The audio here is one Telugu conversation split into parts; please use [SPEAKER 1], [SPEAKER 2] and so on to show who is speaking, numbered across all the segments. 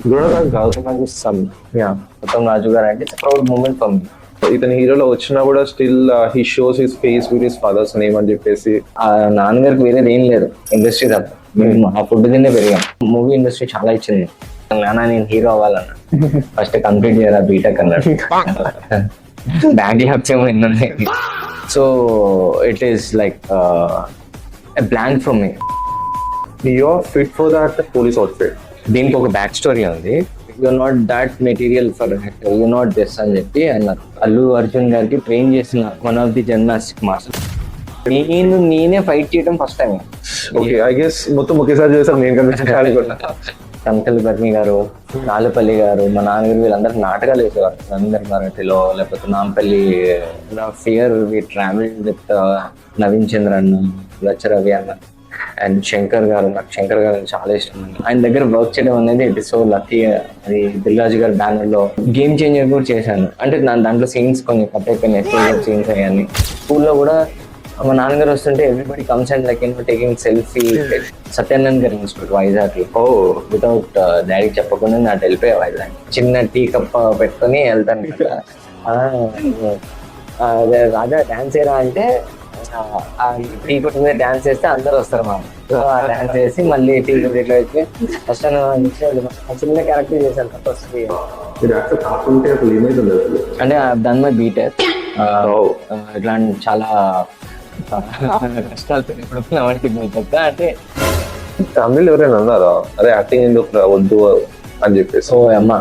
[SPEAKER 1] గుణరాజ్ కాదు సమ్
[SPEAKER 2] యా ఉత్తమ్ రాజు గారు అంటే ప్రౌడ్ మూమెంట్ ఫర్ మీ.
[SPEAKER 1] ఇతని హీరోలో వచ్చినా కూడా still he shows his face with his father's name అని చెప్పేసి.
[SPEAKER 2] ఆ నాన్నగారికి వేరేది ఏం లేదు, ఇండస్ట్రీ తప్ప. మేము ఆ ఫుడ్ తినే పెరిగాం. మూవీ ఇండస్ట్రీ చాలా ఇచ్చింది. నాన్న నేను హీరో అవ్వాలన్నా, ఫస్ట్ కంప్లీట్ చేయాలి బీటెక్ అన్నాడు. బ్యాంక్ ల్యాబ్స్ ఏమో ఎన్నున్నాయి. So it is like blank from me.
[SPEAKER 1] You're fit for that police outfit.
[SPEAKER 2] దీనికి ఒక బ్యాక్ స్టోరీ ఉంది. You not that material for actor, you not this అని చెప్పి అన్నారు. అల్లు అర్జున్ గారికి ట్రైన్ చేసిన one of the gymnastic master. నేనే ఫైట్ చేయడం first time.
[SPEAKER 1] Okay, I guess మొత్తం ఒకేసారి చేశారు. నేను కనిపించాలి.
[SPEAKER 2] కంకల్ బర్మి గారు, నాలుపల్లి గారు, మా నాన్నగారు వీళ్ళందరూ నాటకాలు వేసేవారు. అందరి మరాఠీలో, లేకపోతే Nampally fear we travel with Naveen Chandra అన్న, లచ్చ రవి అన్న అండ్ శంకర్ గారు. నాకు శంకర్ గారు చాలా ఇష్టం అండి. ఆయన దగ్గర వర్క్ చేయడం అనేది ఇట్ ఇస్ సో లక్కీ. అది దిల్రాజు గారి బ్యానర్ లో గేమ్ చేంజర్ కూడా చేశాను. అంటే దాంట్లో సీన్స్ కొన్ని కట్ అయిపోయినాయి, సీన్స్ అయ్యాన్ని. స్కూల్లో కూడా మా నాన్నగారు వస్తుంటే everybody comes and like taking selfie. Satyanand గారి ఇన్స్టిట్యూట్ వైజాగ్. వితౌట్ డాడీకి చెప్పకుండా నాకు వెళ్ళిపోయా వైజాగ్. చిన్న టీ కప్ పెట్టుకొని వెళ్తాను. రాజా డాన్స్ ఏరా అంటే టీ కొట్టు మీద డాన్స్ చేస్తే అందరూ వస్తారు మా. సో ఆ డాన్స్ చేసి మళ్ళీ టీ కొట్టిలో వచ్చి ఫస్ట్ చిన్న క్యారెక్టర్ చేశాను ఫస్ట్. అంటే దాని మీద బీటెక్ ఇట్లాంటి చాలా కష్టాలు అంటే
[SPEAKER 1] తమిళ్ ఎవరైనా అన్నారా అదే యాక్టింగ్ ఎందుకు వద్దు అని చెప్పేసి?
[SPEAKER 2] ఓ అమ్మ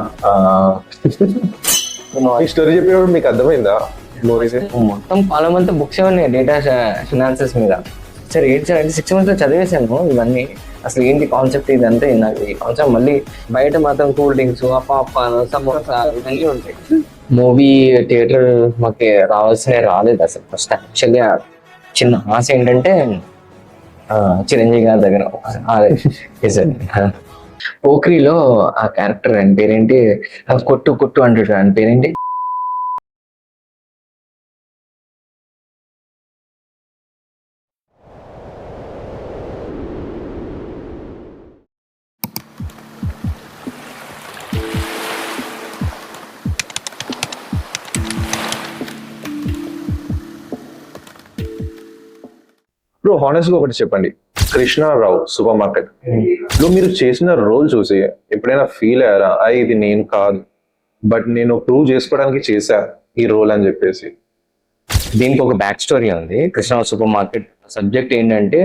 [SPEAKER 1] స్టోరీ చెప్పేవాడు మీకు అర్థమైందా?
[SPEAKER 2] మొత్తం కాలం అంతా బుక్స్ ఉన్నాయి డేటా ఫినాన్సెస్ మీద. సరే ఏంటి సార్ అంటే 6 months లో చదివేశాను ఇవన్నీ. అసలు ఏంటి కాన్సెప్ట్ ఇదంటే నాకు ఈ కాన్సెప్ట్. మళ్ళీ బయట మాత్రం కూల్ డ్రింక్స్, పాప్కార్న్, సమోసా ఇవన్నీ ఉంటాయి. మూవీ థియేటర్ మాకు రాలేదు అసలు. ఫస్ట్ యాక్చువల్గా చిన్న ఆశ ఏంటంటే చిరంజీవి గారి దగ్గర పోఖ్రీలో ఆ క్యారెక్టర్ ఆయన పేరేంటి, కొట్టు కొట్టు అంటాడు. ఆయన పేరేంటి?
[SPEAKER 1] బ్రో హానెస్ట్ గా ఒకటి చెప్పండి, కృష్ణారావు సూపర్ మార్కెట్ లో మీరు చేసిన రోల్ చూసి ఎప్పుడైనా ఫీల్ అయ్యారా ఇది నేను కాదు బట్ నేను ప్రూవ్ చేసుకోవడానికి చేశా ఈ రోల్ అని చెప్పేసి?
[SPEAKER 2] దీనికి ఒక బ్యాక్ స్టోరీ ఉంది. కృష్ణారావు సూపర్ మార్కెట్ సబ్జెక్ట్ ఏంటంటే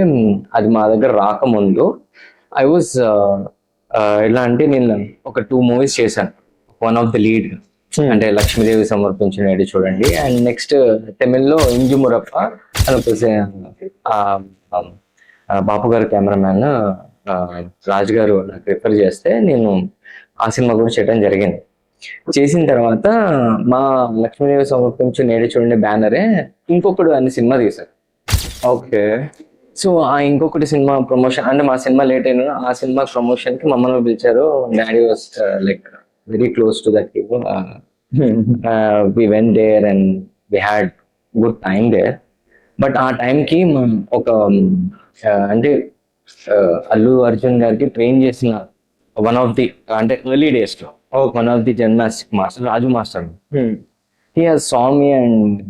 [SPEAKER 2] అది మా దగ్గర రాకముందు ఐ వాజ్ ఎలా అంటే నేను ఒక 2 movies చేశాను. వన్ ఆఫ్ ద లీడ్ అంటే లక్ష్మీదేవి సమర్పించిన ఏడు చూడండి. అండ్ నెక్స్ట్ తమిళ్లో ఇంజు మురప్ప అని బాపు గారు కెమెరామ్యాన్ రాజు గారు నాకు రిఫర్ చేస్తే నేను ఆ సినిమా కూడా చేయడం జరిగింది. చేసిన తర్వాత మా లక్ష్మీదేవి సమర్పించిన నేడు చూడండి బ్యానరే ఇంకొకడు అనే సినిమా తీశారు.
[SPEAKER 1] ఓకే,
[SPEAKER 2] సో ఆ ఇంకొకటి సినిమా ప్రమోషన్ అంటే మా సినిమా లేట్ అయినా ఆ సినిమా ప్రమోషన్ కి మమ్మల్ని పిలిచారు. Daddy was like very close to that people. We went there and we had good time there. But ఆ టైంకి ఒక అంటే అల్లు అర్జున్ గారికి ట్రైన్ చేసిన వన్ ఆఫ్ ది అంటే ఎర్లీ డేస్ లో one of the gymnastic master Raju master. He has saw me and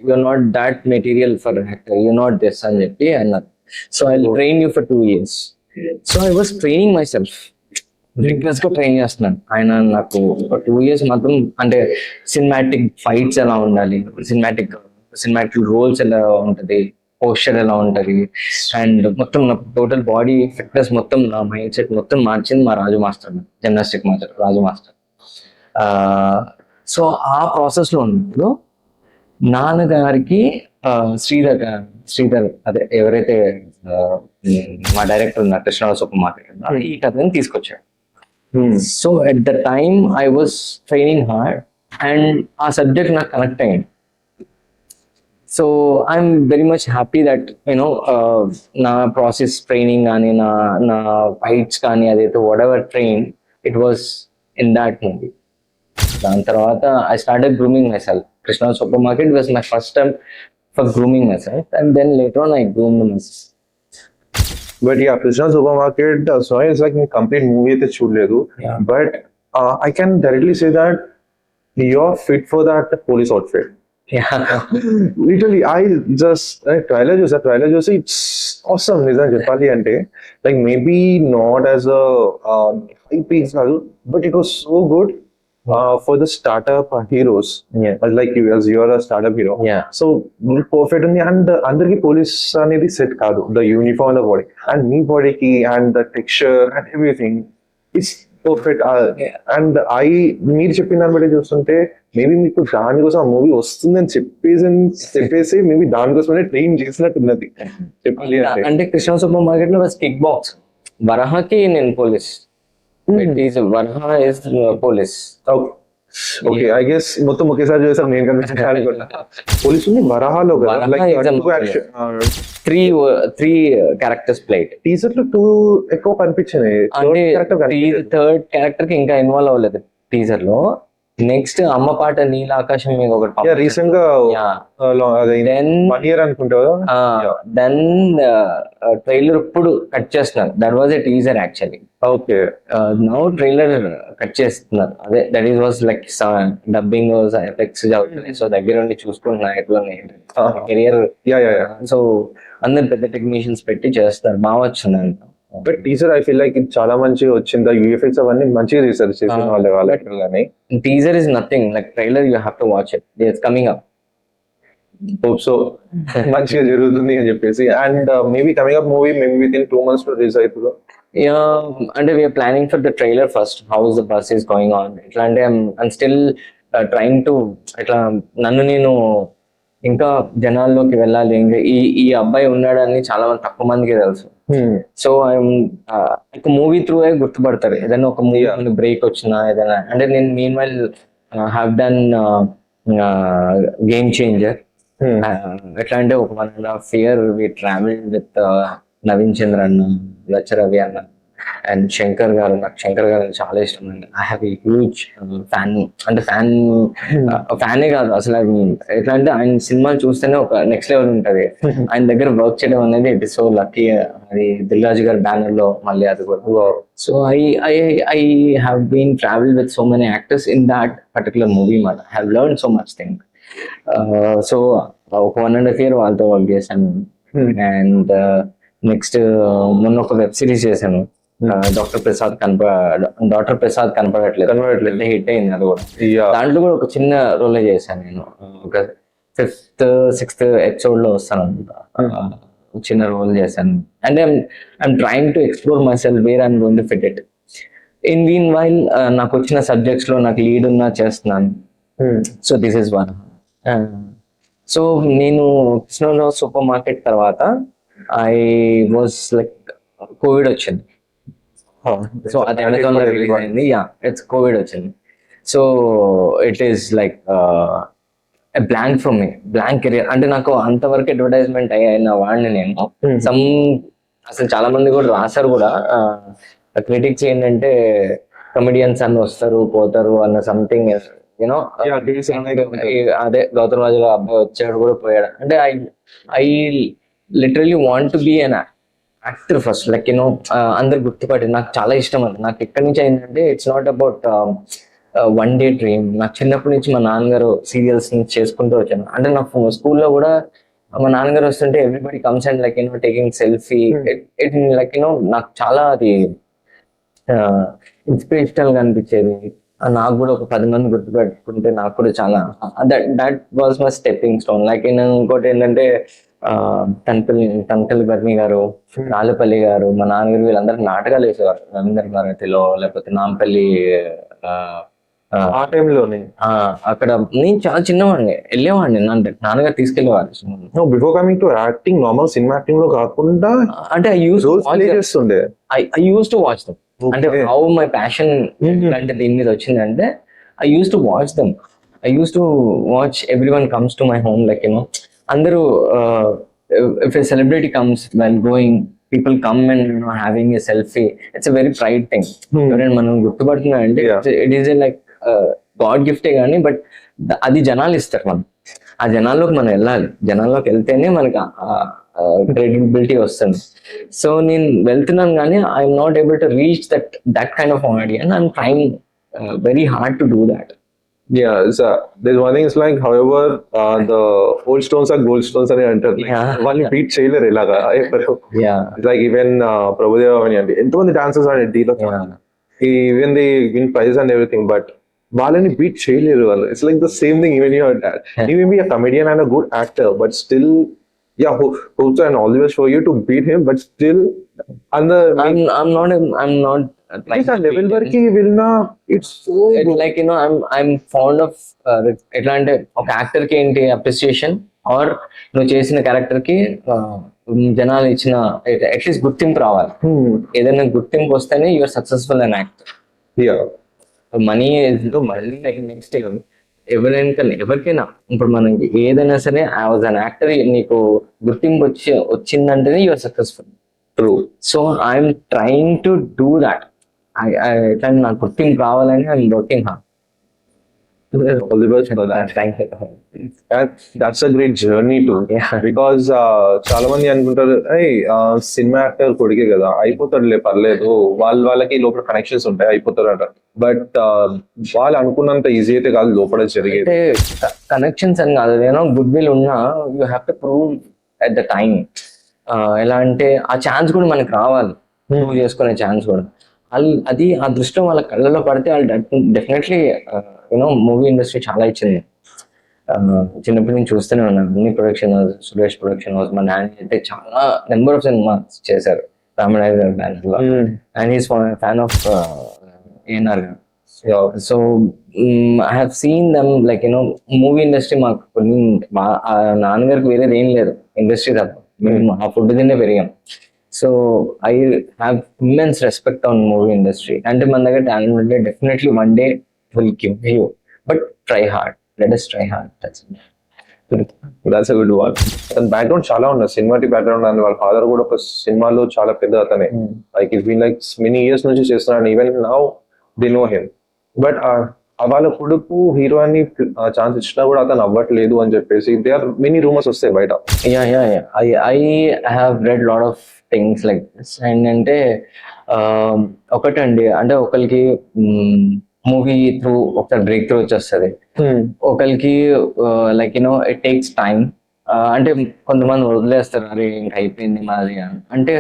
[SPEAKER 2] you're not that material for an actor, you're not this అని చెప్పి అన్నారు. So I'll train you for 2 years. So I was training myself, రిగ్రెస్ గా ట్రైన్ చేస్తున్నాను. ఆయన నాకు 2 years మాత్రం అంటే సినిమాటిక్ ఫైట్స్ ఎలా ఉండాలి, సినిమాటిక్ రోల్స్ ఎలా ఉంటది, పోస్చర్ ఎలా ఉంటది అండ్ మొత్తం నా టోటల్ బాడీ ఫిట్నెస్ మొత్తం నా మైండ్ సెట్ మొత్తం మార్చింది మా రాజు master, gymnastic master Raju master. So ఆ ప్రాసెస్ లో ఉన్నప్పుడు నాన్నగారికి శ్రీధర్ అదే ఎవరైతే మా డైరెక్టర్ ఉన్నారు కృష్ణరావు సూపర్ మార్కెట్ ఈ కథని తీసుకొచ్చాడు. So at the time I was training hard and ఆ సబ్జెక్ట్ నాకు కనెక్ట్ అయ్యింది. So I'm very much happy that you know నా ప్రాసెస్ ట్రైనింగ్ కానీ నా ఫైట్స్ కానీ అదైతే what ever train it was in that movie. దాని తర్వాత I started grooming my self. Krishna Super Market was my first time for grooming myself, and then later on I groomed myself.
[SPEAKER 1] But yeah Krishna super market so it's like నేను కంప్లీట్ మూవీ అయితే చూడలేదు
[SPEAKER 2] Yeah.
[SPEAKER 1] But I can directly say that you are fit for that police outfit literally I just trailer చూసి ఇట్స్ ఆసమ్ నిజం చెప్పాలి అంటే like maybe not as high piece కాదు but it was so good for the startup heroes like you as you are a startup hero. So perfect ఉంది అండ్ అందరికి పోలీస్ అనేది సెట్ కాదు the uniform the body and మీ బాడీకి and the texture and everything it's perfect and మీరు చెప్పిన దాన్ని బట్టి చూస్తుంటే మేబీ మీకు దానికోసం ఆ మూవీ వస్తుందని చెప్పేసి మేబీ దానికోసమే ట్రైన్ చేసినట్టున్నది చెప్పాలి అంటే
[SPEAKER 2] అంటే కృష్ణ సూపర్ మార్కెట్ లో కిక్ బాక్స్ వరహకి నేను police Varaha is police
[SPEAKER 1] okay I guess మొత్తం ఒకేసారి చూసాం నేను కనిపించాను పోలీసు వరహాలో కదా
[SPEAKER 2] Varaha is a
[SPEAKER 1] like
[SPEAKER 2] three characters plate
[SPEAKER 1] teaser లో 2 ఎక్కువ కనిపించినాయి
[SPEAKER 2] అంటే
[SPEAKER 1] Character కనిపించలేదు.
[SPEAKER 2] థర్డ్ క్యారెక్టర్ కి ఇంకా ఇన్వాల్వ్ అవ్వలేదు టీజర్ లో. నెక్స్ట్ అమ్మ పాట నీల ఆకాశం మీద ఒకటి
[SPEAKER 1] రీసెంట్ గా
[SPEAKER 2] దెన్
[SPEAKER 1] 1 year అనుకుంటా
[SPEAKER 2] దెన్ ట్రైలర్ ఇప్పుడు కట్ చేస్తున్నారు. That was a teaser actually.
[SPEAKER 1] Okay
[SPEAKER 2] now trailer cut చేస్తున్నారు. అదే that is was like dubbing effects అవుతుంది. సో దగ్గర ఉండి చూసుకుంటున్నా ఎట్లా కెరియర్. సో అందరు పెద్ద టెక్నీషియన్స్ పెట్టి చేస్తారు. బాగా వచ్చింది.
[SPEAKER 1] But teaser I feel like ఇది చాలా మంచిగా వచ్చింది. యూఎఫ్ఎక్స్ అవన్నీ మంచిగా తీసారు చేసిన వాళ్ళకి కానీ
[SPEAKER 2] teaser is nothing like trailer. You have to watch it. It's coming up.
[SPEAKER 1] Hope so మంచిగా జరుగుతుంది అని చెప్పేసి. And maybe coming up movie maybe within 2 months release అవుతుందో.
[SPEAKER 2] అంటే we're planning for the trailer first. How is the buzz is going on. ఎట్లా అంటే ఐమ్ స్టిల్ ట్రైంగ్ టు ఇట్లా నన్ను నేను ఇంకా జనాల్లోకి వెళ్ళాలి. ఇంకా ఈ అబ్బాయి ఉన్నాడని చాలా మంది తక్కువ మందికి తెలుసు. సో ఒక మూవీ త్రూ గుర్తుపడతారు. ఏదైనా ఒక మూవీ బ్రేక్ వచ్చినా ఏదైనా. అంటే నేను mean while have done game changer. ఎట్లా అంటే ఒక 1.5 year we travel with Naveen Chandra అన్న, లచ్చ రవి అన్న అండ్ శంకర్ గారు. నాకు శంకర్ గారు చాలా ఇష్టం అండి. I have a huge fan. అంటే ఫ్యానే కాదు అసలు. ఎట్లా అంటే ఆయన సినిమాలు చూస్తేనే ఒక నెక్స్ట్ లెవెల్ ఉంటది. ఆయన దగ్గర వర్క్ చేయడం అనేది ఇట్ ఇస్ సో లక్కీ. అది దిల్ రాజు గారి బ్యానర్ లో మళ్ళీ అది కూడా. So I have been travel with so many actors in that particular movie మాట. I have learn so much thing. So ఒక 1.5 year వాళ్ళతో వర్క్ చేశాను. అండ్ నెక్స్ట్ మొన్న ఒక వెబ్ సిరీస్ చేశాను. డాక్టర్ ప్రసాద్ కనపడట్లేదు. హిట్ అయింది అది కూడా. దాంట్లో కూడా ఒక చిన్న రోల్ చేశాను నేను. ఒక 5th 6th ఎపిసోడ్ లో వస్తాను అనుకుంటా. చిన్న రోల్ చేశాను. అంటే I'm trying to explore my self where I'm going to fit it. In mean while నాకు వచ్చిన సబ్జెక్ట్స్ లో నాకు లీడ్ ఉన్నా చేస్తున్నాను. So this is one. So నేను కృష్ణరావు సూపర్ మార్కెట్ తర్వాత ఐ వాజ్ లైక్ కోవిడ్ వచ్చింది. సో అది అమెజాన్ లో రిలీజ్ అయింది. ఇట్స్ కోవిడ్ వచ్చింది. So it is like blank from me, blank career. అంటే నాకు అంతవరకు అడ్వర్టైజ్మెంట్ అయిన వాడిని నేను. అసలు చాలా మంది కూడా రాశారు కూడా. క్రిటిక్స్ ఏంటంటే కమెడియన్స్ అన్ని వస్తారు పోతారు అన్న సంథింగ్ యూనో. అదే గౌతమ్ రాజుల అబ్బాయి వచ్చాడు కూడా పోయాడు. అంటే I literally want to be an actor first. Like you know అందరు గుర్తుపట్టి నాకు చాలా ఇష్టం అది. నాకు ఎక్కడి నుంచి అయిందంటే it's not about one day dream. నాకు చిన్నప్పటి నుంచి మా నాన్నగారు సీరియల్స్ చేసుకుంటూ వచ్చాను. అంటే నాకు స్కూల్లో కూడా మా నాన్నగారు వస్తుంటే everybody comes and like you know taking selfie. It like you know నాకు చాలా అది ఇన్స్పిరేషనల్ గా అనిపించేది. నాకు కూడా ఒక 10 మంది గుర్తుపెట్టుకుంటే నాకు కూడా చాలా that was my stepping stone. Like ఇంకోటి ఏంటంటే తనపల్లి బర్మి గారు, రాళ్ళపల్లి గారు, మా నాన్నగారు వీళ్ళందరూ నాటకాలు వేసేవారు. రవీంద్ర భారతిలో లేకపోతే నాంపల్లి.
[SPEAKER 1] ఆ టైంలోనే
[SPEAKER 2] అక్కడ నేను చాలా చిన్నవాడిని వెళ్ళేవాడిని. నాన్నగారు తీసుకెళ్లేవారు.
[SPEAKER 1] Before coming to acting normal cinema acting లో కాకుండా
[SPEAKER 2] అంటే I use to watch them. అంటే హౌ మై ప్యాషన్ అంటే దీని మీద వచ్చిందంటే I use to watch them. I use to watch every one comes to my home. Like you know అందరూ if a celebrity comes well going, people come and having a selfie. It's a very pride thing. ఎవరైనా మనం గుర్తుపడుతున్నా అంటే it is a like God గిఫ్టే కానీ. బట్ అది జనాలు ఇస్తారు. మనం ఆ జనాల్లోకి మనం వెళ్ళాలి. జనాల్లోకి వెళ్తేనే మనకి క్రెడిబిలిటీ వస్తుంది. సో నేను వెళ్తున్నాను కానీ I'm not able to reach that kind of audience. I'm trying very hard to do that.
[SPEAKER 1] Yeah, so there's one thing is like, however, the old stones are gold stones అని అంటారు. Like,
[SPEAKER 2] Yeah.
[SPEAKER 1] వాళ్ళని బీట్ చేయలేరు ఇలాగా.
[SPEAKER 2] యా
[SPEAKER 1] లైక్ ఈవెన్ ప్రభుదేవ అని అంటే ఎంతమంది డాన్సర్స్ ఆడే డీలో even the win prize and everything, but వాళ్ళని బీట్ చేయలేరు వాళ్ళు. It's like the same thing even your dad. He may be a comedian and a good actor, but still, yeah, hopes and all the best for you to beat him, but still, and the
[SPEAKER 2] I'm not
[SPEAKER 1] it's a level వరకు వెళ్ళినా it's so good.
[SPEAKER 2] Like you know I'm fond of ఎట్లా అంటే ఒక యాక్టర్ కి ఏంటి అప్రిసియేషన్ ఆర్ నువ్వు చేసిన క్యారెక్టర్ కి జనాలు ఇచ్చిన అట్లీస్ట్ గుర్తింపు రావాలి. ఏదైనా గుర్తింపు వస్తేనే you're successful and actor.
[SPEAKER 1] Yeah.
[SPEAKER 2] Money మళ్ళీ లైక్ నెక్స్ట్ ఎవరికైనా ఇప్పుడు మనకి ఏదైనా సరే యాజ్ అన్ యాక్టర్ నీకు గుర్తింపు వచ్చిందంటేనే you are successful.
[SPEAKER 1] True.
[SPEAKER 2] So I'm trying to do that. ఎట్లా నాకు గుర్తింపు రావాలని I'm working hard.
[SPEAKER 1] All the best for that.
[SPEAKER 2] Thank you.
[SPEAKER 1] That's a great journey too.
[SPEAKER 2] Yeah.
[SPEAKER 1] Because చాలా మంది అనుకుంటారు సినిమా యాక్టర్ కొడుకే కదా అయిపోతాడులే పర్లేదు, వాళ్ళకి లోపల కనెక్షన్స్ ఉంటాయి అయిపోతారు అంట. బట్ వాళ్ళు అనుకున్నంత ఈజీ అయితే కాదు లోపల జరిగేది.
[SPEAKER 2] అంటే కనెక్షన్స్ అని కాదు, ఏదో గుడ్ విల్ ఉన్నా you have to prove at the time. ఎలా అంటే ఆ ఛాన్స్ కూడా మనకి రావాలి, ప్రూవ్ చేసుకునే ఛాన్స్ కూడా. అది ఆ దృష్టిలో వాళ్ళ కళ్ళలో పడితే వాళ్ళు డెఫినెట్లీ యూనో మూవీ ఇండస్ట్రీ చాలా ఇచ్చింది. చిన్నప్పటి నుంచి చూస్తూనే ఉన్నాను. అన్ని production house, Suresh production house, మా నాన్న అయితే చాలా నెంబర్ ఆఫ్ సినిమాస్ చేశారు రామరాజు గారి బ్యానర్ లో. And is fan of ANR garu. So I have seen them like you know movie industry మాకు కొన్ని నాన్నగారికి వేరేది ఏం లేదు ఇండస్ట్రీ తప్ప. మేము ఆ ఫుడ్ తినే పెరిగాం. So I have immense respect on movie industry. అంటే మన దగ్గర టాలెంట్ ఉంటే definitely one day will give you, but try hard, let us try hard.
[SPEAKER 1] That's a good one. తన బ్యాక్గ్రౌండ్ చాలా ఉన్నది, సినిమాటిక్ బ్యాక్గ్రౌండ్. అండ్ వాళ్ళ ఫాదర్ కూడా ఒక సినిమాలో చాలా పెద్ద అతనే. Like it been like many years నుంచి చేస్తున్నాడు. Even now they know him. But వాళ్ళ కొడుకు హీరో అని ఛాన్స్ ఇచ్చినా కూడా అతను అవ్వట్లేదు అని చెప్పేసి దే ఆర్ మెనీ రూమర్స్ వస్తాయి బయట.
[SPEAKER 2] I have read lot of things like this. ఏంటంటే ఒకటండి, అంటే ఒకరికి మూవీ త్రూ ఒక బ్రేక్ త్రూ వచ్చేస్తుంది, ఒకరికి like you know it takes time. అంటే కొంతమంది వదిలేస్తారు, అరే ఇంకా అయిపోయింది మాది అని. అంటే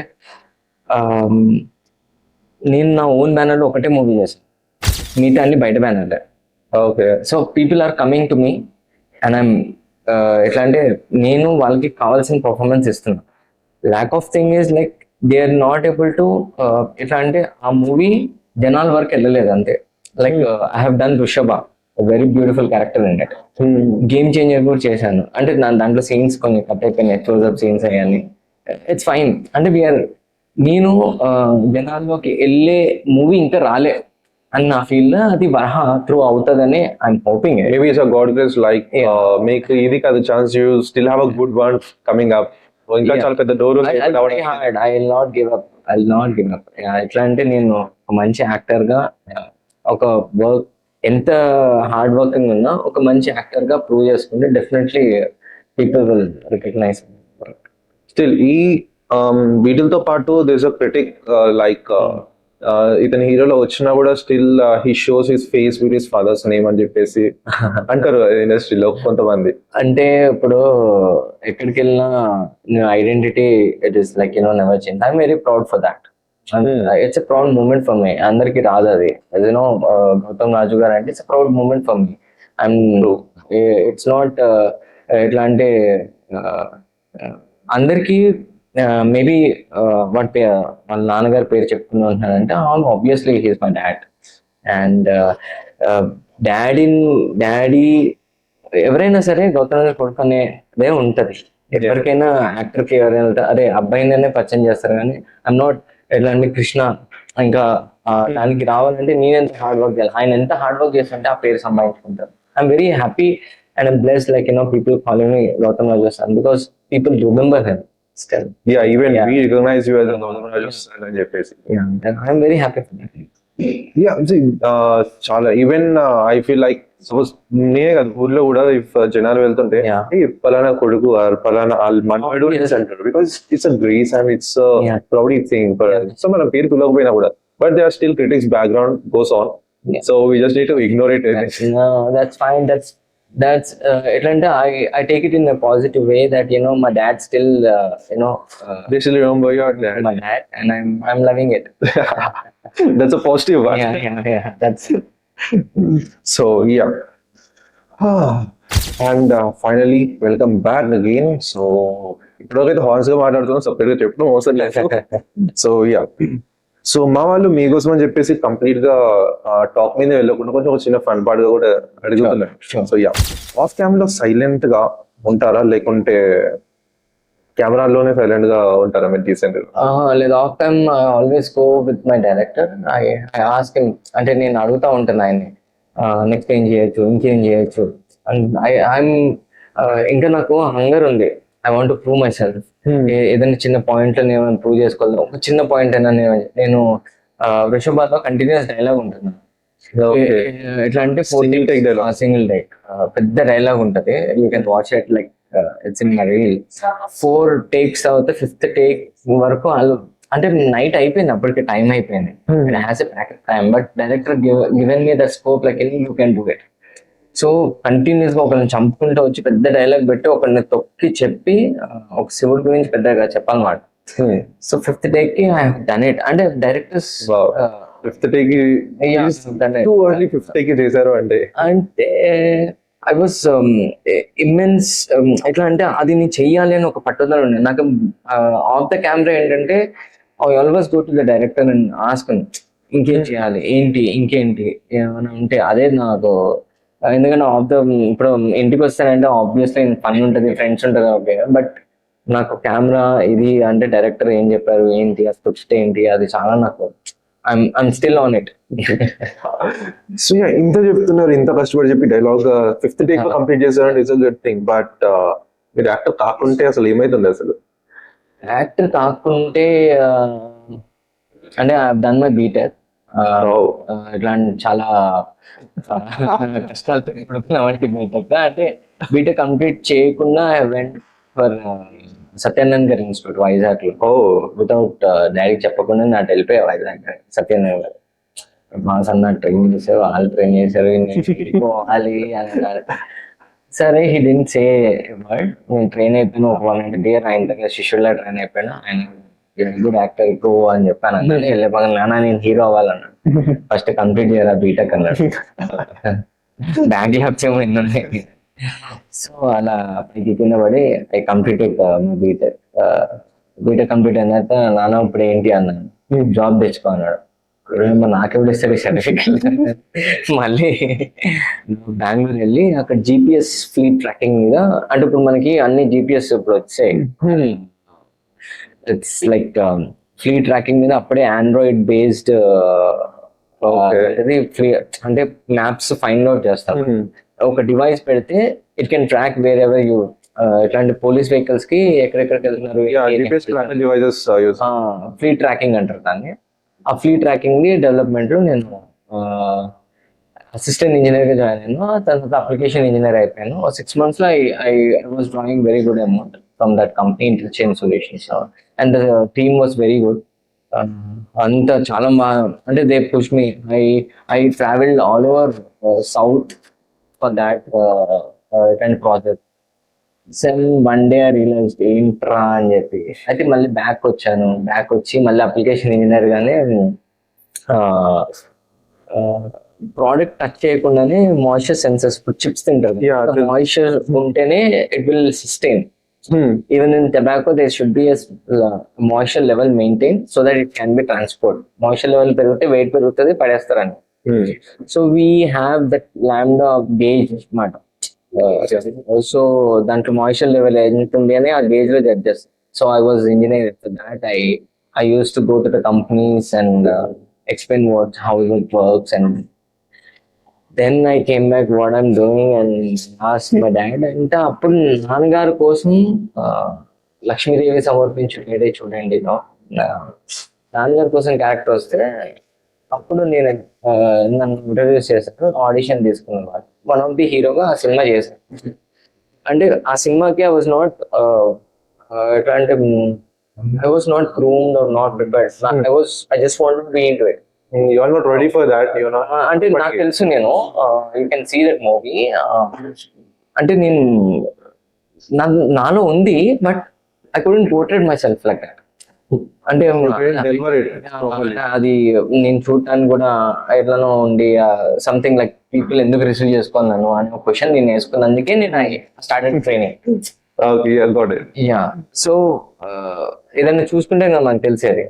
[SPEAKER 2] నేను నా ఓన్ బ్యానర్లో ఒకటే మూవీ చేశాను, మిగతా అన్ని బయట బ్యానర్లే.
[SPEAKER 1] Okay.
[SPEAKER 2] So people are coming to me and I'm ఎట్లా అంటే నేను వాళ్ళకి కావాల్సిన పర్ఫార్మెన్స్ ఇస్తున్నా. Lack of thing is like they are not able to ఎట్లా అంటే ఆ మూవీ జనాల వరకు వెళ్ళలేదు అంతే. Like I have done Rushabha, very beautiful character in it. Game changer కూడా చేశాను. అంటే దాంట్లో సీన్స్ కొన్ని కట్ అయిపోయినాయి, క్లోజ్అప్ సీన్స్ అయ్యాన్ని. It's fine. అంటే నేను జనాల్లోకి వెళ్ళే మూవీ ఇంకా రాలే అని నా ఫీల్ లో అది వరహ త్రూ అవుతుందని I'm hoping.
[SPEAKER 1] Maybe it's a God grace. Like మీకు ఇది కాదు chance, you still have a good one coming up. ఇంకా చాలా పెద్ద door.
[SPEAKER 2] I will not give up. ఎట్లా అంటే నేను ఒక మంచి యాక్టర్ గా ఒక వర్క్ ఎంత హార్డ్ వర్కింగ్ ఉన్నా ఒక మంచి యాక్టర్ గా ప్రూవ్ చేసుకుంటే definitely people will recognise.
[SPEAKER 1] Still ఈ వీటితో పాటు దేర్ అ క్రిటిక్ లైక్ ఇతని హీరోలో వచ్చినా కూడా still he shows his face with his father's name అని చెప్పేసి అంటారు ఇండస్ట్రీలో కొంతమంది.
[SPEAKER 2] అంటే ఇప్పుడు ఎక్కడికి వెళ్ళినా identity it is like you know never change. I'm very proud for that. It's a proud moment for me. అందరికి రాదు అది. యూనో గౌతమ్ రాజు గారు అంటే it's a proud moment for me. It's not ఎట్లా అంటే అందరికి మేబీ వాళ్ళ నాన్నగారి పేరు చెప్తున్నా ఉంటున్నాడంటే obviously he's my dad. And daddy ఎవరైనా సరే గౌతమ్ రాజు కొడుకు అనేదే ఉంటది. ఎవరికైనా యాక్టర్కి ఎవరైనా అదే అబ్బాయినే పరిచయం చేస్తారు, కానీ ఐఎమ్ నాట్ ఎట్లా అంటే కృష్ణ ఇంకా దానికి రావాలంటే నేను ఎంత హార్డ్ వర్క్ చేయాలి, ఆయన ఎంత హార్డ్ వర్క్ చేస్తుంటే ఆ పేరు సంపాదించుకుంటారు. I'm very happy and I'm blessed like people calling me Gautam Raju son because people remember him still.
[SPEAKER 1] Even we recognize you as a Gautam Raju son అని చెప్పేసి.
[SPEAKER 2] I'm very happy for that.
[SPEAKER 1] చాలా even I feel like suppose నేనే కాదు ఊర్లో కూడా ఇఫ్ జనాలు వెళ్తుంటే
[SPEAKER 2] Yeah.
[SPEAKER 1] "Hey, పలానా కొడుకు ఆర్ పలానా మనవాడు అంటారు because it's a grace and it's
[SPEAKER 2] Yeah.
[SPEAKER 1] Proud thing so మన పేరు పిలవకపోయినా కూడా but they are still critics background goes on
[SPEAKER 2] Yeah.
[SPEAKER 1] So we just need to ignore it
[SPEAKER 2] No, that's fine. That's Atlanta. I take it in a positive way that my dad still
[SPEAKER 1] they still remember your dad
[SPEAKER 2] my dad, and I'm loving it.
[SPEAKER 1] That's a positive one
[SPEAKER 2] Yeah. That's
[SPEAKER 1] so yeah and finally welcome back again so ఇప్పటికైతే హార్స్ గా మాట్లాడుతున్నాం సపరేట్ గా చెప్పడం అవసరం లేదు సో యా సో మా వాళ్ళు మీకోసం అని చెప్పేసి కంప్లీట్ గా టాప్ మీద వెళ్ళకుండా కొంచెం ఒక చిన్న ఫన్ పార్ట్ గా కూడా అడుగుతున్నారు
[SPEAKER 2] Sure.
[SPEAKER 1] So yeah of camera silent గా ఉంటారా లేకుంటే కెమెరాలోనే సైలెంట్ గా ఉంటారా మీరు డీసెంట్
[SPEAKER 2] లేదు. Of time always go with my director. I ask him, అంటే నేను అడుగుతా ఉంటాను ఆయన్ని, నెక్స్ట్ ఏం చేయొచ్చు, ఇంకేం చేయొచ్చు. అండ్ ఐఎమ్ ఇంకా నాకు హంగర్ ఉంది. I want to prove my self. ఏదైనా చిన్న పాయింట్ లో నేను ప్రూవ్ చేసుకోవాలి. ఒక చిన్న పాయింట్ అయినా నేను వృషభాలో కంటిన్యూస్ డైలాగ్ ఉంటున్నాను.
[SPEAKER 1] Okay.
[SPEAKER 2] ఎట్లా అంటే
[SPEAKER 1] Single take dialogue.
[SPEAKER 2] Single take పెద్ద డైలాగ్ ఉంటది. You can watch it like it's in my reel. 4 takes అవుతే 5th take వరకు వాళ్ళు, అంటే నైట్ అయిపోయింది, అప్పటికి టైం అయిపోయింది. It has a backup time, but director given me the scope like you can do it. So continuous గా ఒకరిని చంపుకుంటూ వచ్చి పెద్ద డైలాగ్ పెట్టి ఒకరిని తొక్కి చెప్పి ఒక శివుడి గురించి పెద్దగా చెప్పాలన్నమాట. సో 5th take కి ఐ హావ్ డన్ ఇట్. అంటే directors
[SPEAKER 1] Wow. Fifth take too early fifth take చేశారు అంటే
[SPEAKER 2] అంటే ఐ వాస్ ఇమ్మెన్స్. ఎట్లా అంటే అది నేను చెయ్యాలి అని ఒక పట్టుదల ఉండే నాకు. ఆఫ్ ద కెమెరా ఏంటంటే I always go to the director and ask ఇంకేం చేయాలి, ఇంకేంటి ఏమైనా ఉంటే అదే నాకు. ఎందుకంటే ఇప్పుడు ఇంటికి వస్తానంటే ఆబ్వియస్లీ పని ఉంటుంది, ఫ్రెండ్స్ ఉంటుంది, ఓకే. బట్ నాకు కెమెరా ఇది అంటే డైరెక్టర్ ఏం చెప్పారు, ఏంటి ఆ స్క్రిప్ట్ ఏంటి, అది చాలా నాకు I'm still on it.
[SPEAKER 1] So ఇంత చెప్తున్నారు, ఇంత కష్టపడి చెప్పి డైలాగ్ ఫిఫ్త్ టేక్ లో కంప్లీట్ చేశారంటే ఇట్స్ గుడ్ థింగ్. బట్ మీరు యాక్టర్ కాకుంటే అసలు ఏమైతుంది అసలు?
[SPEAKER 2] యాక్టర్ కాకుంటే అంటే ఐ డన్ మై బీటెక్. ఇట్లాంటి చాలా కష్టాలతో ఇప్పుడు బీటెక్ అంటే బీటెక్ కంప్లీట్ చేయకుండా ఐ వెంట్ ఫర్ సత్యానంద్ గారి ఇన్స్టిట్యూట్ వైజాగ్ లో. వితౌట్ డాడీకి చెప్పకుండా నాకు వెళ్ళిపోయా వైజాగ్. సత్యానంద్ గారు మా సన్న ట్రైన్ చేశారు, వాళ్ళు ట్రైన్ చేశారు, పోవాలి అని అన్నారు. సరే హీ డెంట్ సే వర్డ్. నేను ట్రైన్ అయిపోయాను ఒక 100 year ఆయన దగ్గర శిష్యుల్లా ట్రైన్ అయిపోయాను. ఆయన గుడ్ యాక్టర్ ఎక్కువ అని చెప్పాను. అంటే వెళ్ళిపోగా నాన్న నేను హీరో అవ్వాలన్నాడు. ఫస్ట్ కంప్లీట్ చేయరా బీటెక్ అన్నాడు. బ్యాంక్ ల్యాబ్స్ ఏమో ఎన్ని ఉన్నాయి. సో అలా పైకి కింద పడి I completed B Tech. B Tech complete అయిన తర్వాత నాన్న ఇప్పుడు ఏంటి అన్నాను, జాబ్ తెచ్చుకో అన్నాడు. నాకెప్పుడు ఇస్తాడు సర్టిఫికెట్. మళ్ళీ బెంగళూరు వెళ్ళి అక్కడ GPS ఫ్లీట్ ట్రాకింగ్ మీద, అంటే ఇప్పుడు మనకి అన్ని GPS ఇప్పుడు వచ్చాయి. ఇట్స్ లైక్ ఫ్లీట్ ట్రాకింగ్ మీద అప్పుడే ఆండ్రాయిడ్ బేస్డ్ అంటే మ్యాప్స్ ఫైండ్ అవుట్ చేస్తాం. ఒక డివైస్ పెడితే it can track wear ever you. ఇట్లాంటి పోలీస్ వెహికల్స్ కి ఎక్కడెక్కడికి వెళ్తున్నారు, ఫ్లీట్ ట్రాకింగ్ అంటారు దాన్ని. ఆ ఫ్లీట్ ట్రాకింగ్ ని డెవలప్మెంట్ లో నేను అసిస్టెంట్ ఇంజనీర్ గా జాయిన్ అయ్యాను. తర్వాత అప్లికేషన్ ఇంజనీర్ అయిపోయాను. 6 months లో I was drawing very good amount from that company intelligent solutions. And the team was very good. అంతా చాలా బాగా, అంటే they push me. I travelled all over south for that kind project. One day I realised ఏంట్రా అని చెప్పి అయితే మళ్ళీ బ్యాక్ వచ్చాను. బ్యాక్ వచ్చి మళ్ళీ అప్లికేషన్ ఇంజనీర్ గానే ప్రోడక్ట్ టచ్ చేయకుండానే మాయిశ్చర్ సెన్సర్స్ చిప్స్ తింటారు. మాయిశ్చర్ ఉంటేనే it will sustain. Even in tobacco there should be moisture level maintain so that it can be transport. Moisture level పెరిగితే వెయిట్ పెరుగుతుంది, పడేస్తారని. So we have that lambda gauge అన్నమాట. సో దాంట్లో మాయిశ్చర్ లెవెల్ ఎంత ఉంది అని ఆ గేజ్ లో జడ్జ్ చేస్తాం. So I was engineer for that. I use to go to the companies and explain what how it works. And then I came back what I'm doing and asked my dad. అంటే అప్పుడు నాన్నగారి కోసం లక్ష్మీదేవి సమర్పించు లేడే చూడండి, నాన్నగారి కోసం క్యారెక్టర్ వస్తే అప్పుడు నేను నన్ను ఇంట్రడ్యూస్ చేశాను, ఆడిషన్ తీసుకున్నాను. వన్ ఆఫ్ ది హీరోగా ఆ సినిమా చేశాను. అంటే ఆ సినిమాకి ఐ వాజ్ నాట్ ఎట్లా అంటే I was not groomed or not prepared. I just wanted to be into it.
[SPEAKER 1] You are not ready for that, you know.
[SPEAKER 2] అంటే నాకు తెలుసు, నేను you can see that movie. అంటే నేను నాలో ఉంది, but I couldn't portray myself like that. అంటే
[SPEAKER 1] డెలివర్ ఇట్.
[SPEAKER 2] అది నేను చూడటానికి కూడా ఎట్లనో ఉండి సంథింగ్ లైక్ పీపుల్ ఎందుకు రిసీవ్ చేసుకోవాలి అనే ఒక క్వశ్చన్ నేను వేసుకున్న, అందుకే నేను started training.
[SPEAKER 1] Okay, I got it.
[SPEAKER 2] Yeah, so ఏదైనా చూసుకుంటే మనకు తెలిసేది.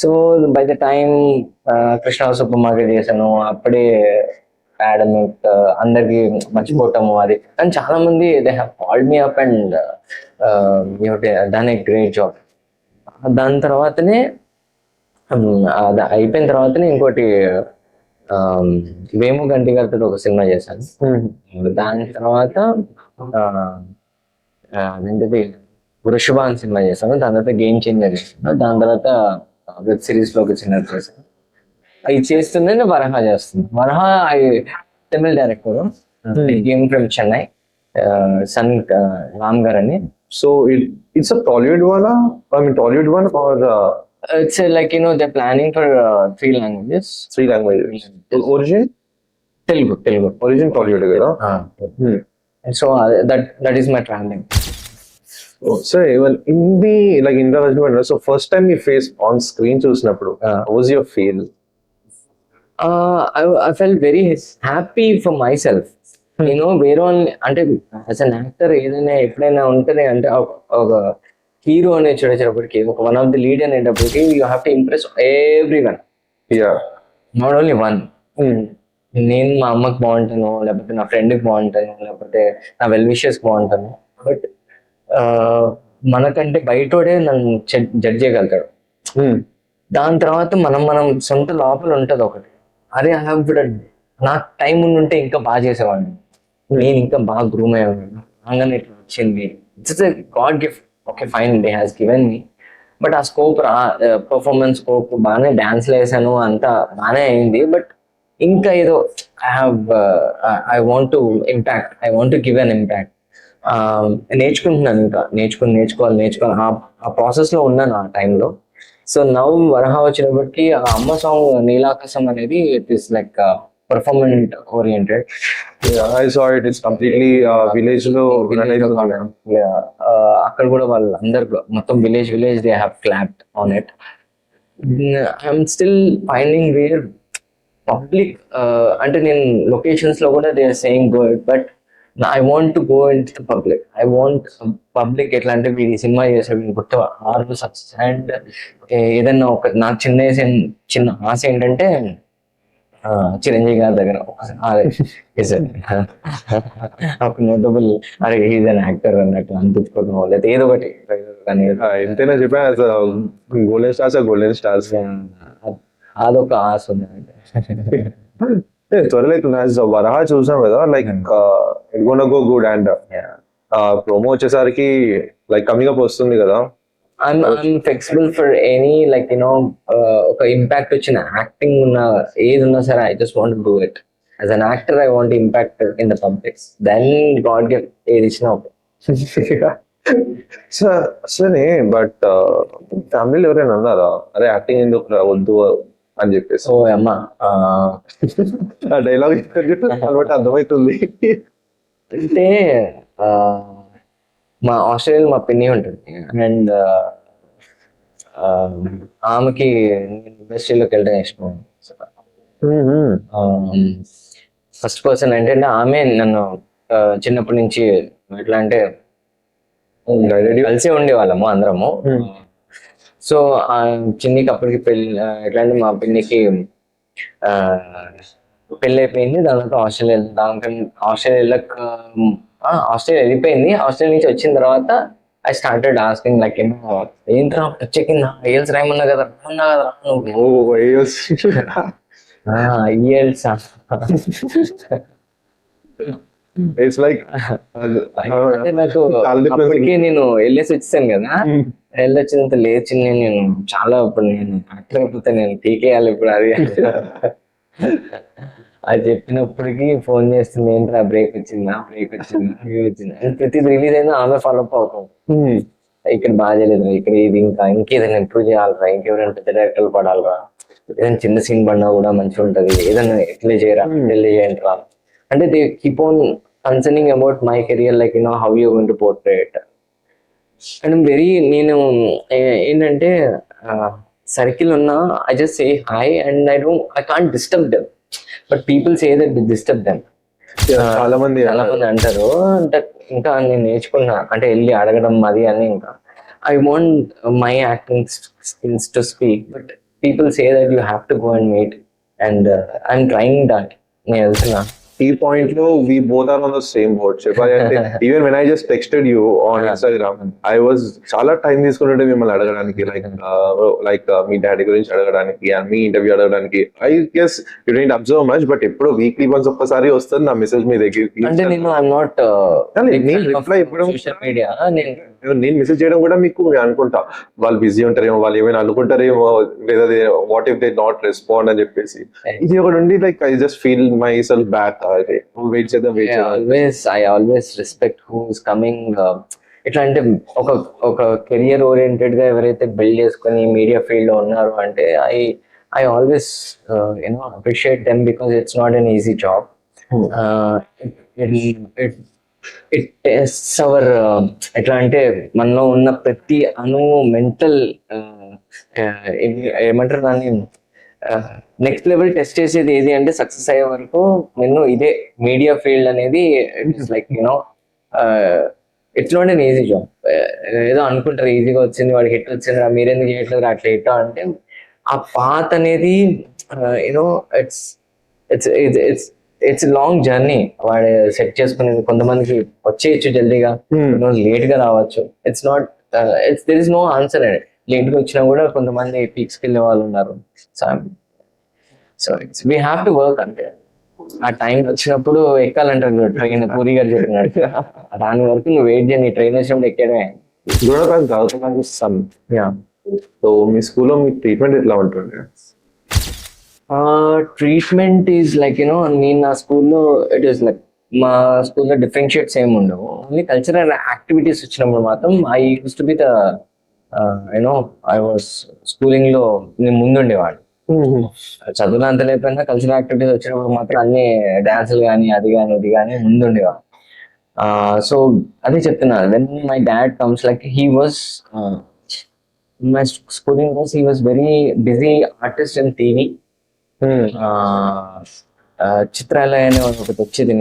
[SPEAKER 2] So by the time Krishna super market చేశాను, అప్పుడే పాండమిక్, అందరికి మర్చిపోవటము అది. కానీ చాలా మంది they have called me up and done a great job. దాని తర్వాతనే అది అయిపోయిన తర్వాతనే ఇంకోటి వేము గంటి గారితో ఒక సినిమా చేశాను. దాని తర్వాత అదేంటిది వృషభ అని సినిమా చేశాను. దాని తర్వాత గేమ్ చేంజర్ చేశాను. దాని తర్వాత వెబ్ సిరీస్ లో ఒక చిన్న చేశాను. అది చేస్తుంది వరహా చేస్తుంది. Varaha Tamil director, came from Chennai, San Ram గారు అని.
[SPEAKER 1] So it's a Tollywood one, I mean Tollywood one, or
[SPEAKER 2] it's like they're planning for 3 languages.
[SPEAKER 1] 3 languages. Origin
[SPEAKER 2] Telugu.
[SPEAKER 1] Origin Tollywood కదా.
[SPEAKER 2] So that is my traveling.
[SPEAKER 1] Oh, so even Hindi, like Indra Rajwan, so first time you face on screen చూసినప్పుడు what was your feel?
[SPEAKER 2] I felt very happy for myself. వేరే వాళ్ళని, అంటే యాజ్ అన్ యాక్టర్ ఏదైనా ఎప్పుడైనా ఉంటుంది అంటే ఒక హీరో అనే చూడేటప్పటికి, ఒక వన్ ఆఫ్ ది లీడ్ అనేటప్పటికి you have to impress every one, not only one. నేను మా అమ్మకి బాగుంటాను, లేకపోతే నా ఫ్రెండ్కి బాగుంటాను, లేకపోతే నా వెల్ విషెస్ బాగుంటాను, బట్ మనకంటే బయటోడే నన్ను జడ్జ్ చేయగలుగుతాడు. దాని తర్వాత మనం సొంత లోపల ఉంటుంది ఒకటి, అరే ఐ హావ్ నాకు టైం ఉంటే ఇంకా బాగా చేసేవాడిని, నేను ఇంకా బాగా గ్రూమ్ అయ్యేవాడిని, బాగానే ఇట్లా వచ్చింది. It's God gift. Okay fine, they has given me, but ఆ స్కోప్ పర్ఫార్మెన్స్ స్కోప్ బాగానే డాన్స్లు వేసాను, అంతా బాగానే అయింది. బట్ ఇంకా ఏదో I want to impact, I want to give an impact. నేర్చుకుంటున్నాను, ఇంకా నేర్చుకోవాలి. ఆ ప్రాసెస్ లో ఉన్నాను ఆ టైంలో. సో నవ్ వరహా వచ్చినప్పటికీ ఆ అమ్మ సాంగ్ నీలాకాశం అనేది it is like performance oriented.
[SPEAKER 1] I saw it. It's completely village లో
[SPEAKER 2] అక్కడ కూడా వాళ్ళు అందరు మొత్తం village they have clapped on it. I'm still finding where public, అంటే నేను లొకేషన్స్ లో కూడా they are saying go it, but I want to go into public. I want public ఎట్లా అంటే వీడి సినిమా చేసే గుర్తు ఆరు సక్సెస్. అండ్ ఏదన్నా ఒక నాకు చిన్న ఆశ ఏంటంటే చిరంజీవి గారి దగ్గర ఒక నోటబుల్, అరే హీజ్ అన్ యాక్టర్ అన్నట్టు అనిపించుకోవడం, లేదా ఏదో ఒకటి కానీ
[SPEAKER 1] ఎంతైనా చెప్పా గోల్డెన్ స్టార్స్
[SPEAKER 2] అదొక ఆశ ఉంది.
[SPEAKER 1] త్వరలో వరహా చూసాం కదా, like it gonna go good. And promo వచ్చేసరికి లైక్ కమింగ్ అప్ వస్తుంది కదా.
[SPEAKER 2] I'm flexible for any ఒక ఇంపాక్ట్ వచ్చిన యాక్టింగ్ ఉన్న ఏది ఉన్నా సరే, I just want do it. As an actor I want impact in the publics, then god gift ఏది ఇచ్చినా ఓకే.
[SPEAKER 1] అసలే బట్ ఫ్యామిలీలో ఎవరైనా అన్నారా అరే యాక్టింగ్ ఎందుకు వద్దు అని చెప్పేసి?
[SPEAKER 2] ఓ అమ్మా,
[SPEAKER 1] డైలాగ్ కాబట్టి అర్థమవుతుంది.
[SPEAKER 2] అంటే మా ఆస్ట్రేలియా మా పిన్ని ఉంటుంది, అండ్ ఆమెకి ఇండస్ట్రీలోకి వెళ్ళడం ఇష్టం. ఫస్ట్ పర్సన్ అంటే ఆమె నన్ను చిన్నప్పటి నుంచి ఎట్లా అంటే కలిసే ఉండేవాళ్ళము అందరము. సో చిన్నికి అప్పటికి పెళ్ళి, ఎట్లా అంటే మా పిన్నికి పెళ్ళి అయిపోయింది. దాని తర్వాత ఆస్ట్రేలియా వెళ్ళిపోయింది. ఆస్ట్రేలియా నుంచి వచ్చిన తర్వాత ఐ స్టార్టెడ్ ఆస్కింగ్ లైక్ ఏంట్రా చెక్కిందా ఏల్స్ రాయమన్నా కదా
[SPEAKER 1] ఇట్స్ లైక్
[SPEAKER 2] అంటే నాకు
[SPEAKER 1] చాలా difference
[SPEAKER 2] అప్పటికే నేను వెళ్ళేసి వచ్చాను కదా, వెళ్ళి వచ్చినంత లేచి నేను చాలా ఇప్పుడు నేను యాక్టర్ అయిపోతే నేను టీకేయాలి ఇప్పుడు అది అది చెప్పినప్పటికీ ఫోన్ చేస్తుంది, ఏంట్రా బ్రేక్ వచ్చిందా ఇది వచ్చిందా అని ప్రతిది రిలీజ్ అయినా ఆమె ఫాలో అప్ అవుతాం. ఇక్కడ బాగా చేయలేదు, ఇక్కడ ఇది ఇంకేదైనా ఇంప్రూవ్ చేయాలరా, ఇంకెవరైనా పెద్ద డైరెక్టర్లు పడాలరా, ఏదైనా చిన్న సీన్ పడినా కూడా మంచిగా ఉంటది, ఏదైనా ఎట్లా చేయరా ఎట్లా చేయండి రా అంటే they keep on concerning about my career, like how you going to portray it. And very నేను ఏంటంటే సర్కిల్ ఉన్నా I just say hi and I can't disturb them, but people say that disturb them.
[SPEAKER 1] చాలా మంది
[SPEAKER 2] అంటారు. అంటే ఇంకా నేను నేర్చుకున్నా అంటే వెళ్ళి అడగడం అది అని. ఇంకా I want my acting skills to speak, but people say that you have to go and meet and I'm trying that. నేను వెళ్తున్నా
[SPEAKER 1] ఈ పాయింట్ లో we both are on the same boat. చెప్పాలి అంటే even when I just texted you on Instagram, I was చాలా టైం తీసుకుంటుంటే మిమ్మల్ని అడగడానికి, లైక్ మీ డాడీ గురించి అడగడానికి అండ్ మీ ఇంటర్వ్యూ అడగడానికి. I guess you don't observe much, but ఎప్పుడు వీక్లీ వన్స్ ఒక్కసారి వస్తుంది నా మెసేజ్ మీ దగ్గరికి.
[SPEAKER 2] అంటే నేను ఐఎమ్ నాట్
[SPEAKER 1] రిప్లై ఇవ్వడం,
[SPEAKER 2] సోషల్ మీడియా
[SPEAKER 1] నేను మెసేజ్ చేయడం కూడా మీకు అనుకుంటా వాళ్ళు బిజీ ఉంటారేమో, వాళ్ళు ఏమైనా అనుకుంటారేమో, లేదా what if they not respond అని చెప్పేసి. ఇది ఒకటి ఉండి like I just feel myself back, wait చేద్దాం.
[SPEAKER 2] I always respect who is coming. ఎట్లా అంటే ఒక కెరియర్ ఓరియంటెడ్ గా ఎవరైతే బిల్డ్ చేసుకొని మీడియా ఫీల్డ్ లో ఉన్నారు అంటే I always appreciate them, because it's not an easy job. It tests our ఎట్లా అంటే మనలో ఉన్న ప్రతి మెంటల్ ఏమంటారు దాన్ని నెక్స్ట్ లెవెల్ టెస్ట్ చేసేది ఏది అంటే సక్సెస్ అయ్యే వరకు నేను ఇదే మీడియా ఫీల్డ్ అనేది it's like it's not an easy job. ఏదో అనుకుంటారు ఈజీగా వచ్చింది వాడికి హిట్ వచ్చింది మీరెందుకు చేయట్లేదు అట్లా ఇట్లా అంటే ఆ పాత్ అనేది you know it's it's it's it's long journey. వాడు సెట్ చేసుకునేది కొంతమందికి వచ్చేయచ్చు జల్దీగా, లేట్ గా రావచ్చు. It's not there is no answer. Late గా వచ్చినా కూడా కొంతమంది పీక్స్కి వెళ్ళే వాళ్ళు ఉన్నారు. So it's we have to work. అంటే ఆ టైం వచ్చినప్పుడు ఎక్కాలంటారు ట్రైన్, పూరి గారు చెప్పినట్టు దాని వరకు నువ్వు వెయిట్ చేయండి, ట్రైన్ వచ్చినప్పుడు ఎక్కడమే.
[SPEAKER 1] సో మీ స్కూల్లో మీ ట్రీట్మెంట్ ఎట్లా ఉంటుంది?
[SPEAKER 2] ట్రీట్మెంట్ ఈజ్ లైక్ నేను నా స్కూల్లో ఇట్ ఈస్ లైక్ మా స్కూల్లో డిఫరెన్షియేట్స్ ఏమి ఉండవు. ఓన్లీ కల్చరల్ యాక్టివిటీస్ వచ్చినప్పుడు మాత్రం I use to be the I was schooling లో నేను ముందుండేవాడు. చదువులో అంత లేకపోయినా కల్చరల్ యాక్టివిటీస్ వచ్చినప్పుడు మాత్రం అన్ని డాన్సులు కానీ అది కానీ ఇది కానీ ముందుండేవాడు. సో అదే చెప్తున్నా, when my dad comes like he was my schooling was he was very busy artist in TV. Chitralaya అని ఒకటి వచ్చేది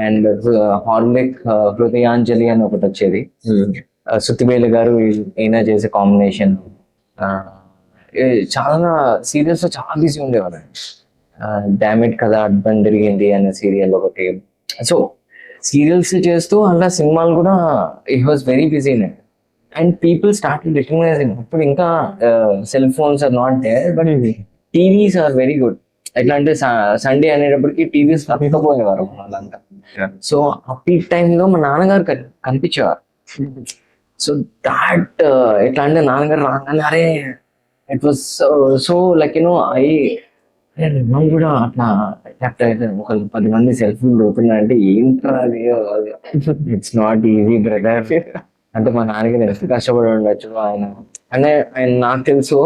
[SPEAKER 2] అండ్ హార్లిక్ హృదయాంజలి అని ఒకటి వచ్చేది. సుత్తివేలు గారు ఈయన చేసే కాంబినేషన్. చాలా సీరియల్స్ లో చాలా బిజీ ఉండేవారు. డామిట్ కదా అడ్డం జరిగింది అనే సీరియల్ ఒకటి. సో సీరియల్స్ చేస్తూ అలా సినిమాలు కూడా he was very busy. And people started recognising. ఇప్పుడు ఇంకా cell phones are not there, but TVs are very good. ఎట్లా అంటే సండే అనేటప్పటికి టీవీస్ తప్పకపోయేవారు వాళ్ళంతా. సో ఆ పీక్ టైంలో మా నాన్నగారు కనిపించేవారు. సో దాట్ ఎట్లా అంటే నాన్నగారు రాగానే అరే ఇట్ వాస్ సో లైక్ మనం కూడా అట్లా అట్రాక్ట్ అయితే ఒక 10 మంది సెల్ఫీ అవుతున్నా అంటే ఏంట్రా అది. It's not easy brother. అంటే మా నాన్నగారు ఎంత కష్టపడి ఉండొచ్చు ఆయన. అంటే ఆయన నాకు తెలుసు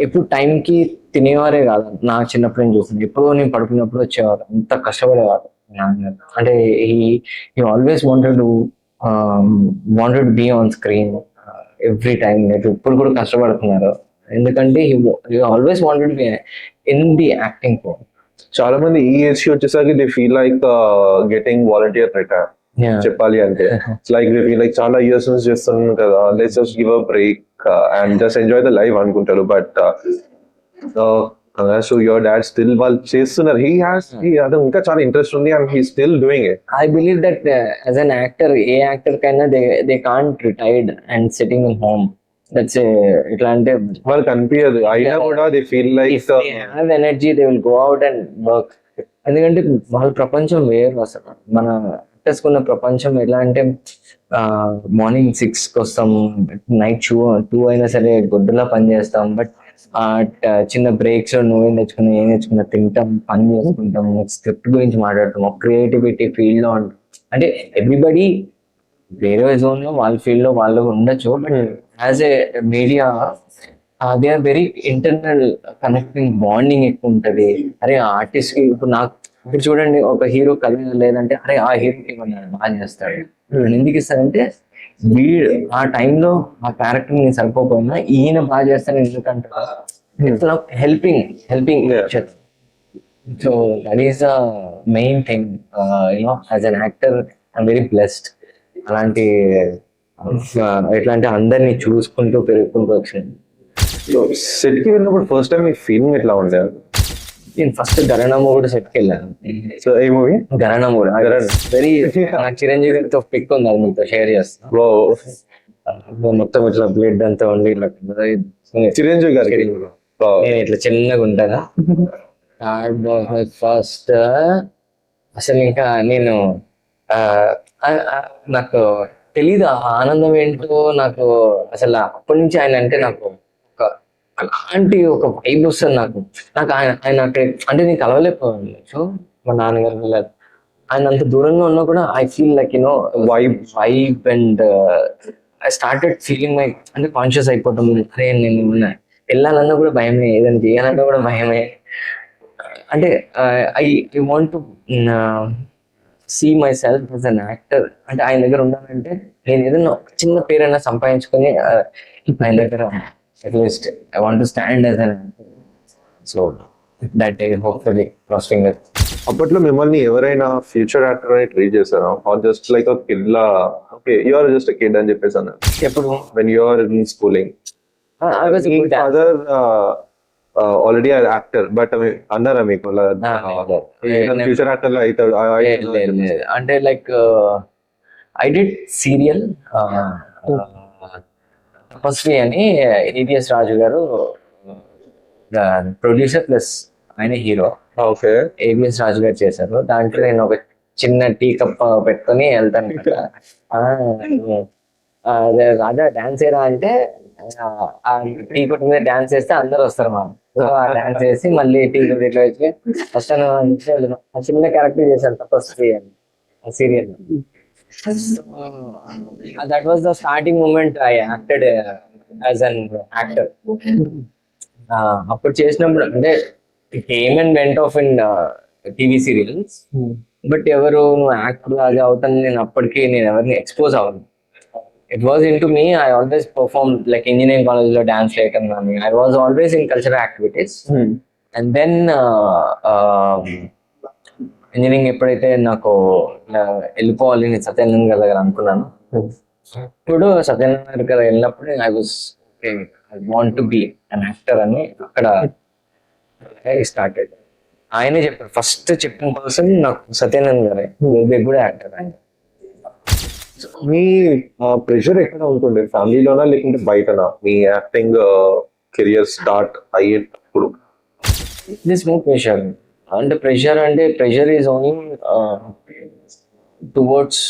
[SPEAKER 2] ఎప్పుడు టైంకి తినేవారే కాదు. నా చిన్నప్పుడు నేను చూసాను, ఎప్పుడో నేను పడుకున్నప్పుడు వచ్చేవారు, అంత కష్టపడేవారు నాన్నగారు. అంటే he always wanted be on screen every time. ఇప్పుడు కూడా కష్టపడుతున్నారు ఎందుకంటే he always wanted be in the acting fore.
[SPEAKER 1] చాలా మంది ఈ ఏజ్ కి వచ్చేసరికి they feel like getting volunteer retire. చెప్పాలి అంటే లైక్ చాలా ఇయర్స్ నుంచి చేస్తున్నాను కదా, let's just give a break and just enjoy the life అనుకుంటారు. But so your dad still వాళ్ళు చేస్తున్నారు. అది ఇంకా చాలా ఇంట్రెస్ట్ ఉంది and he still doing it.
[SPEAKER 2] I believe that as an actor, ఏ యాక్టర్ కైనా they can't retired and sitting in home. That's ఎట్లా అంటే వాళ్ళకి
[SPEAKER 1] అనిపించదు, అయినా కూడా they feel like
[SPEAKER 2] they have energy, they will go out and work. ఎందుకంటే వాళ్ళ ప్రపంచం వేరు అసలు. మన యాక్టర్స్ ఉన్న ప్రపంచం ఎలా అంటే మార్నింగ్ 6కి వస్తాం, నైట్ 2 అయినా సరే గొడ్డులా పని చేస్తాం. బట్ చిన్న బ్రేక్స్ నువ్వేం తెచ్చుకున్నా ఏం తెచ్చుకున్నా తింటాం, పని చేసుకుంటాం, స్క్రిప్ట్ గురించి మాట్లాడతాం, క్రియేటివిటీ ఫీల్డ్ లో అంటే ఎవ్రీబడి వేరే జోన్ లో వాళ్ళ ఫీల్డ్ లో వాళ్ళు ఉండొచ్చు. But as a media they are very internal connecting bonding ఎక్కువ ఉంటది. అరే ఆర్టిస్ట్ కి ఇప్పుడు నాకు ఇప్పుడు చూడండి, ఒక హీరో కలిగి లేదంటే అరే ఆ హీరోకి ఏమన్నా బాగా చేస్తాడు. నేను ఎందుకు ఇస్తానంటే వీడు ఆ టైంలో ఆ క్యారెక్టర్ నేను సరిపోకపోయినా ఈయన బాగా చేస్తాను ఎందుకంటే helping so that is the main thing. You know as an actor I'm very blessed. అలాంటి ఎట్లా అంటే అందరినీ చూసుకుంటూ పెరుగుకుంటూ వచ్చింది.
[SPEAKER 1] సో సెట్ కి వెళ్ళినప్పుడు ఫస్ట్ టైం మీ ఫీలింగ్ ఎట్లా ఉండే?
[SPEAKER 2] నేను ఫస్ట్ గరణము కూడా సెట్కి వెళ్ళాను.
[SPEAKER 1] సో ఏ మూవీ?
[SPEAKER 2] గరణం కూడా వెరీ నాకు చిరంజీవి గారితో పిక్ ఉంది, అది మీతో షేర్ చేస్తాను. మొత్తం ఇట్లా బ్లడ్ అంతా ఉండి ఇట్లా
[SPEAKER 1] చిరంజీవి గారికి
[SPEAKER 2] నేను ఇట్లా చిన్నగా ఉంటానా. ఫస్ట్ అసలు ఇంకా నేను నాకు తెలీదు ఆ ఆనందం ఏంటో. నాకు అసలు అప్పటి నుంచి ఆయన అంటే నాకు అలాంటి ఒక వైబ్ వస్తుంది. నాకు ఆయన అక్కడ అంటే నేను కలవలేకపోయాను. సో మా నాన్నగారు వెళ్ళారు, ఆయన అంత దూరంగా ఉన్నా కూడా I feel like you know vibe and I started feeling my అంటే కాన్షియస్ అయిపోవటం. అరే నేను వెళ్ళాలన్నా కూడా భయమే, ఏదైనా చేయాలన్నా కూడా భయమే. అంటే I want to see myself as an actor. అంటే ఆయన దగ్గర ఉండాలంటే నేను ఏదైనా చిన్న పేరైనా సంపాదించుకొని ఆయన దగ్గర at least I want to stand as an actor. So that day hopefully crossing it.
[SPEAKER 1] అప్పట్లో మిమ్మల్ని ఎవరైనా ఫ్యూచర్ యాక్టర్ అని ట్రీట్ చేశారా? Or just like a kid లా, okay you are just a kid అని చెప్పేసి అన్నారు
[SPEAKER 2] ఎప్పుడు
[SPEAKER 1] when you are in schooling? Father already actor, but అన్నారా మీకు ఫ్యూచర్ యాక్టర్ లో అవుతాడు
[SPEAKER 2] అంటే లైక్ ఐ డిడ్ సీరియల్ తపస్వి అని ఈవిఎస్ రాజు గారు ప్రొడ్యూసర్ ప్లస్ ఆయన హీరో.
[SPEAKER 1] ఓకే,
[SPEAKER 2] ఏవిఎస్ రాజు గారు చేశారు. దాంట్లో నేను ఒక చిన్న టీ కప్ పెట్టుకొని వెళ్తాను కదా. రాజా డాన్స్ ఏరా అంటే ఆ టీ కొట్టు మీద డాన్స్ చేస్తే అందరు వస్తారు మా. ఆ డాన్స్ చేసి మళ్ళీ టీ కొట్టు ఇట్లా వచ్చి వస్తాను ఆ చిన్న క్యారెక్టర్ చేశాను తపస్వి అని ఆ serial. That was the starting moment I acted as an actor. అప్పుడు చేసినప్పుడు అంటే came and went off in TV serials. But ఎవరు నువ్వు యాక్టర్ అది అవుతాను నేను అప్పటికి నేను ఎవరిని ఎక్స్పోజ్ అవ్వను. It was into me. I always perform like engineering college లో డాన్స్ చేయటం కానీ I was always in cultural activities. And then engineering ఎప్పుడైతే నాకు వెళ్ళిపోవాలి నేను సత్యనారాయణ గారి దగ్గర అనుకున్నాను. ఇప్పుడు సత్యనారాయణ గారి దగ్గర వెళ్ళినప్పుడు I was I want to be an actor అని అక్కడ స్టార్టెడ్. ఆయనే చెప్పారు, ఫస్ట్ చెప్పిన పర్సన్ నాకు సత్యనారాయణ గారే, కూడా యాక్టర్ ఆయన.
[SPEAKER 1] మీ ప్రెషర్ ఎక్కడ ఉంటుండే, ఫ్యామిలీలోనా లేకుంటే బయటనా మీ యాక్టింగ్ కెరియర్ స్టార్ట్ అయ్యేటప్పుడు?
[SPEAKER 2] దిస్ మోర్ ప్రెషర్ అంటే ప్రెషర్ ఈజ్ ఓన్లీ టువర్డ్స్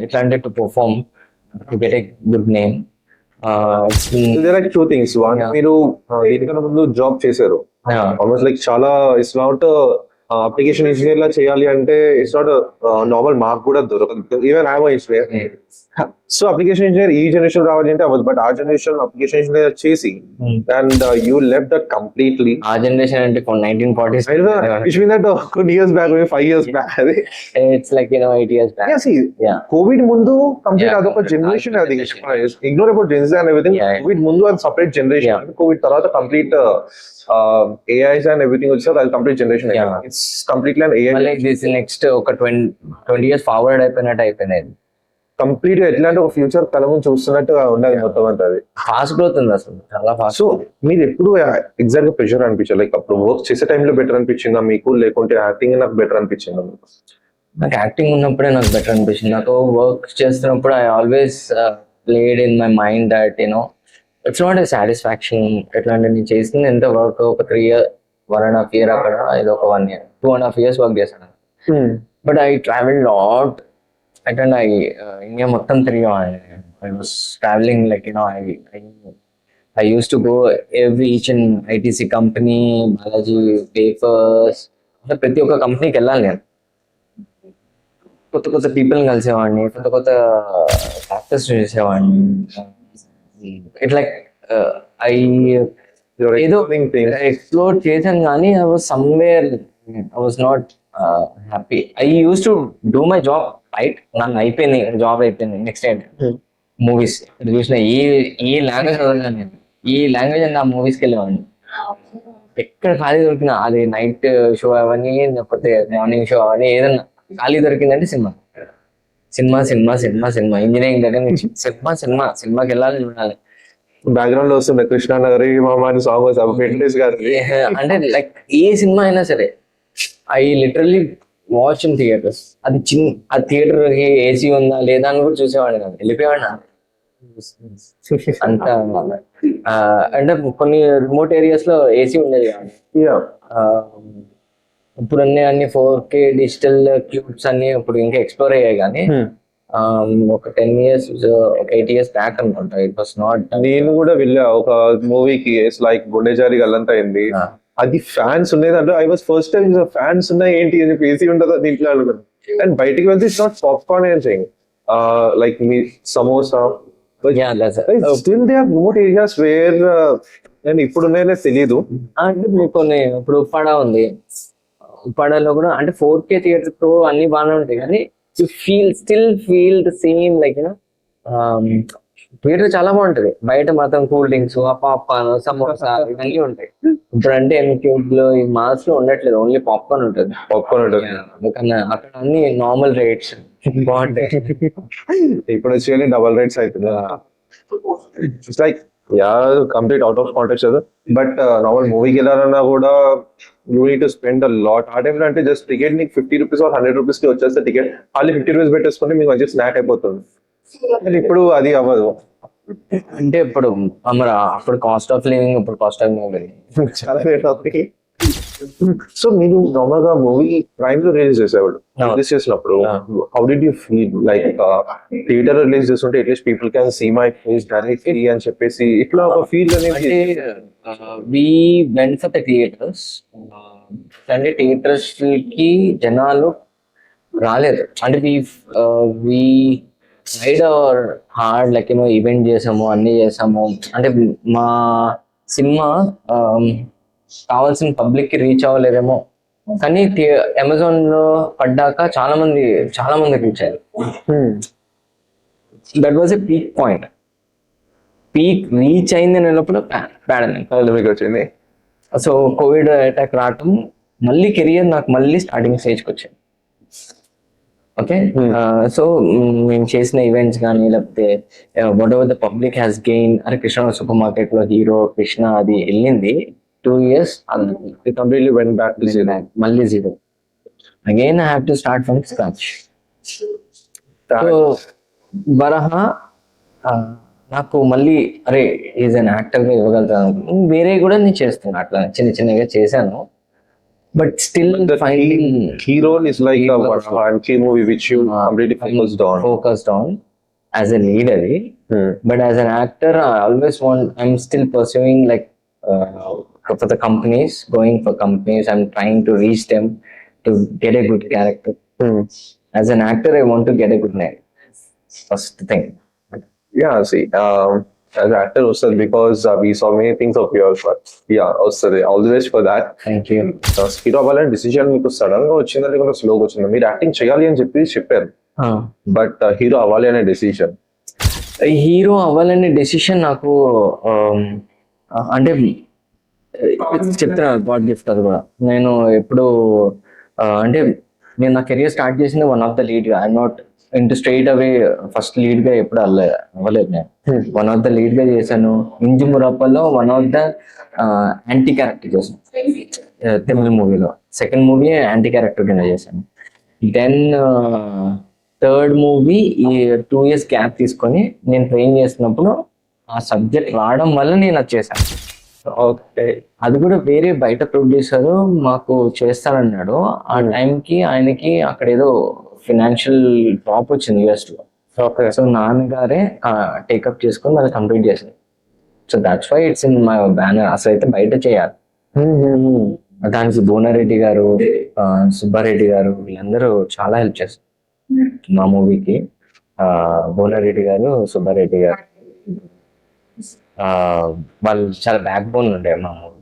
[SPEAKER 2] ఎట్లా అంటే to perform to get a good name.
[SPEAKER 1] There are two things. One, మీరు దీనికన్నా ముందు జాబ్ చేశారు ఆల్మోస్ట్ లైక్ చాలా ఇట్స్ నాట్ అప్లికేషన్ ఇంజనీర్ లా చేయాలి అంటే ఇట్స్ నాట్ నార్మల్ మార్క్ కూడా దొరకదు. Even I was engineer. So application engineer ఈ జనరేషన్ రావాలి అంటే అవ్వదు. బట్ ఆ జనరేషన్ అప్లికేషన్ ఇంజనీర్ చేసి and you left that completely.
[SPEAKER 2] ఆ జనరేషన్ అంటే 1940s.
[SPEAKER 1] Which means that కొన్ని years back, 5 years back.
[SPEAKER 2] It's like 8 years back.
[SPEAKER 1] Yeah, see, COVID ముందు కంప్లీట్ అదొక జనరేషన్. అది ignore about Gen Z and everything. Covid ముందు అది సపరేట్ జనరేషన్. కోవిడ్ తర్వాత కంప్లీట్ AIs and everything వచ్చేది అది complete generation. It's completely an AI.
[SPEAKER 2] Like this next ఒక 20 years ఫార్వర్డ్ అయిపోయినది.
[SPEAKER 1] కంప్లీట్ గా ఎట్లా అంటే ఒక ఫ్యూచర్ కళ ముందు చూస్తున్నట్టుగా ఉండదు మొత్తం అంతా. అది
[SPEAKER 2] ఫాస్ట్ గ్రోత్ ఉంది అసలు, చాలా ఫాస్ట్.
[SPEAKER 1] సో మీరు ఎప్పుడు ఎగ్జాక్ట్ గా ప్రెషర్ అనిపించారు? లైక్ అప్పుడు వర్క్ చేసే టైంలో బెటర్ అనిపించిందా మీకు, లేకుంటే యాక్టింగ్ నాకు బెటర్ అనిపించిందా?
[SPEAKER 2] నాకు యాక్టింగ్ ఉన్నప్పుడే నాకు బెటర్ అనిపించింది. నాకు వర్క్ చేస్తున్నప్పుడు I always played in my mind that you know it's not a satisfaction. ఎట్లా అంటే నేను చేసింది ఎంత వర్క్ ఒక 1.5 years అక్కడ, ఇది ఒక 1 year. 2.5 years వర్క్ చేశాను. But I travel lot. Attend India మొత్తం తిరిగాను. I was travelling like I used to go each and ITC company, Balaji Papers, అంటే ప్రతి ఒక్క కంపెనీకి వెళ్ళాలి నేను. కొత్త కొత్త పీపుల్ని కలిసేవాడిని, కొత్త కొత్త ఫ్యాక్టర్స్ చూసేవాడిని. ఇట్ లైక్ ఐ ఏదో ఎక్స్ప్లోర్ చేశాను కానీ I was somewhere I was not happy. I use to do my job right. నాకు అయిపోయింది, జాబ్ అయిపోయింది. నెక్స్ట్ టైం మూవీస్ చూసిన ఏ లాంగ్వేజ్ చదవలేదు నేను, ఈ లాంగ్వేజ్ అని ఆ మూవీస్కి వెళ్ళేవాడిని. ఎక్కడ ఖాళీ దొరికినా, అది నైట్ షో అవన్నీ లేకపోతే మార్నింగ్ షో అవన్నీ, ఏదన్నా ఖాళీ దొరికిందంటే cinema cinema cinema cinema cinema. Engineering దగ్గర నుంచి సినిమా సినిమా సినిమాకి వెళ్ళాలి, చూడాలి.
[SPEAKER 1] బ్యాక్గ్రౌండ్ లో వస్తుంది కృష్ణ నగరి మామాని సాంగ్
[SPEAKER 2] అంటే లైక్ ఏ సినిమా అయినా సరే I literally watch in theatres. అది ఆ థియేటర్ ఏసీ ఉందా లేదా అని కూడా చూసేవాడిని కాదు, వెళ్ళిపోయేవాడిని అంత. అంటే కొన్ని రిమోట్ ఏరియాస్ లో ఏసీ ఉండేది కాదు. ఇప్పుడు అన్ని 4K డిజిటల్ క్యూబ్స్ అన్ని ఇప్పుడు ఇంకా ఎక్స్ప్లోర్ అయ్యాయి కానీ ఒక 10 years ఒక 8 years బ్యాక్ అనుకుంటా ఇట్ వాస్ నాట్.
[SPEAKER 1] నేను కూడా వెళ్ళా ఒక మూవీకి, లైక్ గుండెజారి గల్లంతా అయింది. అది ఫ్యాన్స్ ఉండేది అంటే I was first time fans ఉన్నాయి ఏంటి అని చెప్పి ఏసీ ఉంటుందా దీంట్లో అనుకున్నాను. అండ్ బయటికి వెళ్తే it's not popcorn anything like me samosa. Still they are remote areas where నేను ఇప్పుడు ఉన్నాయనే తెలియదు.
[SPEAKER 2] అంటే మీకు కొన్ని ఇప్పుడు ఉప్పాడ ఉంది, ఉప్పాడలో కూడా అంటే 4K థియేటర్ తో అన్ని బాగానే ఉంటాయి కానీ still feel the same like theatre చాలా బాగుంటది. బయట మాత్రం కూల్ డ్రింక్స్, పాప్కార్న్, సమోసా ఇవన్నీ ఉంటాయి. ఇప్పుడు అంటే MQB లో ఈ మాల్స్ లో ఉండట్లేదు, ఓన్లీ పాప్కార్న్ ఉంటుంది. అక్కడ అన్ని నార్మల్ రేట్స్ బాగుంటాయి.
[SPEAKER 1] ఇప్పుడు వచ్చి డబల్ రేట్స్ అవుతుంది. It's like complete out of contact అది. బట్ నార్మల్ మూవీకి వెళ్ళాలన్నా కూడా you need to spend a lot. ఆ టైంలో అంటే జస్ట్ టికెట్ నీకు 50 rupees or 100 rupees కి వచ్చేస్తే టికెట్ మళ్ళీ 50 rupees పెట్టేసుకుంటే మీకు మంచి స్నాక్ అయిపోతుంది. ఇప్పుడు అది అవ్వదు.
[SPEAKER 2] అంటే ఇప్పుడు మరి అప్పుడు కాస్ట్ ఆఫ్ లివింగ్, ఇప్పుడు కాస్ట్ ఆఫ్ లివింగ్
[SPEAKER 1] చాలా రేట్ అవుతుంది. సో మీరు నార్మల్ గా మూవీ ప్రైమ్ లో రిలీజ్ చేసేవాడు, రిలీజ్ చేసినప్పుడు how did you feel? Like theatre release చేస్తుంటే at least people can see my face directly అని చెప్పేసి ఇట్లా ఒక ఫీల్ అనేది.
[SPEAKER 2] We went for the theatres. అంటే థియేటర్స్ కి జనాలు రాలేదు. అంటే we tried our hard, like event చేసాము, అన్ని చేసాము. అంటే మా సినిమా కావాల్సిన పబ్లిక్ కి రీచ్ అవ్వలేదేమో కానీ అమెజాన్ లో పడ్డాక చాలా మంది రీచ్ అయ్యారు. That was a peak point. Peak reach అయింది అన్నప్పుడు పాండమిక్ వచ్చింది. సో కోవిడ్ అటాక్ రావటం మళ్ళీ కెరియర్ నాకు మళ్ళీ స్టార్టింగ్ స్టేజ్కి వచ్చింది. ఓకే, సో మేము చేసిన ఈవెంట్స్ కానీ లేకపోతే what ever the public has gain. అరే కృష్ణ సూపర్ మార్కెట్ లో హీరో కృష్ణ అది వెళ్ళింది 2 years,
[SPEAKER 1] it completely went back to zero.
[SPEAKER 2] మళ్ళీ zero again. I have to start from scratch. So బరహా నాకు మళ్ళీ అరే ఈజ్ అన్ యాక్టర్ గా ఇవ్వగలుగుతాను. వేరే కూడా నేను చేస్తాను, అట్లా చిన్న చిన్నగా చేశాను. But still
[SPEAKER 1] hero is like a one key movie which you completely
[SPEAKER 2] focused on as a lead అది. But as an actor I always want, I'm still pursuing like for the companies, going for companies, I'm trying to reach them to get a good character. As an actor I want to get a good name, first thing.
[SPEAKER 1] See, as an actor also, because we saw many things of yours, but also all the best for that.
[SPEAKER 2] Thank you.
[SPEAKER 1] Hero అవ్వాలని డిసిజన్ మీకు సడన్ గా వచ్చిందా లేకపోతే స్లోగా వచ్చిందా? మీరు యాక్టింగ్ చేయాలి అని చెప్పారు, బట్ హీరో అవ్వాలి అనే డెసిషన్ నాకు అంటే చెప్తున్నా, గాడ్ గిఫ్ట్ అది కూడా. నేను ఎప్పుడు అంటే నేను నా కెరియర్ స్టార్ట్ చేసింది వన్ ఆఫ్ ద లీడ్ గా. I'm naught into straight away first lead గా ఎప్పుడు అవ్వలేదు. నేను వన్ ఆఫ్ ద లీడ్ గా చేశాను. ఇంజు మురప్పలో one of the anti character చేశాను తమిళ మూవీలో. సెకండ్ మూవీ యాంటీ క్యారెక్టర్ కింద చేశాను. దెన్ థర్డ్ మూవీ ఈ 2 years గ్యాప్ తీసుకొని నేను ట్రైన్ చేస్తున్నప్పుడు ఆ సబ్జెక్ట్ రావడం వల్ల నేను అది చేశాను. ఓకే.
[SPEAKER 2] అది కూడా వేరే బయట ప్రొడ్యూసర్ మాకు చేస్తానన్నాడు. ఆ టైంకి ఆయనకి అక్కడ ఏదో ఫినాన్షియల్ డ్రాప్ వచ్చింది యూఎస్ లో.
[SPEAKER 1] ఓకే.
[SPEAKER 2] సో నాన్నగారే టేకప్ చేసుకొని అది కంప్లీట్ చేసింది. So that's why it's in my banner. అసలు అయితే బయట చేయాలి. దానికి భువనారెడ్డి గారు, సుబ్బారెడ్డి గారు వీళ్ళందరూ చాలా హెల్ప్ చేస్తారు మా మూవీకి. భువనారెడ్డి గారు, సుబ్బారెడ్డి గారు వాళ్ళు చాలా బ్యాక్ బోన్ ఉండే మా movie.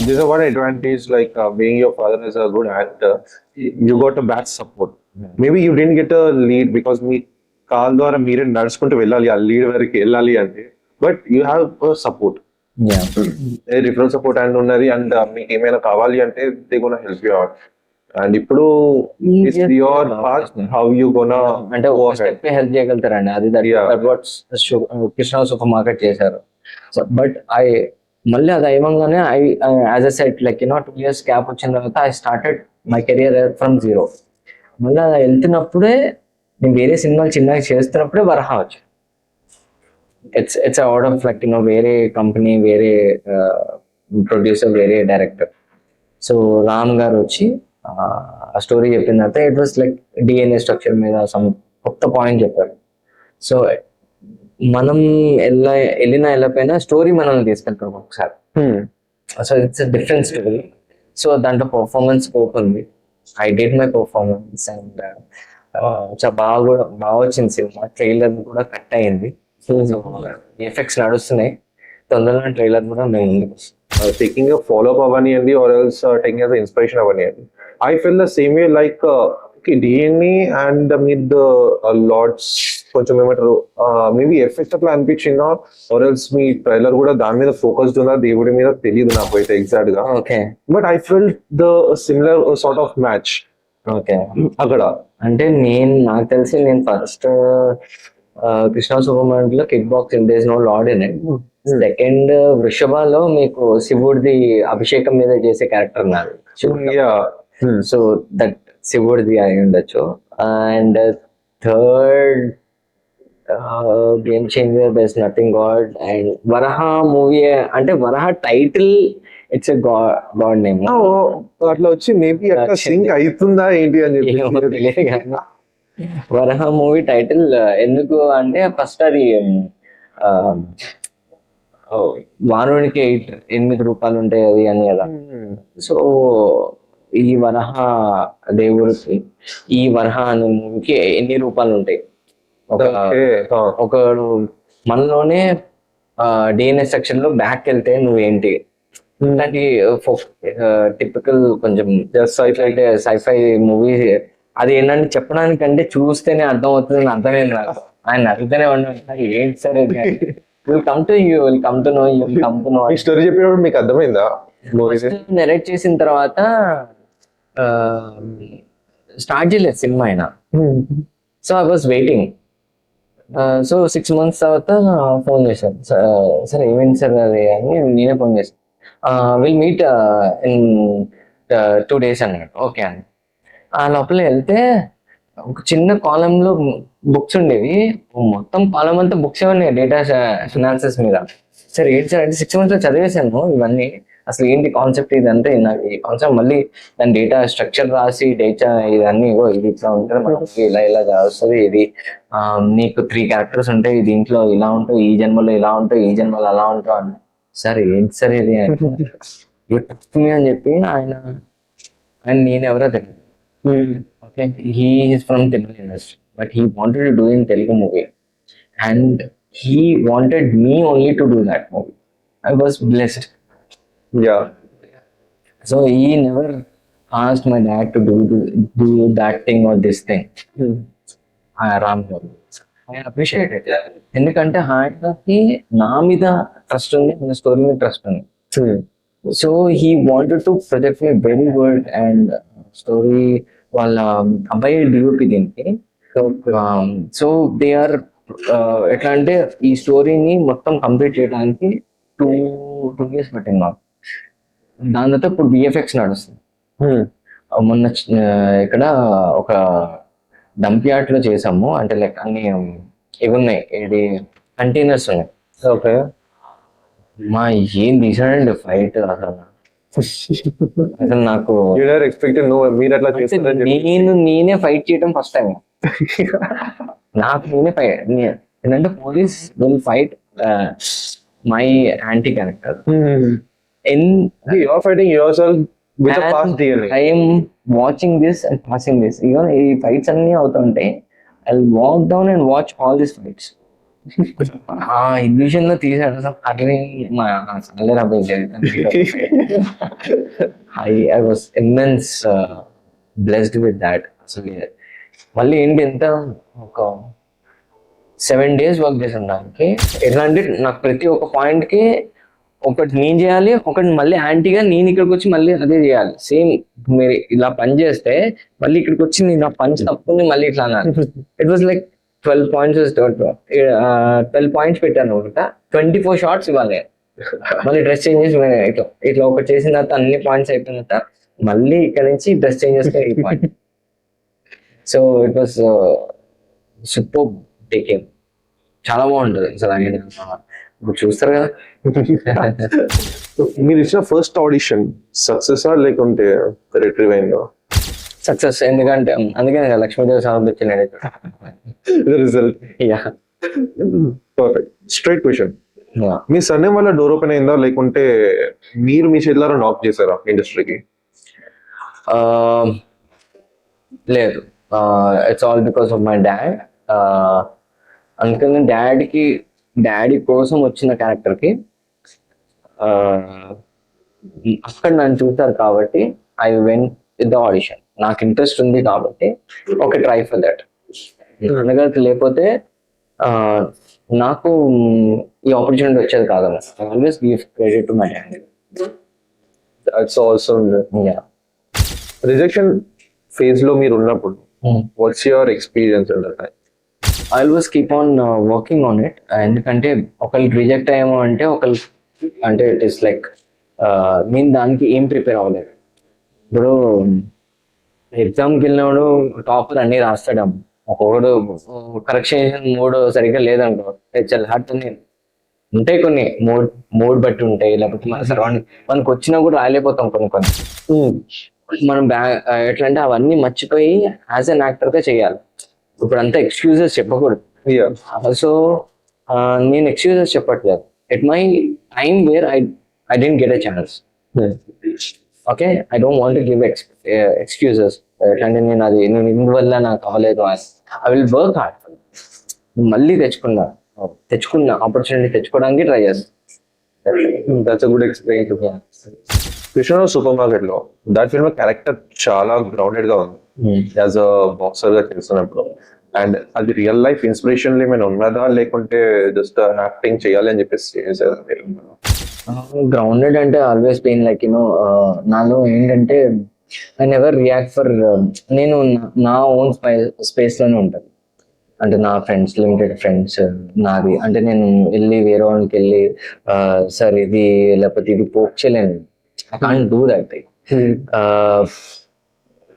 [SPEAKER 1] This is what advantage, like being your father is a good actor, you got a bad support. Maybe you didn't get a lead because మీ కాల్ ద్వారా మీరే నడుచుకుంటూ వెళ్ళాలి ఆ లీడ్ వరకు వెళ్ళాలి అంటే, but you have support, referral support and ఉన్నది. అండ్ మీకు ఏమైనా కావాలి అంటే they gonna help you out. And ఇప్పుడు your part how you gonna
[SPEAKER 2] అంటే ఒక స్టెప్ హెల్ప్ చేయగలుగుతారండి. అది కృష్ణ సూపర్ మార్కెట్ చేశారు. సో బట్ మళ్ళీ అది అయ్యంగానే as a set like 2 years gap వచ్చిన తర్వాత I started my career from zero. మళ్ళీ అలా వెళ్తున్నప్పుడే నేను వేరే సినిమాలు చిన్నగా చేస్తున్నప్పుడే వరహా వచ్చి ఇట్స్ అవుట్ ఆఫ్ లైక్ వేరే కంపెనీ, వేరే ప్రొడ్యూసర్, వేరే డైరెక్టర్. సో రామ్ గారు వచ్చి ఆ స్టోరీ చెప్పిన తర్వాత it was like DNA structure మీద సమ్ కొత్త పాయింట్ చెప్పారు. సో మనం వెళ్ళిపోయినా స్టోరీ మనల్ని తీసుకెళ్తాం ఒకసారి. So it's different story. So దాంట్లో పర్ఫార్మెన్స్ స్కోప్ ఉంది. I did my performance and చాలా బాగా వచ్చింది సినిమా. ట్రైలర్ కూడా కట్ అయింది. సో ఎఫెక్ట్స్ నడుస్తున్నాయి. తొందరగా ట్రైలర్ కూడా మేము ముందుకు
[SPEAKER 1] టేకింగ్ ఫాలో అప్ అవనియండి or else taking as inspiration అవనియండి. I feel the same way like DNA and మీద లార్డ్స్ కొంచెం ఏమంటారు మేబీ ఎఫెక్ట్ అట్లా అనిపించిందా ఆర్ ఎల్స్ మీ ట్రైలర్ కూడా దాని మీద ఫోకస్డ్ ఉందా దేవుడి మీద తెలియదు నాకు అయితే ఎగ్జాక్ట్ గా.
[SPEAKER 2] Okay.
[SPEAKER 1] But I feel the similar sort of match
[SPEAKER 2] okay
[SPEAKER 1] అక్కడ.
[SPEAKER 2] అంటే నాకు తెలిసి నేను ఫస్ట్ కృష్ణ సూపర్ మార్కెట్ లో కిక్ బాక్సింగ్ డేస్ లో ఆడినాయి. సెకండ్ వృషభాలో మీకు శివుడిది అభిషేకం మీద చేసే క్యారెక్టర్ నాది. సో దట్ శివుడిది అయి ఉండొచ్చు. And third game changer base nothing god. And Varaha movie అంటే Varaha title it's a god name.
[SPEAKER 1] అట్లా వచ్చి మేబీ అట్లా సింక్ అవుతుందా ఏంటి అని చెప్పి
[SPEAKER 2] తెలియదు కానీ వరహ మూవీ టైటిల్ ఎందుకు అంటే ఫస్ట్ అది వారునికి 8 రూపాయలు ఉంటాయి అది అని కదా. సో ఈ వరహ దేవుడికి ఈ వరహ అనే మూవీకి ఎన్ని రూపాయలు ఉంటాయి. ఒకడు మనలోనే డిఎన్ఏ సెక్షన్ లో బ్యాక్ వెళ్తే నువ్వేంటి ఇలాంటి టిపికల్ కొంచెం సైఫై మూవీ. అది ఏంటంటే చెప్పడానికంటే చూస్తేనే అర్థం అవుతుంది. అర్థమైంది నాకు. ఆయన అడిగితేనే ఉంటాను ఏంటి సార్
[SPEAKER 1] స్టోరీ చెప్పినప్పుడు మీకు అర్థమైందా?
[SPEAKER 2] నెరేట్ చేసిన తర్వాత స్టార్ట్ చేయలేదు సినిమా అయినా. So I was waiting. So 6 months తర్వాత ఫోన్ చేశాను. సార్ ఏమైంది సార్ అది అని నేనే ఫోన్ చేశాను. విల్ మీట్ ఇన్ 2 days అన్నాడు. ఓకే అని ఆ లోపల వెళ్తే ఒక చిన్న కాలంలో బుక్స్ ఉండేవి. మొత్తం కాలం అంతా బుక్స్ ఉన్నాయి డేటా అనాలిసిస్ మీద. సరే ఏంటి సార్ అంటే 6 months లో చదివేశాను ఇవన్నీ. అసలు ఏంటి కాన్సెప్ట్ ఇదంతా నాకు ఈ కాన్సెప్ట్ మళ్ళీ దాని డేటా స్ట్రక్చర్ రాసి డేటా ఇదన్నీ ఇది ఇట్లా ఉంటుంది మనకి ఇలా వస్తుంది. ఇది నీకు 3 characters ఉంటాయి దీంట్లో ఇలా ఉంటాయి, ఈ జన్మలో ఇలా ఉంటాయి, ఈ జన్మలో అలా ఉంటావు అని. సరే ఏంటి సార్ ఇది అని చెప్పి ఆయన నేను ఎవరో తెలియదు. Okay, he is from Telugu industry, but he wanted to do in Telugu movie, and he wanted me only to do that movie. I was blessed.
[SPEAKER 1] Yeah.
[SPEAKER 2] So he never asked my dad to do that thing or this thing. Ram Garu. I appreciate it. ఎందుకంటే ఆయనకి నా మీద ట్రస్ట్ ఉంది, నా స్టోరీ మీద ట్రస్ట్ ఉంది. So he wanted to project me very good and story వాళ్ళ అబ్బాయి డిఓపి దీనికి. సో దే ఆర్ ఎట్లా అంటే ఈ స్టోరీని మొత్తం కంప్లీట్ చేయడానికి 2 years పట్టింది మాకు. దాని తర్వాత ఇప్పుడు విఎఫ్ఎక్స్ నడుస్తుంది. మొన్న ఇక్కడ ఒక డంప్యార్డ్ లో చేసాము. అంటే లైక్ అన్ని ఇవి ఉన్నాయి, ఇది కంటైనర్స్ ఉన్నాయి.
[SPEAKER 1] ఓకే.
[SPEAKER 2] మా ఏం తీసాడండి ఫైట్ అసలు. అసలు నాకు
[SPEAKER 1] యూ నెవర్ ఎక్స్పెక్టెడ్ నువ్వు మీరు అట్లా చేస్తారని చెప్పి.
[SPEAKER 2] నేనే ఫైట్ చేయడం ఫస్ట్ టైం. నాకు నేనే ఫైట్ ఏంటంటే police will fight my anti character in
[SPEAKER 1] you are fighting yourself with a past DNA.
[SPEAKER 2] I'm watching this and passing this. ఇక ఈ ఫైట్స్ అన్ని అవుతుంటే I walk down and watch all this fights. ఆ ఎగ్జిబిషన్ లో తీసాడు అసలు అట్లనే మా I was immense blessed with that. అసలు మళ్ళీ ఏంటి ఎంత ఒక 7 days వర్క్ చేసాను దానికి. ఎట్లా అంటే నాకు ప్రతి ఒక్క పాయింట్ కి ఒకటి నేను చేయాలి, ఒకటి మళ్ళీ యాంటీగా నేను ఇక్కడికి వచ్చి మళ్ళీ అదే చేయాలి. సేమ్ మీరు ఇలా పని చేస్తే మళ్ళీ ఇక్కడికి వచ్చి నేను ఆ పంచ్ తప్పుని మళ్ళీ ఇట్లా అన్నాను. It was like 12 points 12 points పెట్టాను ఒకట 24 shots ఇవ్వాలి. మళ్ళీ డ్రెస్ చేంజ్ చేసి ఇట్లా ఇట్లా ఒకటి చేసిన తర్వాత అన్ని పాయింట్స్ అయిపోయిన తర్వాత మళ్ళీ ఇక్కడ నుంచి డ్రెస్ చేంజ్ చేస్తే ఈ point. So it was super taking. చాలా బాగుంటుంది అసలు. ఆయన ఇప్పుడు చూస్తారు కదా.
[SPEAKER 1] మీరు ఇచ్చిన ఫస్ట్ ఆడిషన్ సక్సెస్ లేకుంటే రిట్రీవ్ అయిందో?
[SPEAKER 2] సక్సెస్. ఎందుకంటే అందుకే లక్ష్మీదేవి సార్ వచ్చినాడు
[SPEAKER 1] result.
[SPEAKER 2] Yeah
[SPEAKER 1] perfect. Straight question, మీ సర్నేమ్ వల్ల డోర్ ఓపెన్ అయిందా లేకుంటే మీరు మీ చేతులారా నాక్ చేశారా ఇండస్ట్రీకి?
[SPEAKER 2] లేదు, it's all because of my dad. అందుకని డాడీ కోసం వచ్చిన క్యారెక్టర్కి అక్కడ నన్ను చూస్తారు కాబట్టి I went with the audition. నాకు ఇంట్రెస్ట్ ఉంది కాబట్టి ఒక ట్రై ఫర్ దట్. అందుకని లేకపోతే నాకు ఈ ఆపర్చునిటీ వచ్చేది కాదన్న. I always give credit to my dad.
[SPEAKER 1] That's also. Rejection phase లో మీరు ఉన్నప్పుడు what's your experience and that?
[SPEAKER 2] I always keep on working on it. ఎందుకంటే ఒకరికి రిజెక్ట్ అయ్యాము అంటే అంటే ఇట్ ఈస్ లైక్ నేను దానికి ఏం ప్రిపేర్ అవ్వలేదు. ఇప్పుడు ఎగ్జామ్కి వెళ్ళినప్పుడు టాపర్ అన్ని రాస్తాడు, ఒకడు కరెక్షన్ మూడు సరిగ్గా లేదనుకో చాలా హార్ట్ ఉంది. ఉంటాయి కొన్ని మూడ్ బట్టి ఉంటాయి, లేకపోతే మన సరౌండింగ్ మనకు వచ్చినా కూడా రాయలేకపోతాం కొన్ని. మనం ఎట్లా అంటే అవన్నీ మర్చిపోయి యాజ్ అన్ యాక్టర్ గా చేయాలి. ఇప్పుడు అంతా ఎక్స్క్యూజెస్ చెప్పకూడదు. సో నేను ఎక్స్క్యూజెస్ చెప్పట్లేదు. At my time where I didn't get a chance. Okay, I don't want to give excuses. అంటే నేను ఇందువల్ల నాకు అవ్వలేదు. I will work hard. మళ్ళీ తెచ్చుకున్న ఆపర్చునిటీ తెచ్చుకోవడానికి ట్రై చేస్తాను.
[SPEAKER 1] That's a good experience. Krishna Rao super market లో దాట్ ఫిల్మ్ క్యారెక్టర్ చాలా గ్రౌండెడ్ గా ఉంది యాజ్ అ బాక్సర్ గా చేస్తున్నప్పుడు. అండ్ అది రియల్ లైఫ్ ఇన్స్పిరేషన్ ఏమైనా ఉన్నదా లేకుంటే జస్ట్ యాక్టింగ్ చేయాలి అని చెప్పేసి చేశారు?
[SPEAKER 2] గ్రౌండెడ్ అంటే ఆల్వేస్ బీన్ లైక్ నాలో ఏంటంటే ఐ నెవర్ రియాక్ట్ ఫర్ నేను నా ఓన్ స్పేస్ లోనే ఉంటాను. అంటే నా ఫ్రెండ్స్, లిమిటెడ్ ఫ్రెండ్స్ నాది. అంటే నేను వెళ్ళి వేరే వాళ్ళకి వెళ్ళి సార్ ఇది లేకపోతే ఇది పోక్ చేయలేను. I can't do that.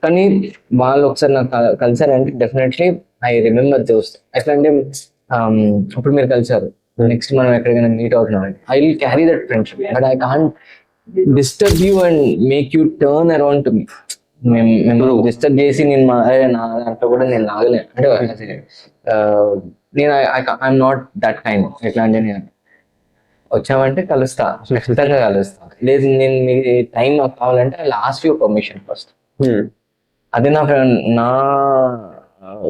[SPEAKER 2] కానీ వాళ్ళు ఒకసారి నాకు కలిసారంటే డెఫినెట్లీ ఐ రిమెంబర్ దోస్. ఎట్లా అంటే ఇప్పుడు మీరు కలిసారు, నెక్స్ట్ మనం ఎక్కడికైనా మీట్ అవుతున్నాం, I will carry that friendship. But I can't disturb you and make you turn around to me. మేము డిస్టర్బ్ చేసి నేను నా దాంట్లో కూడా నేను లాగలేను. అంటే నేను ఐఎమ్ నాట్ దట్ కైండ్. ఎట్లా అంటే నేను వచ్చామంటే కలుస్తా, ఖచ్చితంగా కలుస్తా. లేదు నేను మీ టైం నాకు కావాలంటే I ask you permission first. అదే నా ఫ్రెండ్, నా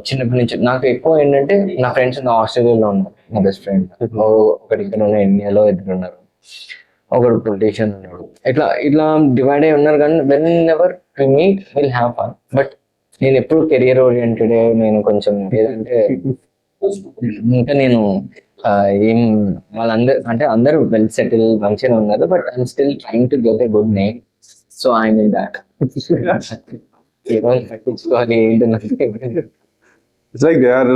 [SPEAKER 2] చిన్నప్పటి నుంచి నాకు ఎక్కువ ఏంటంటే నా ఫ్రెండ్స్ నా ఆస్ట్రేలియాలో ఉన్నారు. నా బెస్ట్ ఫ్రెండ్ ఒకటి ఇక్కడ ఉన్న ఇండియాలో 2 ఉన్నారు, ఒకడు పొలిటీషియన్ ఉన్నాడు. ఇట్లా డివైడ్ అయి ఉన్నారు. కానీ whenever we meet will have fun. But నేను ఎప్పుడు కెరియర్ ఓరియంటెడ్. నేను కొంచెం ఏదంటే ఇంకా నేను ఏం వాళ్ళందరూ అంటే అందరూ వెల్ సెటిల్ మంచిగా ఉన్నారు. But I'm still trying to get a good name. So I mean that పట్టించుకోవాలి ఏంటంటే
[SPEAKER 1] ఇట్స్ లైక్ దే ఆర్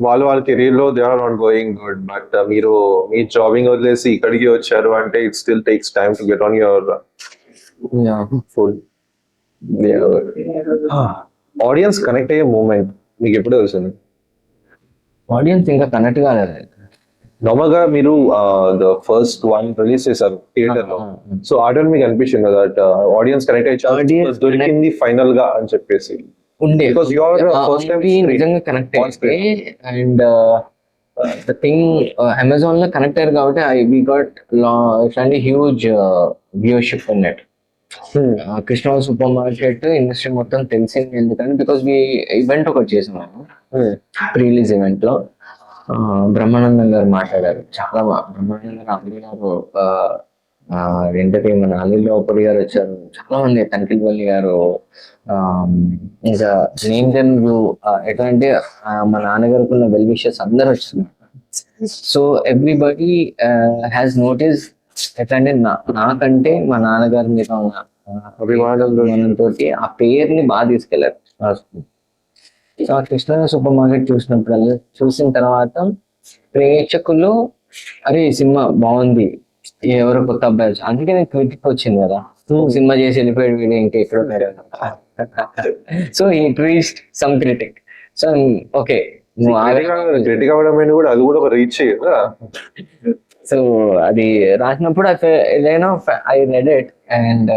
[SPEAKER 1] వాళ్ళ కెరీర్ లో they are not going good. But మీరు మీ జాబింగ్ వదిలేసి ఇక్కడికి వచ్చారు అంటే it still takes time to get on your full. Audience connect అయ్యే మూమెంట్ మీకు ఎప్పుడు తెలిసింది?
[SPEAKER 2] ఆడియన్స్ ఇంకా కనెక్ట్ కాలేదు.
[SPEAKER 1] నార్మల్ గా మీరు ద ఫస్ట్ వన్ రిలీజ్ చేశారు థియేటర్ లో. సో ఆ టైం మీకు అనిపించింది కదా ఆడియన్స్ కనెక్ట్ అయ్యే
[SPEAKER 2] Audience
[SPEAKER 1] ఛాన్స్ దొరికింది ఫైనల్ గా అని చెప్పేసి.
[SPEAKER 2] ఉండే
[SPEAKER 1] Because you are first time screen.
[SPEAKER 2] నిజంగా కనెక్ట్
[SPEAKER 1] On screen.
[SPEAKER 2] అయితే అండ్ ద థింగ్ అమెజాన్ లో కనెక్ట్ అయ్యారు కాబట్టి వి గాట్ ఇట్లాంటి హ్యూజ్ వ్యూషిప్ ఉన్నట్టు. కృష్ణ సూపర్ మార్కెట్ ఇండస్ట్రీ మొత్తం తెలిసింది ఎందుకంటే బికాస్ వి ఈవెంట్ ఒకటి చేసాము రిలీజ్ ఈవెంట్ లో బ్రహ్మానందం గారు మాట్లాడారు చాలా బ్రహ్మానందం గారు అల్లి గారు ఏంటంటే మన అల్లి లోపలి గారు వచ్చారు, చాలా మంది తనిఖీల్వల్లి గారు, ఇంకా నేమ్ దెమ్ యూ ఎట్లా అంటే మా నాన్నగారికి ఉన్న వెల్ విషెస్ అందరు వచ్చారు. సో ఎవ్రీబడి హ్యాస్ నోటీస్ ఎట్లా అంటే నాకంటే మా నాన్నగారి మీద ఉన్న అభిమానంతో ఆ పేరుని బాగా తీసుకెళ్లారు. సో ఆ కృష్ణ సూపర్ మార్కెట్ చూసినప్పుడల్లా చూసిన తర్వాత ప్రేక్షకులు అరే ఈ సినిమా బాగుంది, ఎవరో కొత్త అబ్బాయి వచ్చి, అందుకే నేను క్రిటిక్ వచ్చింది కదా సినిమా చేసి వెళ్ళిపోయాడు వీడు ఇంకా ఎక్కడ ఉన్నారు. So it reached some critic. So okay
[SPEAKER 1] critic అవ్వడం అనేది కూడా అది కూడా ఒక రీచ్ కదా.
[SPEAKER 2] సో అది రాసినప్పుడు ఐ రెడ్ ఇట్ అండ్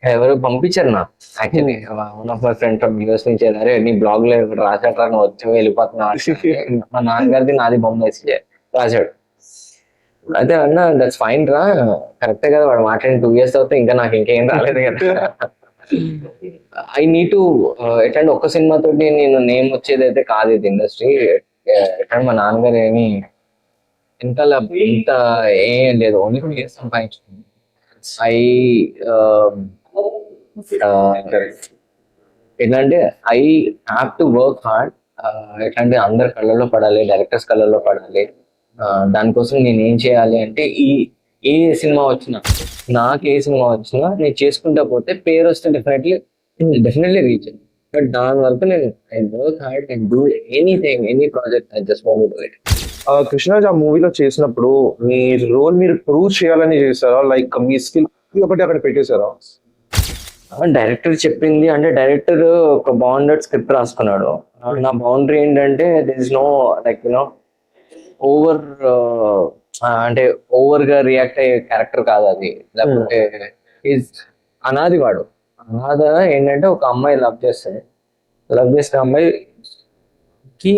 [SPEAKER 2] ఎవరు పంపించారు నాకు actually one of my friend from US నుంచి, అరే నీ బ్లాగ్ లో రాసాడు నువ్వు వచ్చి వెళ్ళిపోతున్నా, మా నాన్నగారిది నాది బొమ్మ వేసి రాశాడు. అయితే అన్న దట్స్ ఫైన్ రా, కరెక్టే కదా వాడు మాట్లాడిన 2 years తర్వాత ఇంకా నాకు ఇంకేం రాలేదు కదా. ఐ నీడ్ టు ఎట్లాంటి ఒక్క సినిమా తోటి నేను నేమ్ వచ్చేది అయితే కాదు ఇది ఇండస్ట్రీ. ఎట్లాంటి మా నాన్నగారు ఏమి ఇంత ఏం లేదు, ఓన్లీ 2 years సంపాదించుకుంది. ఎట్లంటే I have to work hard. ఎట్లంటే అందరి కళ్ళల్లో పడాలి, డైరెక్టర్స్ కళ్ళల్లో పడాలి. దానికోసం నేను ఏం చేయాలి అంటే ఏ సినిమా వచ్చినా నాకు ఏ సినిమా వచ్చినా నేను చేసుకుంటా పోతే పేరు వస్తే డెఫినెట్లీ రీచ్. బట్ దాని వరకు నేను I work hard and do anything any project I just want to do it.
[SPEAKER 1] Krishnaraj ఆ మూవీలో చేసినప్పుడు మీ రోల్ మీరు ప్రూవ్ చేయాలని చేశారా, లైక్ మీ స్కిల్ ఒకటి అక్కడ పెట్టేశారా?
[SPEAKER 2] డైరెక్టర్ చెప్పింది అంటే డైరెక్టర్ ఒక బౌండెడ్ స్క్రిప్ట్ రాసుకున్నాడు. నా బౌండరీ ఏంటంటే there is no like you know over అంటే ఓవర్ గా రియాక్ట్ అయ్యే క్యారెక్టర్ కాదు అది. లేకపోతే అనాది వాడు అనాథ ఏంటంటే ఒక అమ్మాయి లవ్ చేస్తే అమ్మాయికి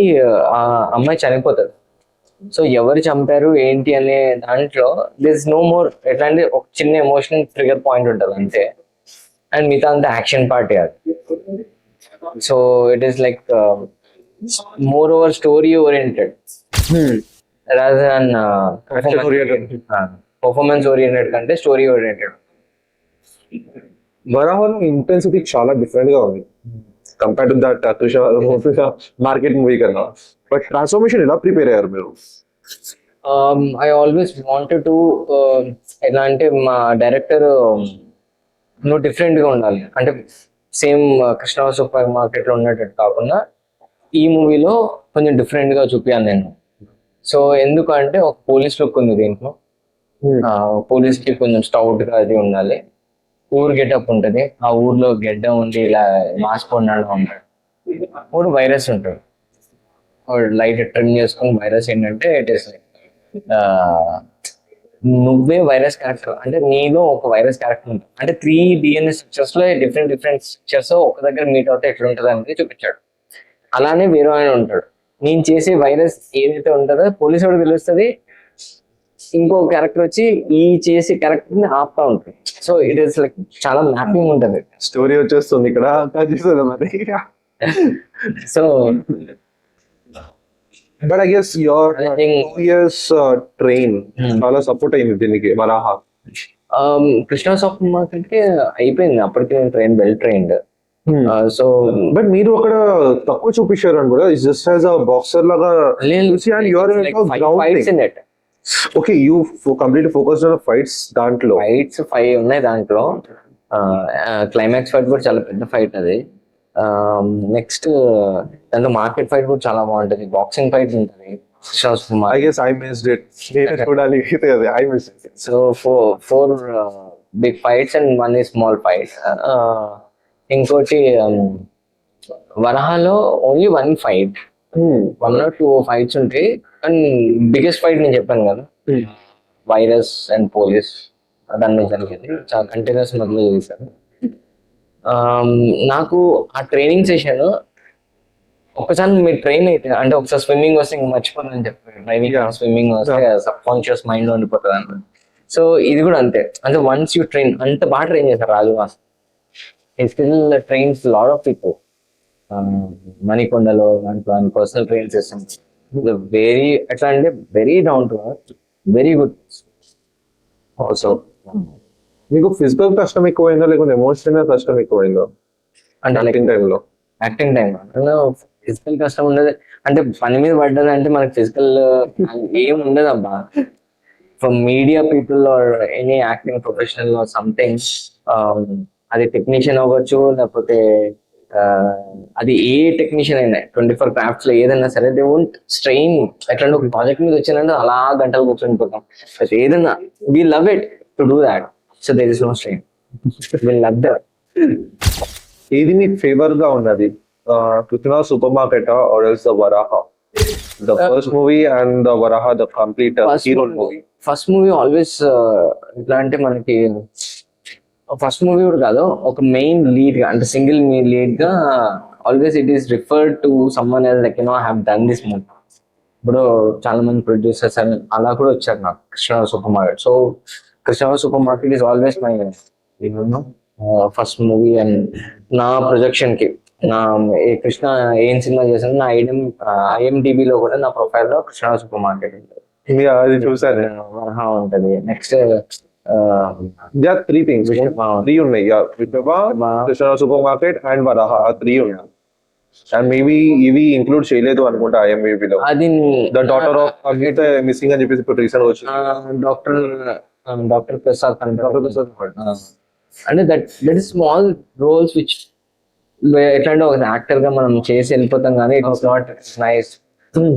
[SPEAKER 2] ఆ అమ్మాయి చనిపోతుంది. సో ఎవరు చంపారు ఏంటి అనే దాంట్లో దిస్ నో మోర్ ఎట్లా అంటే ఒక చిన్న ఎమోషనల్ ట్రిగర్ పాయింట్ ఉంటుంది అంతే, అండ్ మిగతా అంతా యాక్షన్ పార్టీ అది. So it is like more over story oriented rather than performance oriented కంటే స్టోరీ ఓరియంటెడ్.
[SPEAKER 1] వరాహం ఇంటెన్సిటీ చాలా డిఫరెంట్ గా ఉంది compare to that Krishna market movie కన్నా. బట్ ట్రాన్స్ఫర్మేషన్ ఎలా ప్రిపేర్ అయ్యారు మీరు?
[SPEAKER 2] ఐ ఆల్వేస్ వాంటెడ్ టు ఎలా అంటే మా డైరెక్టర్ నువ్వు డిఫరెంట్ గా ఉండాలి అంటే సేమ్ కృష్ణ సూపర్ మార్కెట్ లో ఉన్నట్టు కాకుండా ఈ మూవీలో కొంచెం డిఫరెంట్ గా చూపించాను నేను. సో ఎందుకంటే ఒక పోలీస్ లుక్ ఉంది దీంట్లో, పోలీస్ కి కొంచెం స్టౌట్ గా అది ఉండాలి, ఊరు గెటప్ ఉంటది, ఆ ఊర్లో గెడ్డ ఉండి ఇలా మాస్క్ ఉన్నాడు ఉంటాడు, ఊరు వైరస్ ఉంటాడు, లైట్ ట్రిమ్ చేసుకుని వైరస్ ఏంటంటే ఇట్ ఇస్ నువ్వే వైరస్ క్యారెక్టర్ అంటే నీలో ఒక వైరస్ క్యారెక్టర్ ఉంటుంది అంటే 3 DNA స్ట్రక్చర్స్ లో డిఫరెంట్ స్ట్రక్చర్స్ ఒక దగ్గర మీట్ అవుతే ఎట్లా ఉంటుంది అనేది చూపించాడు. అలానే వేరే ఆయన ఉంటాడు, నేను చేసే వైరస్ ఏదైతే ఉంటుందో పోలీసు వాడు తెలుస్తుంది, ఇంకో క్యారెక్టర్ వచ్చి ఈ చేసే క్యారెక్టర్ ని ఆపుతా ఉంటుంది. సో ఇట్ ఈస్ లైక్ చాలా మ్యాపింగ్ ఉంటుంది,
[SPEAKER 1] స్టోరీ వచ్చేస్తుంది ఇక్కడ మరి.
[SPEAKER 2] So
[SPEAKER 1] but I guess your 2 years train చాలా సపోర్ట్ అయింది దీనికి వరాహ.
[SPEAKER 2] కృష్ణ సూపర్ మార్కెట్ కి అయిపోయింది అప్పటికే train well trained. So
[SPEAKER 1] but మీరు అక్కడ తక్కువ చూపించారు అని కూడా జస్ట్ యాజ్ అ బాక్సర్ లాగా. Okay you complete focus on fights. దాంట్లో
[SPEAKER 2] ఫైట్స్ 5 ఉన్నాయి దాంట్లో. క్లైమాక్స్ ఫైట్ కూడా చాలా పెద్ద ఫైట్ అది. నెక్స్ట్ దాంట్లో మార్కెట్ ఫైట్ కూడా చాలా బాగుంటది, బాక్సింగ్ ఫైట్ ఉంటుంది.
[SPEAKER 1] I guess I missed it. I missed it.
[SPEAKER 2] So four big fights and one is small fight. ఇంకోటి వరహాలో ఓన్లీ 1 fight, 1 or 2 ఫైట్స్ ఉంటాయి. అండ్ బిగ్గెస్ట్ ఫైట్ నేను చెప్పాను కదా, వైరస్ అండ్ పోలీస్, దాని మీద జరిగింది. చాలా కంటిన్యూస్ మధ్యలో చేశాను. నాకు ఆ ట్రైనింగ్ సెషన్ ఒకసారి మీరు ట్రైన్ అయితే, అంటే ఒకసారి స్విమ్మింగ్ వస్తే ఇంక మర్చిపోతుందని చెప్పారు. డ్రైవింగ్ స్విమ్మింగ్ వస్తే సబ్ కాన్షియస్ మైండ్ ఉండిపోతుంది అన్నమాట. సో ఇది కూడా అంతే. అంటే వన్స్ యూ ట్రైన్, అంత బాగా ట్రైన్ చేశారు రాజువాస్. he still trains a lot of people. మణికొండలో దాంట్లో పర్సనల్ ట్రైన్ చేస్తాం. వెరీ ఎట్లా అంటే very down to earth, very good.
[SPEAKER 1] So మీకు ఫిజికల్ కష్టం ఎక్కువైందో లేకుంటే ఎమోషనల్ కష్టం ఎక్కువైందో
[SPEAKER 2] అంటే
[SPEAKER 1] యాక్టింగ్ టైంలో?
[SPEAKER 2] యాక్టింగ్ టైం ఫిజికల్ కష్టం ఉండదు. అంటే పని మీద పడ్డది అంటే మనకి ఫిజికల్ ఏం ఉండదు అబ్బా. For media people or any acting professional or something, అది టెక్నీషియన్ అవ్వచ్చు, లేకపోతే అది ఏ టెక్నీషియన్ అయినా 24 క్రాఫ్ట్స్ లో ఏదైనా సరే, దే వోంట్ స్ట్రెయిన్. ఎట్లా ఒక ప్రాజెక్ట్ మీద వచ్చిందంటే అలా గంటలు కూర్చొని పోతాం. ఏదైనా we love it to do that, so there is no strain, we love that.
[SPEAKER 1] ఏది మీకు ఫేవర్ గా ఉన్నది, Krishna super market or else the Varaha? The first movie and the Varaha, the complete hero movie.
[SPEAKER 2] First movie always ఎట్లా అంటే మనకి ఫస్ట్ మూవీ కూడా కాదు, ఒక మెయిన్ లీడ్ గా, అంటే సింగిల్ లీడ్ గా always it is referred to someone else, like I have done this movie. ఇప్పుడు చాలా మంది ప్రొడ్యూసర్స్ అలా కూడా వచ్చారు నాకు Krishna super market. So Krishna super market is always my first movie. And నా ప్రొజెక్షన్ కి నా కృష్ణ ఏం సినిమా చేశాను, నా IMDb లో కూడా నా ప్రొఫైల్ లో కృష్ణ సూపర్ మార్కెట్ ఉంటుంది.
[SPEAKER 1] అది చూసాను.
[SPEAKER 2] వరహ ఉంటది. నెక్స్ట్
[SPEAKER 1] త్రీ థింగ్స్, త్రీ ఉన్నాయి. కృష్ణ సూపర్ మార్కెట్ అండ్ వరాహ, ఆ త్రీ ఉన్నాయి. అండ్ మేబీ ఇవి ఇంక్లూడ్ చేయలేదు అనుకుంటా IMDb లో.
[SPEAKER 2] అది
[SPEAKER 1] the daughter of Agnitha missing అని చెప్పేసి ఇప్పుడు రీసెంట్ వచ్చింది.
[SPEAKER 2] డాక్టర్ ప్రసాద్ అంటే that is small roles which ఎట్లాంటి ఒక యాక్టర్ గా మనం చేసి వెళ్ళిపోతాం, కానీ it's not nice.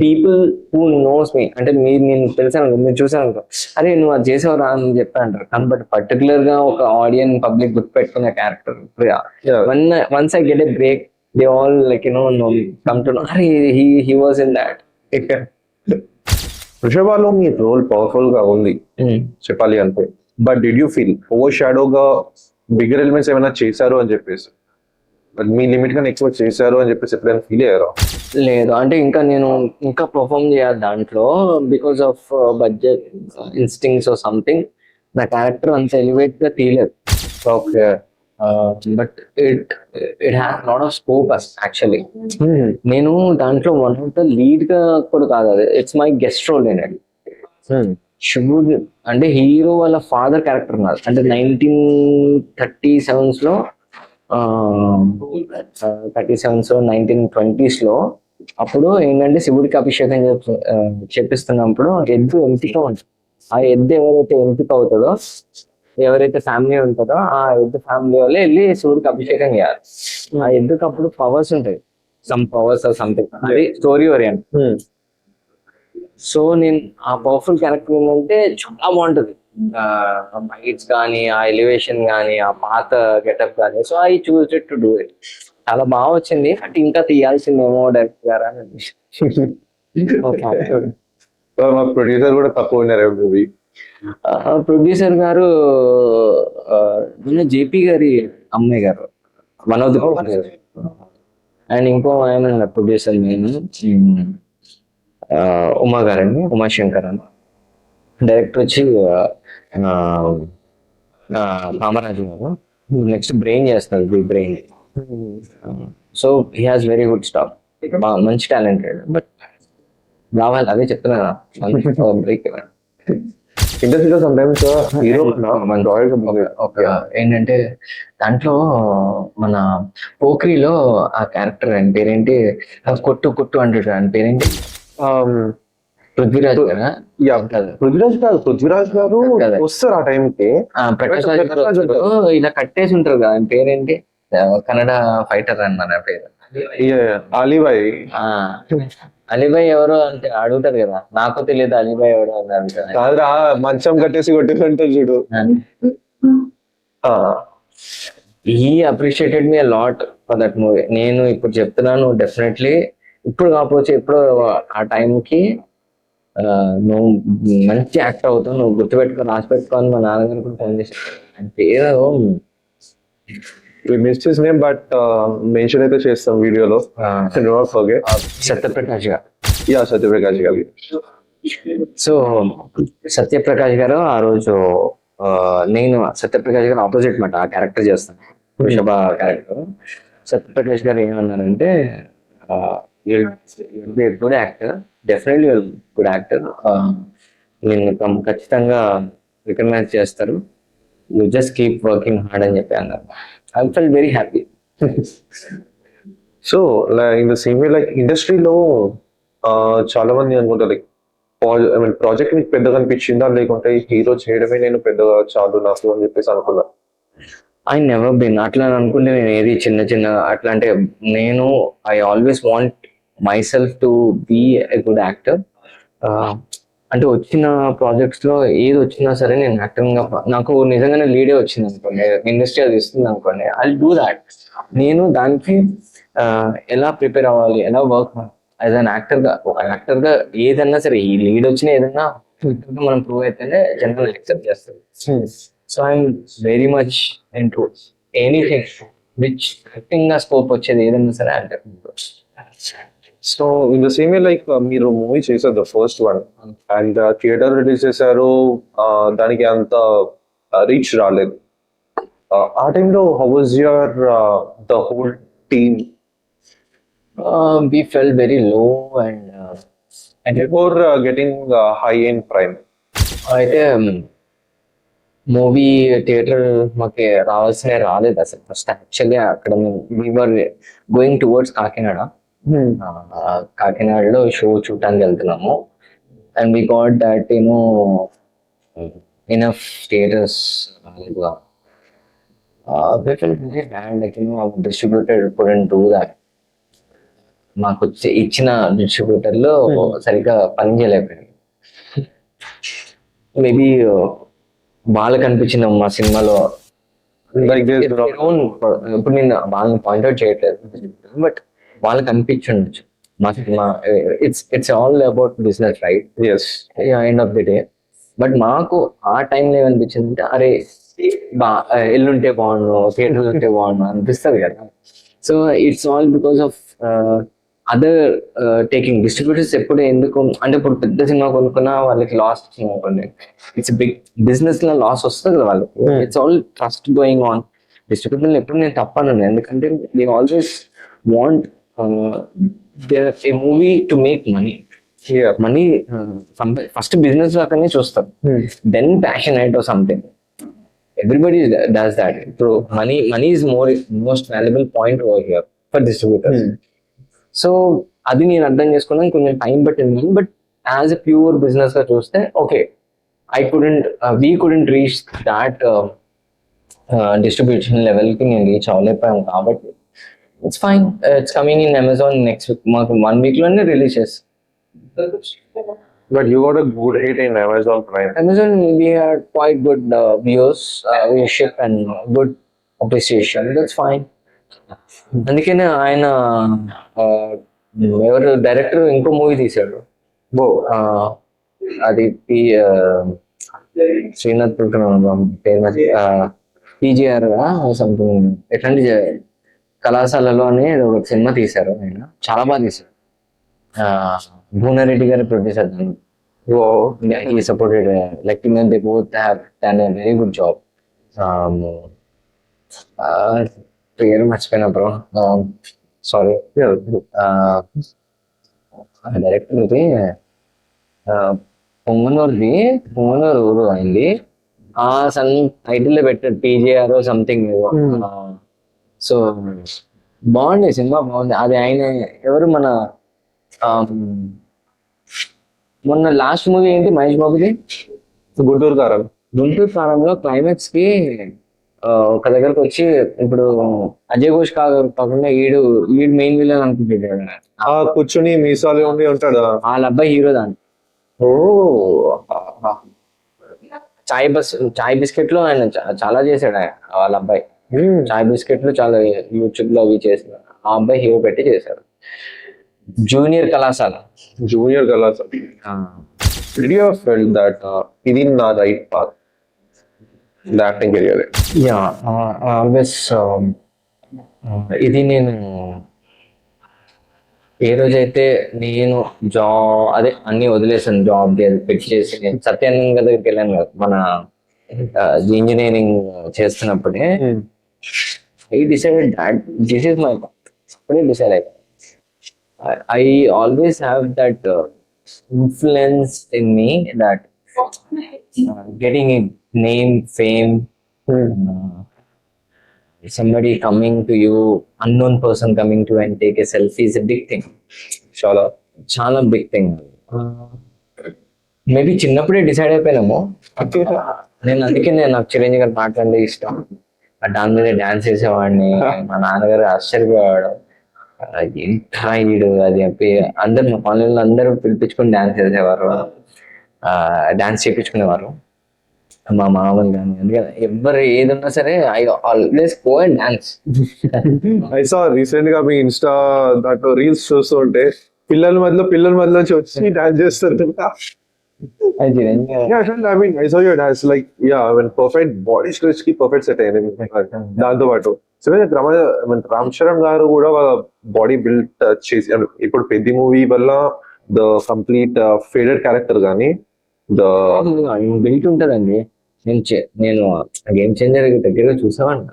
[SPEAKER 2] People who knows me, అంటే నేను తెలిసాను, మీరు చూసాను అనుకో, అరే నువ్వు అది చేసేవారా అని చెప్పి అంటారు. కానీ బట్ పర్టికులర్ గా ఒక ఆడియన్స్ పబ్లిక్ గుర్తు పెట్టుకునే character. Once I get a break, they all like come to know, అరే హీ వాజ్ ఇన్ దాట్.
[SPEAKER 1] వృషభాలో మీ రోల్ పవర్ఫుల్ గా ఉంది చెప్పాలి అంటే, but did you feel over షాడోగా బిగ్గర్ ఎలిమెంట్స్ ఏమైనా చేశారు అని చెప్పేసి, మీ లిమిట్ కన్నా ఎక్కువ చేశారు అని చెప్పేసి ఎప్పుడైనా ఫీల్ అయ్యారా?
[SPEAKER 2] లేదు, అంటే నేను ఇంకా పర్ఫామ్ చేయాలి దాంట్లో, because of budget ఇన్స్టింగ్స్ or something. నా క్యారెక్టర్ అంత ఎలివేట్ గా తీయలేదు.
[SPEAKER 1] Okay,
[SPEAKER 2] but it has lot of scope actually. నేను దాంట్లో వన్ ఆఫ్ ద లీడ్ గా కూడా కాదు, అది ఇట్స్ మై గెస్ట్ రోల్ నేను. శివుడు అంటే హీరో వాళ్ళ ఫాదర్ క్యారెక్టర్ ఉన్నారు. అంటే 1937s లో 1920s లో అప్పుడు ఏంటంటే శివుడికి అభిషేకం చేపిస్తున్నప్పుడు ఎద్దు ఎంపిక ఉంటుంది. ఆ ఎద్దు ఎవరైతే ఎంపిక అవుతాడో, ఎవరైతే ఫ్యామిలీ ఉంటుందో, ఆ ఎద్దు ఫ్యామిలీ వాళ్ళే వెళ్ళి శివుడికి అభిషేకం చేయాలి. ఆ ఎద్దుకి అప్పుడు పవర్స్ ఉంటాయి, సమ్ పవర్స్ ఆర్ సంథింగ్, అది స్టోరీ ఓరియంట్. సో నేను ఆ పవర్ఫుల్ క్యారెక్టర్ ఏంటంటే చాలా బాగుంటది, ఫైట్స్ కానీ, ఆ ఎలివేషన్ కానీ, ఆ పాత గెటప్ కానీ. So I choose it to do it. చాలా బాగా వచ్చింది, అంటే ఇంకా తీయాల్సిందేమో డైరెక్టర్ గారు అని.
[SPEAKER 1] ప్రొడ్యూసర్ కూడా తక్కువ ఉన్నారు మూవీ.
[SPEAKER 2] ప్రొడ్యూసర్ గారు JP గారి అమ్మాయి గారు, one of the producer. And ఇంకో ఆయన ప్రొడ్యూసర్ నేను ఉమా గారండి, ఉమాశంకర్ అని. డైరెక్టర్ వచ్చి కామరాజు గారు. నెక్స్ట్ బ్రెయిన్ చేస్తారు, the brain. So he has very good staff, మంచి టాలెంటెడ్. బట్ రావాలి, అదే చెప్తున్నా, బ్రేక్
[SPEAKER 1] ఇండస్ట్రీలో సమ్టైమ్స్ హీరో
[SPEAKER 2] ఏంటంటే దాంట్లో మన పోఖ్రీలో ఆ క్యారెక్టర్ అని పేరేంటి, కొట్టు కొట్టు అంటాడు, అని పేరేంటి, పృథ్వీరాజ్ గారా?
[SPEAKER 1] పృథ్వీరాజ్ గారు వస్తారు ఆ టైంకి.
[SPEAKER 2] ప్రకాష్ రాజ్ గారు ఇలా కట్టేసి ఉంటారు కదా, ఆయన పేరేంటి, కన్నడ ఫైటర్ అని మన పేరు
[SPEAKER 1] అలీబాయ్.
[SPEAKER 2] అలీబాయ్ ఎవరో అంటే అడుగుతారు కదా, నాకు తెలియదు అలీబాయ్ ఎవరో అని.
[SPEAKER 1] కాదురా, మంచం కట్టేసి కొట్టుకుంటారు చూడు.
[SPEAKER 2] He appreciated me lot for that movie. నేను ఇప్పుడు చెప్తున్నాను, డెఫినెట్లీ ఇప్పుడు కాకపోవచ్చు ఎప్పుడు ఆ టైంకి నువ్వు మంచి యాక్టర్ అవుతావు, నువ్వు గుర్తుపెట్టుకో, రాసి పెట్టుకోని మా నాన్నగారు కూడా ఫోన్ చేశారు. ఆయన పేరు
[SPEAKER 1] miss his name but mention అయితే చేస్తాం వీడియోలో. ఓకే,
[SPEAKER 2] సత్యప్రకాష్ గారు.
[SPEAKER 1] యా సత్యప్రకాష్ గారి.
[SPEAKER 2] సో సత్యప్రకాష్ గారు ఆ రోజు నేను సత్యప్రకాష్ గారు ఆపోజిట్ మాట ఆ క్యారెక్టర్ చేస్తాను, వృషభ క్యారెక్టర్. సత్యప్రకాష్ గారు ఏమన్నారంటే good actor, definitely good actor, నేను ఖచ్చితంగా రికగ్నైజ్ చేస్తారు, you just keep working hard అని చెప్పి అన్నారు. I fell very happy.
[SPEAKER 1] So in the same way like ఇండస్ట్రీలో చాలా మంది అనుకుంటా లైక్ ప్రాజెక్ట్ మీకు పెద్దగా అనిపించిందా, లేకుంటే హీరో చేయడమే నేను పెద్దగా చాలు నాకు అని చెప్పేసి అనుకున్నా?
[SPEAKER 2] ఐ నెవర్ బిన్ అట్లా అనుకుంటే నేను ఏది చిన్న చిన్న అట్లా అంటే నేను I always want myself to be a good actor. అంటే వచ్చిన ప్రాజెక్ట్స్ లో ఏది వచ్చినా సరే నేను యాక్టింగ్ గా నాకు నిజంగానే లీడే వచ్చింది అనుకోండి, ఇండస్ట్రీ అది ఇస్తుంది అనుకోండి, ఐ డూ దాట్. నేను దానికి ఎలా ప్రిపేర్ అవ్వాలి, ఎలా వర్క్ యాజ్ అన్ యాక్టర్ గా, ఒక యాక్టర్ గా ఏదన్నా సరే ఈ లీడ్ వచ్చినా ఏదన్నా మనం ప్రూవ్ అయితేనే జనరల్ యాక్సెప్ట్ చేస్తారు. So I'm very much into anything which acting గా స్కోప్ వచ్చేది ఏదైనా సరే అంటే.
[SPEAKER 1] So in the same way like మీరు మూవీ చేశారు the first one and theatre release చేశారు, దానికి అంత రీచ్ రాలేదు. ఆ టైంలో how was your the whole team
[SPEAKER 2] We felt very low and
[SPEAKER 1] before getting high in prime?
[SPEAKER 2] అయితే మూవీ థియేటర్ మాకు రాలేదు అసలు. ఫస్ట్ యాక్చువల్లీ అక్కడ వీఆర్ గోయింగ్ టువర్డ్స్ కాకినాడ. కాకినాడలో షో చూడటానికి వెళ్తున్నాము and we got that enough theatres రాలేదుగా. Distributor couldn't do that. మాకు ఇచ్చిన డిస్ట్రిబ్యూటర్లో సరిగ్గా పని చేయలేకపోయారు. మేబీ వాళ్ళకి అనిపించిన మా సినిమాలో ఇప్పుడు నేను వాళ్ళని పాయింట్అవుట్ చేయట్లేదు, బట్ వాళ్ళకి అనిపించుండొచ్చు మా cinema it's all about business right, end of the day. But మాకు ఆ టైంలో ఏమనిపించింది అంటే అరే ఎల్లుంటే బాగుండు, థియేటర్ ఉంటే బాగుండు అనిపిస్తుంది కదా. So it's all because of other taking distributors. ఎప్పుడు ఎందుకు అంటే ఇప్పుడు పెద్ద సినిమా కొనుక్కున్నా వాళ్ళకి లాస్ వచ్చింది అనుకోండి, ఇట్స్ బిగ్ బిజినెస్ లో లాస్ వస్తుంది కదా వాళ్ళకి. It's all trust going on. Distributor ఎప్పుడు నేను తప్పను, ఎందుకంటే they always want a movie to make money. Money first business లాగానే చూస్తారు, then passionate or something. Everybody does that. ఇప్పుడు money is most valuable point over here for distributors. So అది నేను అర్థం చేసుకున్నాను, కొంచెం టైం పట్టింది. But as a pure business గా చూస్తే okay, we couldn't reach that distribution level కి నేను రీచ్ అవ్వలేకపోయాను. కాబట్టి it's fine, it's coming in Amazon next week. మాకు 1 week లోనే రిలీజ్ చేస్తాం.
[SPEAKER 1] But you got a good hit in Amazon Prime.
[SPEAKER 2] Amazon, we had quite good views, viewership and good appreciation. That's fine. అందుకనే ఆయన ఎవరు డైరెక్టర్ ఇంకో మూవీ తీశాడు, అది శ్రీనాథ్ పేరు పీజీఆర్ సంథింగ్ ఎట్లాంటి కళాశాలలో అని ఒక సినిమా తీశారు. ఆయన చాలా బాగా తీశారు. భువనారెడ్డి గారి producer. He supported like they both have done a very good job. పేరు మర్చిపోయినా బ్రో, సారీ. డైరెక్టర్ ఇది పొంగనూరు ఊరు అయింది. ఆ టైటిల్ పెట్టాడు పీజేఆర్ సంథింగ్. సో బాగుంది సినిమా, బాగుంది. అది ఆయన ఎవరు మన మొన్న లాస్ట్ మూవీ ఏంటి మహేష్ బాబుది,
[SPEAKER 1] గుంటూరు
[SPEAKER 2] కారంలో క్లైమాక్స్ కి ఒక దగ్గరకు వచ్చి ఇప్పుడు అజయ్ ఘోష్ కాకుండా ఈడు మెయిన్ విలన్ అనుకుంటాడు.
[SPEAKER 1] కూర్చుని మీసాలు ఉండి ఉంటాడు
[SPEAKER 2] వాళ్ళ అబ్బాయి హీరో దాన్ని. చాయ్ బిస్కెట్ లో ఆయన చాలా చేశాడు. వాళ్ళ అబ్బాయి చాయ్ బిస్కెట్ లో చాలా యూట్యూబ్ లో అవి చేశాడు. ఆ అబ్బాయి హీరో పెట్టి చేశాడు. జూనియర్ కళాశాల.
[SPEAKER 1] జూనియర్ కళాశాల. Did you ever felt that ఇది నా right path the acting career?
[SPEAKER 2] Yeah always ఇది నేను ఏ రోజైతే నేను అదే అన్ని వదిలేసాను, జాబ్ పెట్టి చేసి నేను సత్యానంద దగ్గరికి వెళ్ళాను కదా మన ఇంజనీరింగ్ చేస్తున్నప్పుడే, I decided that this is my path. అప్పుడే డిసైడ్ అయిపోయాను. I always have that influence in me that getting a name, fame, somebody coming to you, unknown person coming to you and take a selfie is a big thing. చాలా బిగ్ థింగ్. మేబీ చిన్నప్పుడే డిసైడ్ అయిపోయినాము. నేను అందుకే నాకు చిరంజీవి గారి పాటలు అంటే ఇష్టం. దాని మీద డాన్స్ చేసేవాడిని. మా నాన్నగారు ఆశ్చర్యపోయేవాడు, ఏంట్రా ఈడు అది చెప్పి. అందరు మా కాలనీలో అందరూ పిలిపించుకొని డాన్స్ చేసేవారు, డాన్స్ చేయించుకునేవారు. మా మామూలు కానీ అందుకని ఎవరు ఏది ఉన్నా సరే I always go and dance.
[SPEAKER 1] I saw recent గా మీ ఇన్స్టా దాంట్లో రీల్స్ చూస్తూ ఉంటే పిల్లల మధ్యలో వచ్చి డాన్స్ చేస్తారు. I mean, I saw your dance, like, yeah, I mean, perfect body stretch కి perfect set అయ్యింది దాంతో పాటు. సో రామ్ చరణ్ గారు కూడా బాడీ బిల్డ్ చేసి, ఇప్పుడు పెద్ద మూవీ వల్ల ద కంప్లీట్ ఫేడెడ్ క్యారెక్టర్ కానీ
[SPEAKER 2] వెయిట్ ఉంటదండి. నేను గేమ్ చేంజర్ దగ్గరగా చూసామంట.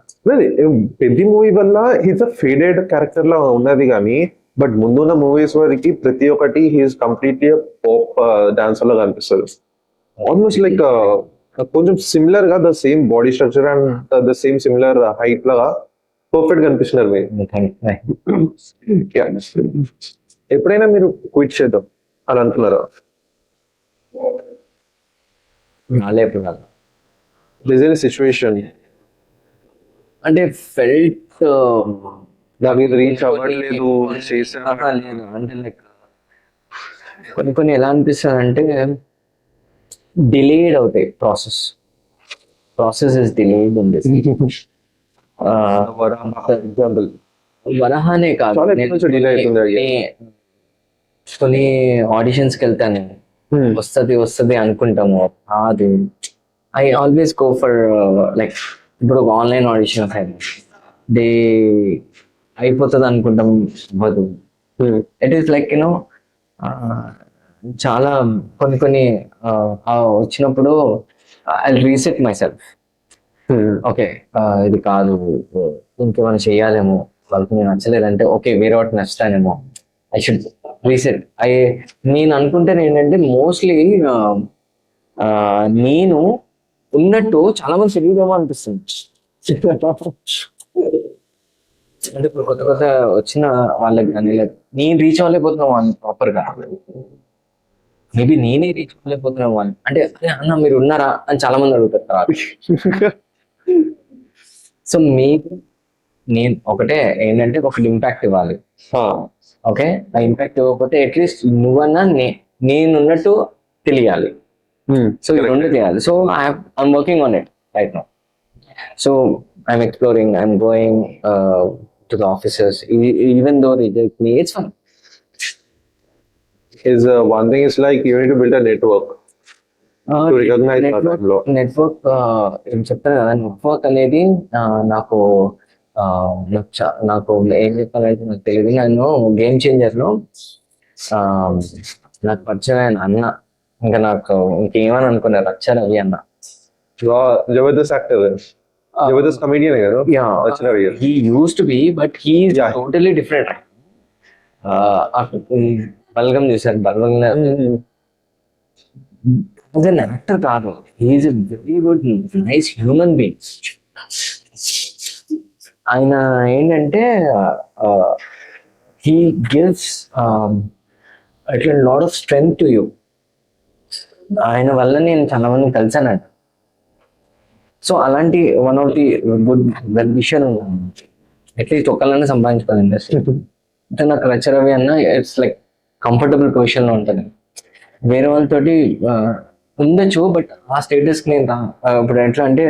[SPEAKER 1] పెద్ద మూవీ వల్ల హీస్ అ ఫేడెడ్ క్యారెక్టర్ లా ఉన్నది కానీ, బట్ ముందున్న మూవీస్ వరకు ప్రతి ఒక్కటి హీస్ కంప్లీట్లీ పాప్ డాన్సర్ లాగా కనిపిస్తుంది. ఆల్మోస్ట్ లైక్ కొంచెం సిమిలర్ గా the same body structure and the same similar height లాగా పర్ఫెక్ట్ కనిపిస్తున్నారు మీరు. ఎప్పుడైనా మీరు క్విట్ చేద్దాం అని అనుకున్నారా? సిచ్యువేషన్
[SPEAKER 2] అంటే ఫెల్ట్
[SPEAKER 1] నాకు ఇది రీచ్ అవ్వట్లేదు
[SPEAKER 2] లేదు అంటే లైక్ కొన్ని ఎలా అనిపిస్తుంది అంటే డిలేడ్ అవుతాయి. ప్రాసెస్ ఇస్ డిలేడ్ ఉంది.
[SPEAKER 1] ఎగ్జాంపుల్
[SPEAKER 2] వరహానే కాదు, కొన్ని ఆడిషన్స్కి వెళ్తాను, వస్తుంది అనుకుంటాము, అది I always go for like ఇప్పుడు ఆన్లైన్ ఆడిషన్ డే అయిపోతుంది అనుకుంటాం, అవ్వదు. ఇట్ ఈస్ లైక్ యూనో చాలా కొన్ని వచ్చినప్పుడు I reset my self. Okay ఇది కాదు, ఇంకేమైనా చేయాలేమో, వాళ్ళకి నేను నచ్చలేదంటే ఓకే వేరే వాటి నచ్చుతానేమో, ఐ షుడ్ రీసెట్. నేను అనుకుంటాను ఏంటంటే మోస్ట్లీ నేను ఉన్నట్టు చాలా మంది తెలియదేమో అనిపిస్తుంది. అంటే ఇప్పుడు కొత్త వచ్చిన వాళ్ళకి కానీ నేను రీచ్ అవ్వలేకపోతున్నాం వాళ్ళని ప్రాపర్గా, మేబీ నేనే రీచ్ అవ్వలేకపోతున్నాం వాళ్ళని. అంటే అన్న మీరు ఉన్నారా అని చాలా మంది అడుగుతారు. సో మీకు నేను ఒకటే ఏంటంటే ఒక ఇంపాక్ట్ ఇవ్వాలి. ఓకే ఆ ఇంపాక్ట్ ఇవ్వకపోతే అట్లీస్ట్ నువ్వన్నా నేనున్నట్టు తెలియాలి. సో ఈ రెండు తెలియాలి. So I'm working on it right now. So I'm exploring, I'm going to the offices, even though they reject me, it's fun.
[SPEAKER 1] One thing is like you need to build a network to recognize
[SPEAKER 2] network. ఏం చెప్తాను కదా, నెట్వర్క్ అనేది నాకు ఏం చెప్పాలంటే నాకు తెలియదు. నేను గేమ్ చేంజర్లో నాకు పరిచయం అన్న, ఇంకా నాకు ఇంకేమని అనుకున్నారు రచ్చ రవి అన్న.
[SPEAKER 1] జబర్దస్త్ యాక్టర్, జబర్దస్త్ కమెడియన్ కదా.
[SPEAKER 2] He used to be, but he's totally different. Balagam చూసారు, బల్గం as an actor కాదు, he's a very good nice human being. ఆయన ఏంటంటే he gives a lot of strength to you. ఆయన వల్ల నేను చాలా మంది కలిసానంట. సో అలాంటి one of the good well విషయం అట్లీస్ట్ ఒకళ్ళనే సంపాదించుకోవాలి ఇండస్ట్రీ. అంటే నాకు రచరవి అన్న ఇట్స్ లైక్ కంఫర్టబుల్ పొజిషన్లో ఉంటుంది. వేరే వాళ్ళతోటి ఉండొచ్చు, బట్ ఆ స్టేటస్కి నేను ఇప్పుడు ఎట్లా అంటే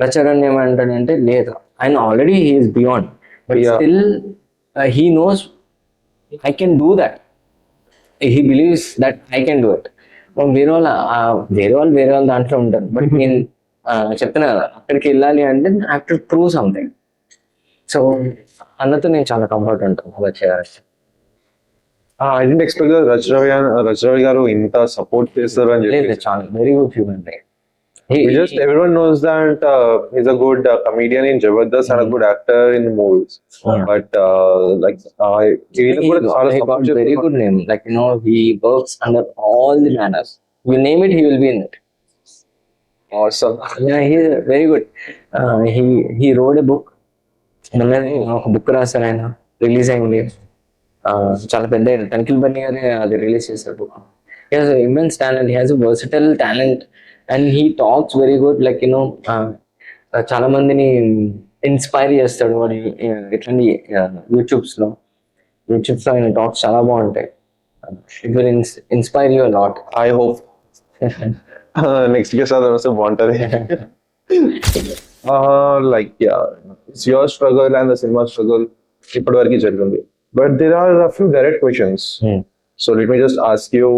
[SPEAKER 2] రచరన్ ఏమంటాడంటే లేదు, ఆయన already he's beyond, but still he knows I can do that. He believes that I can do it. వేరే వాళ్ళు దాంట్లో ఉంటారు, బట్ నేను చెప్తున్నా కదా, అక్కడికి వెళ్ళాలి అంటే I have to prove something. So అన్నతో నేను చాలా కంఫర్ట్ ఉంటాను అలా చేయాలి.
[SPEAKER 1] ఐ డెంట్ ఎక్స్పెక్ట్ రచ్ రవి గారు ఇంత సపోర్ట్ చేస్తారు అని
[SPEAKER 2] లేదు,
[SPEAKER 1] చెప్పి.
[SPEAKER 2] చాలా very good human.
[SPEAKER 1] Just everyone knows that he's a good comedian in Jabardast and a good actor in movies.
[SPEAKER 2] Yeah.
[SPEAKER 1] But ఈయన కూడా చాలా support
[SPEAKER 2] వెరీ
[SPEAKER 1] చేస్తున్నారు.
[SPEAKER 2] Good name, like he works under all the manners. You name it, he will be in it.
[SPEAKER 1] Awesome.
[SPEAKER 2] Yeah, he is very good. He wrote a book. ఒక బుక్ రాశారు ఆయన, రిలీజ్ అయింది. చాలా పెద్ద తనిఖీల్ బన్నీ గారి అది రిలీజ్ చేశారు book. He has immense talent. He has a versatile talent and he talks very good. Like చాలా మందిని ఇన్స్పైర్ చేస్తాడు వాడు. ఇట్లాంటి యూట్యూబ్స్ లో ఆయన టాక్స్ చాలా బాగుంటాయి. It will inspire you lot.
[SPEAKER 1] I hope next guest అది వస్తే బాగుంటది. Like yeah, it's your struggle and the cinema struggle ఇప్పటి వరకు జరిగింది. But there are a few direct questions. So let me just ask you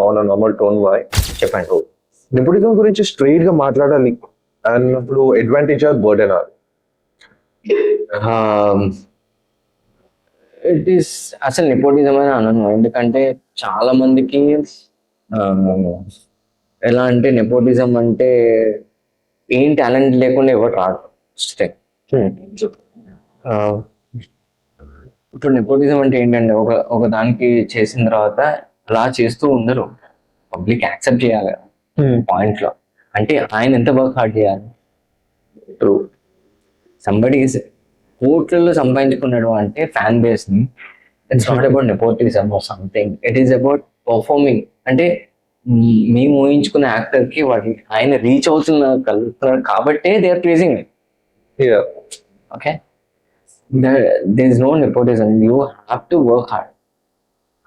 [SPEAKER 1] on a normal tone why.
[SPEAKER 2] చెప్పండి.
[SPEAKER 1] నెపోటిజం గురించి స్ట్రైట్ గా మాట్లాడాలి అన్నప్పుడు advantage or burden or?
[SPEAKER 2] It is అసలు నెపోటిజం అని అనను, ఎందుకంటే చాలా మందికి ఎలా అంటే నెపోటిజం అంటే ఏం టాలెంట్ లేకుండా ఎవరు రాడు. ఇప్పుడు నెపోటిజం అంటే ఏంటంటే ఒక దానికి చేసిన తర్వాత అలా చేస్తూ ఉండరు, పబ్లిక్ యాక్సెప్ట్ చేయాలి పాయింట్ లో. అంటే ఆయన ఎంత వర్క్ హార్డ్ చేయాలి.
[SPEAKER 1] ట్రూ.
[SPEAKER 2] సంబడి కోట్లలో సంపాదించుకున్నాడు అంటే ఫ్యాన్ బేస్ ని. It's not about nepotism or something, it is about performing. అంటే మేము ఊహించుకున్న యాక్టర్ కి ఆయన రీచ్ కలుగుతున్నారు కాబట్టే they are pleasing. Okay, there is no nepotism. You have to work hard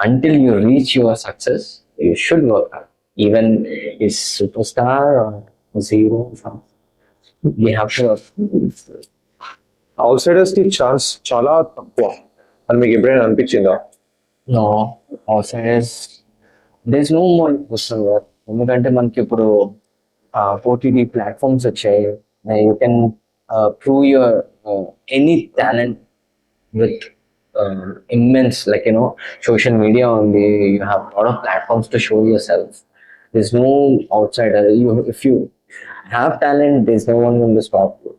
[SPEAKER 2] until you reach your success. You should work hard, even is superstar or zero. You have to work.
[SPEAKER 1] Outsiders కి ఛాన్స్ చాలా తక్కువ అని మీకు ఎప్పుడైనా అనిపించిందా?
[SPEAKER 2] No, outsiders, there is no more person work. ఎందుకంటే మనకి ఇప్పుడు OTT ప్లాట్ఫామ్స్ వచ్చాయి. You can prove your any talent with immense, like social media only. You have a lot of platforms to show yourself. There's no outsider. If you have talent, there's no one going to stop you.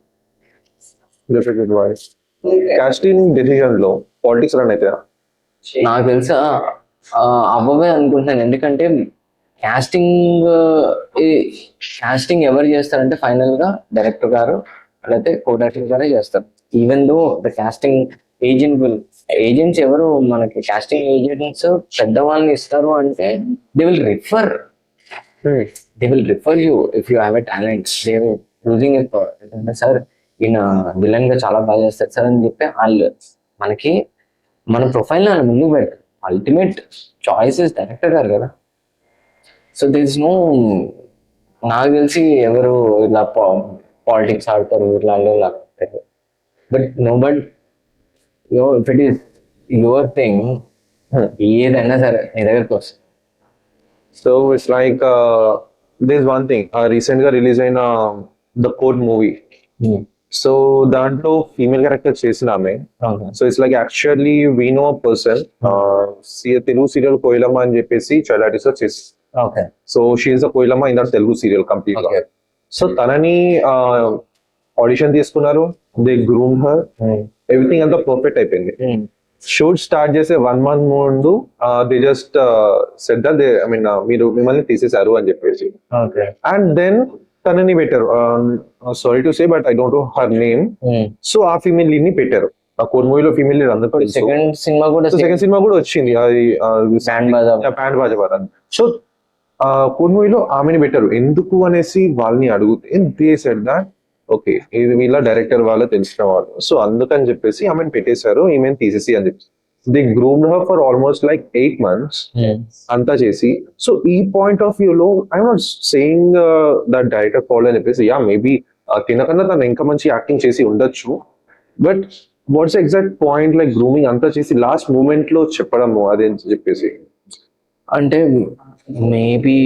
[SPEAKER 1] Definite voice. Casting decision లో పాలిటిక్స్ రన్ అయితే
[SPEAKER 2] నాకు తెలుసా అవ్వవే అనుకుంటున్నాను. ఎందుకంటే కాస్టింగ్ ఎవరు చేస్తారంటే ఫైనల్ గా డైరెక్టర్ గారు లేకపోతే కో డైరెక్టర్ గారే చేస్తారు. Even though the casting agents ఎవరు మనకి కాస్టింగ్ ఏజెంట్స్ పెద్దవాళ్ళని ఇస్తారు అంటే they will refer you if you have a talent. They using it sir ఈయన విలన్ గా చాలా బాగా చేస్తారు సార్ అని చెప్పి వాళ్ళు మనకి మన ప్రొఫైల్ ముందుకు పెట్టారు. అల్టిమేట్ చాయిసెస్ డైరెక్టర్ గారు కదా. సో దిర్ ఇస్ నో, నాకు తెలిసి ఎవరు ఇలా పాలిటిక్స్ ఆడతారు ఊర్లలో లేకపోతే, but no but if it is your thing ఏదైనా సరే నీ దగ్గరకు వస్తుంది.
[SPEAKER 1] So it's like this one thing recent గా రిలీజ్ అయిన ద కోర్ట్ మూవీ. సో దాంట్లో ఫీమేల్ క్యారెక్టర్ చేసిన ఆమె. So it's like actually we know person Telugu serial Koyilamma అని చెప్పేసి చైల్డ్ ఆర్టిస్ట్ చేసి. So she's the Koyilamma in that Telugu serial complete గా. సో తనని ఆడిషన్ తీసుకున్నారు, దే గ్రూమ్ హర్, ఎవ్రీథింగ్ అంతా పర్ఫెక్ట్ అయిపోయింది. షూట్ స్టార్ట్ చేసే 1 month ముందు they just said that they I mean మీరు మిమ్మల్ని తీసేశారు అని చెప్పేసి. అండ్ దెన్ తనని పెట్టారు, sorry to say but I don't know her name. So ఆ ఫీమేల్ లీడ్ ని పెట్టారు. ఆ కోర్ మూవీలో ఫీమేల్ లీడ్ అందరూ.
[SPEAKER 2] సెకండ్
[SPEAKER 1] సినిమా కూడా వచ్చింది అది ప్యాండ్ బాజా. సో కోర్ మూవీలో ఆమెని పెట్టారు. ఎందుకు అనేసి వాళ్ళని అడిగితే దే సెడ్ దట్ ఓకే ఇది వీళ్ళ డైరెక్టర్ వాళ్ళ తెలిసిన వాళ్ళు, సో అందుకని చెప్పేసి ఆమెను పెట్టేశారు, ఈమెను తీసేసి అని చెప్పి. They groomed her for almost like 8 months అంతా చేసి. సో ఈ పాయింట్ ఆఫ్ వ్యూ లో I'm not saying that director follow అని చెప్పేసి, యా మేబీ తినకన్నా తను ఇంకా మంచి యాక్టింగ్ చేసి ఉండొచ్చు. But what's exact point like grooming అంతా చేసి లాస్ట్ మూమెంట్ లో చెప్పడము అదే అని చెప్పేసి
[SPEAKER 2] అంటే మేబీ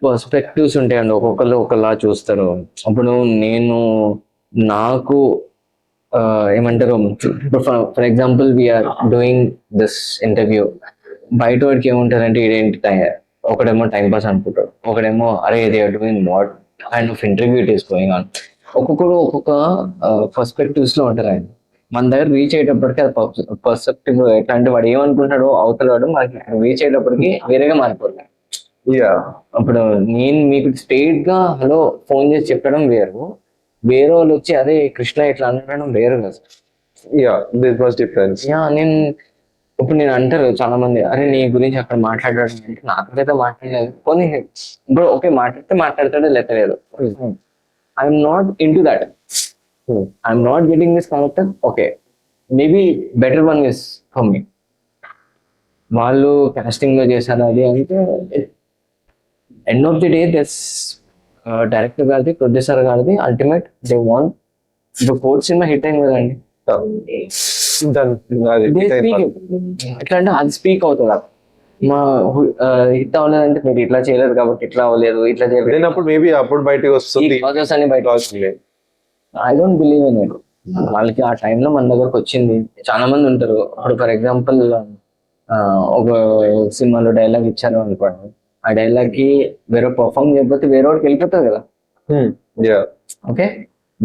[SPEAKER 2] పర్స్పెక్టివ్స్ ఉంటాయండి, ఒక్కొక్కరు ఒకలా చూస్తారు. అప్పుడు నేను నాకు ఏమంటారు, for example we are doing this interview, బయట వాడికి ఏముంటారంటే ఇదేంటి ఒకడేమో టైం పాస్ అనుకుంటాడు, ఒకడేమో అరే they are doing what kind of interview it is going on. ఒక్కొక్కరు ఒక్కొక్క పర్స్పెక్టివ్స్ లో ఉంటారు ఆయన. మన దగ్గర రీచ్ అయ్యేటప్పటికి అది పర్స్పెక్టివ్ ఎట్లా అంటే వాడు ఏమనుకుంటాడో అవతల వాడు మనకి రీచ్ అయ్యేటప్పటికి వేరేగా మారిపోతాడు.
[SPEAKER 1] యా
[SPEAKER 2] అప్పుడు నేను మీకు స్ట్రైట్ గా హలో ఫోన్ చేసి చెప్పడం వేరు, వేరే వాళ్ళు వచ్చి అదే కృష్ణ ఇట్లా అనడం వేరు కదా.
[SPEAKER 1] Yeah this vas deferens.
[SPEAKER 2] Yeah ఇప్పుడు నేను అంటారు చాలా మంది, అరే నీ గురించి అక్కడ మాట్లాడడం అంటే నాకైతే మాట్లాడలేదు, కొన్ని ఇప్పుడు ఓకే మాట్లాడితే మాట్లాడతాడో లేతలేదు, I'm not into that, I'm not getting this character, okay maybe better one is for me. వాళ్ళు కాస్టింగ్ లో చేశారు అది అంటే end of the day this director గారిది ప్రొడ్యూసర్ గారిది అల్టిమేట్ దే వాంట్. ఇప్పుడు ఫోర్త్ సినిమా హిట్ అయింది కదండి, ఎట్లా అంటే అది స్పీక్ అవుతుంది. మా హిట్ అవ్వలేదంటే మీరు ఇట్లా చేయలేదు కాబట్టి ఇట్లా అవ్వలేదు, ఇట్లా చేయలేదు
[SPEAKER 1] అప్పుడు మేబీ అప్పుడు బయటకు వస్తుంది.
[SPEAKER 2] అని బయట I don't believe in it. వాళ్ళకి ఆ టైంలో మన దగ్గరకు వచ్చింది. చాలా మంది ఉంటారు. ఇప్పుడు ఫర్ ఎగ్జాంపుల్ ఒక సినిమాలో డైలాగ్ ఇచ్చారు అనుకోండి, ఆ డైలాగ్ కి వేరే పర్ఫార్మ్ చేయకపోతే వేరే వాడికి వెళ్ళిపోతుంది కదా. ఓకే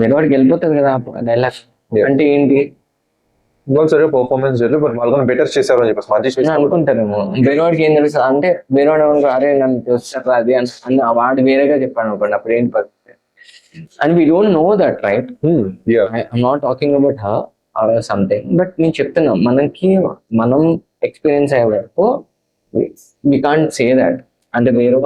[SPEAKER 2] వేరే వాడికి వెళ్ళిపోతుంది కదా డైలాగ్. అంటే ఏంటి,
[SPEAKER 1] సరే పర్ఫార్మెన్స్ వాళ్ళు బెటర్ చేశారు అని చెప్పేసి మంచి
[SPEAKER 2] అనుకుంటారేమో. వేరే వాడికి ఏం తెలుసు అంటే వేరే వాడు అరే నన్ను చూస్తారు అది అని వాడు వేరేగా చెప్పాడు అనుకోండి, అప్పుడు ఏంటి పరిస్థితి. And we don't know that right. I'm not talking about her or something, but నేను చెప్తున్నా మనం ఎక్స్పీరియన్స్ అయ్యే వరకు వి కాంట్ సే దట్. అంటే వేరే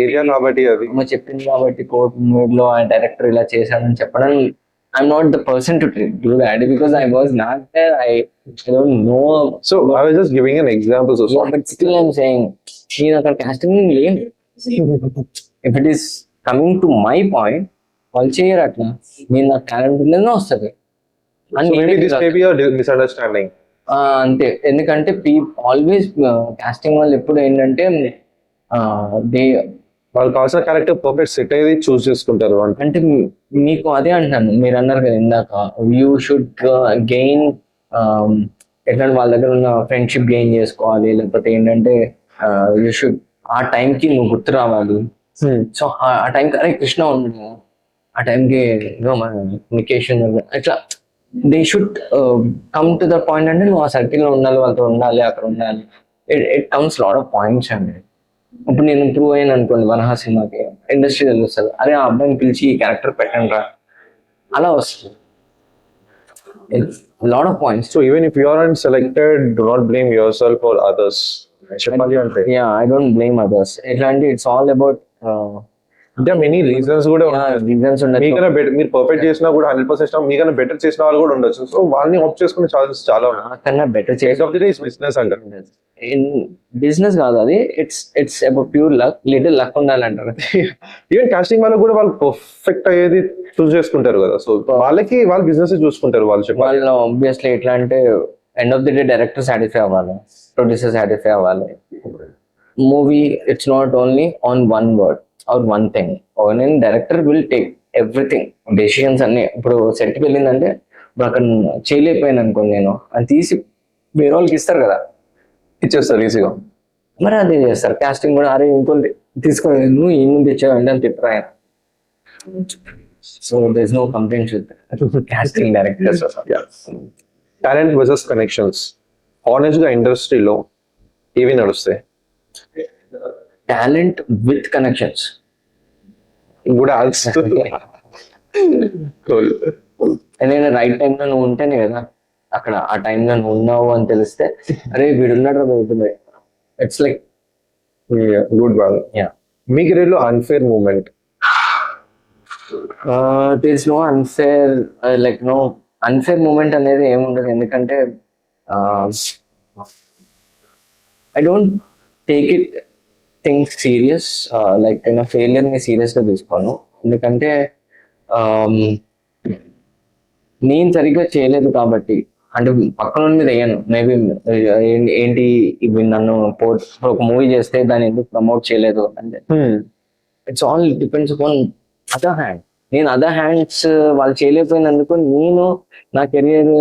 [SPEAKER 1] ఏరియా కాబట్టి అది
[SPEAKER 2] చెప్పింది కాబట్టి కోర్ట్ మూడ్ లో ఆ డైరెక్టర్ ఇలా చేశాడని చెప్పడం, I'm not the person to do that because I was not there. I don't know.
[SPEAKER 1] So I was just giving an example. So
[SPEAKER 2] but still I'm saying, నేను అక్కడ casting లేదు. If it is coming to my point, వాళ్ళు చేయరు అట్లా. నేను నా టాలెంట్ ఉందని వస్తుంది.
[SPEAKER 1] Maybe this may be a misunderstanding.
[SPEAKER 2] అంతే. ఎందుకంటే ఆల్వేస్ కాస్టింగ్ వాళ్ళు ఎప్పుడు ఏంటంటే
[SPEAKER 1] వాళ్ళు కావాల్సిన క్యారెక్టర్ పర్ఫెక్ట్ సెట్ అయ్యేది చూస్ చేసుకుంటారు.
[SPEAKER 2] అంటే మీకు అదే అంటున్నాను, మీరు అన్నారు కదా ఇందాక, యూ షుడ్ గెయిన్ ఎట్లా వాళ్ళ దగ్గర ఉన్న ఫ్రెండ్షిప్ గెయిన్ చేసుకోవాలి, లేకపోతే ఏంటంటే యూ షుడ్ ఆ టైంకి నువ్వు గుర్తు రావాలి. సో ఆ టైంకి అరే కృష్ణ ఉన్నాడు, ఆ టైంకి నికేష్ ఇట్లా they should come to the point. అంటే నువ్వు ఆ సర్కిల్లో ఉండాలి, వాళ్ళతో ఉండాలి, అక్కడ ఉండాలి. It comes lot of points అండి. ఇప్పుడు నేను ప్రూవ్ అయ్యాను అనుకోండి వనహా సినిమాకి, ఇండస్ట్రీ తెలుస్తుంది, అరే ఆ అబ్బాయిని పిలిచి ఈ క్యారెక్టర్ పెట్టండి రా, అలా వస్తుంది. Lot of points.
[SPEAKER 1] So even if you are selected, do not blame yourself or others. చెప్పాలి అంటే
[SPEAKER 2] ఐ డోంట్ బ్లేమ్ అదర్స్. ఎట్లా అంటే ఇట్స్ ఆల్ అబౌట్
[SPEAKER 1] అంటే మెనీ రీజన్స్ కూడా
[SPEAKER 2] రీజన్స్ ఉన్నాయి.
[SPEAKER 1] మీకన్నా బెటర్, మీరు పర్ఫెక్ట్ చేసినా కూడా 100% మీకన్నా బెటర్ చేసిన వాళ్ళు కూడా ఉండొచ్చు. సో వాళ్ళని ఆప్ట్ చేసుకునే ఛాన్సెస్ చాలా ఉన్నాయి.
[SPEAKER 2] నాకన్నా బెటర్ చేసి
[SPEAKER 1] బిజినెస్ అంటారు.
[SPEAKER 2] ఇన్ బిజినెస్ కాదు అది, it's about pure luck. Little luck ఉండాలంటారు.
[SPEAKER 1] ఈవెన్ కాస్టింగ్ వాళ్ళు కూడా వాళ్ళు పర్ఫెక్ట్ అయ్యేది చూస్ చేసుకుంటారు కదా. సో వాళ్ళకి వాళ్ళు బిజినెస్ చూసుకుంటారు. వాళ్ళు
[SPEAKER 2] ఆబ్వియస్లీ ఎట్లా అంటే end of the day director satisfy అవ్వాలి, ప్రొడ్యూసర్ సాటిస్ఫై అవ్వాలి. Movie it's not only on one word or one thing. Director will take everything decisions అన్ని. ఇప్పుడు సెట్కి వెళ్ళిందంటే ఇప్పుడు అక్కడ చేయలేకపోయాను అనుకోండి, నేను అది తీసి వేరే వాళ్ళకి ఇస్తారు కదా,
[SPEAKER 1] ఇచ్చేస్తారు ఈజీగా.
[SPEAKER 2] మరి అదే చేస్తారు. కాస్టింగ్ కూడా అరే ఇంకోటి తీసుకోండి, నువ్వు ఏం తెచ్చావండి అని తిట్టరు ఆయన. So there is no complaints with casting directors.
[SPEAKER 1] Talent versus connections. Honest గా ఇండస్ట్రీలో ఏవి నడుస్తాయి?
[SPEAKER 2] టాలెంట్ విత్ కనెక్షన్స్
[SPEAKER 1] కూడా
[SPEAKER 2] ఏదైనా రైట్ టైంలో నువ్వు ఉంటేనే కదా అక్కడ ఆ టైంలో నువ్వు ఉన్నావు అని తెలిస్తే అరే వీడున్నాడు అవుతుంది. It's like
[SPEAKER 1] good ball. మీ కెరీర్ లో unfair moment?
[SPEAKER 2] There is no unfair, like no unfair moment అనేది ఏముండదు. ఎందుకంటే I don't take it things serious. Like నేను ఫెయిలియర్ ని సీరియస్ గా తీసుకోను. ఎందుకంటే నేను సరిగ్గా చేయలేదు కాబట్టి అంటే పక్కన మీద అయ్యాను మేబీ ఏంటి ఇవి నన్ను ఒక మూవీ చేస్తే దాన్ని ఎందుకు ప్రమోట్ చేయలేదు అంటే it's all depends upon other hand. నేను అదర్ హ్యాండ్స్ వాళ్ళు చేయలేకపోయినందుకు నేను నా కెరియర్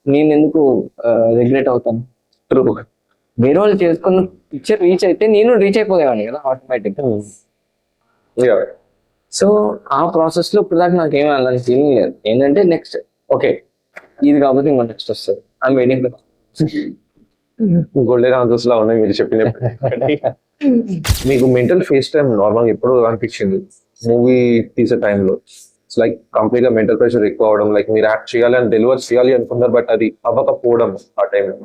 [SPEAKER 2] నేను ఎందుకు రిగ్రెట్ అవుతాను?
[SPEAKER 1] ట్రూ.
[SPEAKER 2] వేరే వాళ్ళు చేసుకున్న పిక్చర్ రీచ్ అయితే నేను రీచ్ అయిపోయేవాడిని కదా ఆటోమేటిక్. సో ఆ ప్రాసెస్ లో ఇప్పుడు దాకా నాకు ఏమీ అలాంటి ఫీలింగ్ లేదు. ఏంటంటే నెక్స్ట్ ఓకే ఇది కాకపోతే ఇంకో నెక్స్ట్ వస్తుంది. I'm waiting.
[SPEAKER 1] గోల్డెన్ ఆన్సర్స్ లా ఉన్నాయి మీరు చెప్పిన. మీకు మెంటల్ ఫేస్ టైం నార్మల్ ఎప్పుడు అనిపించింది మూవీ తీసే టైంలో? ఇట్స్ లైక్ కంప్లీట్ గా మెంటల్ ప్రెషర్ ఎక్కువ అవడం, లైక్ మీరు యాక్ట్ చేయాలి అని డెలివర్ చేయాలి అనుకున్నారు బట్ అది అవ్వకపోవడం ఆ టైంలో.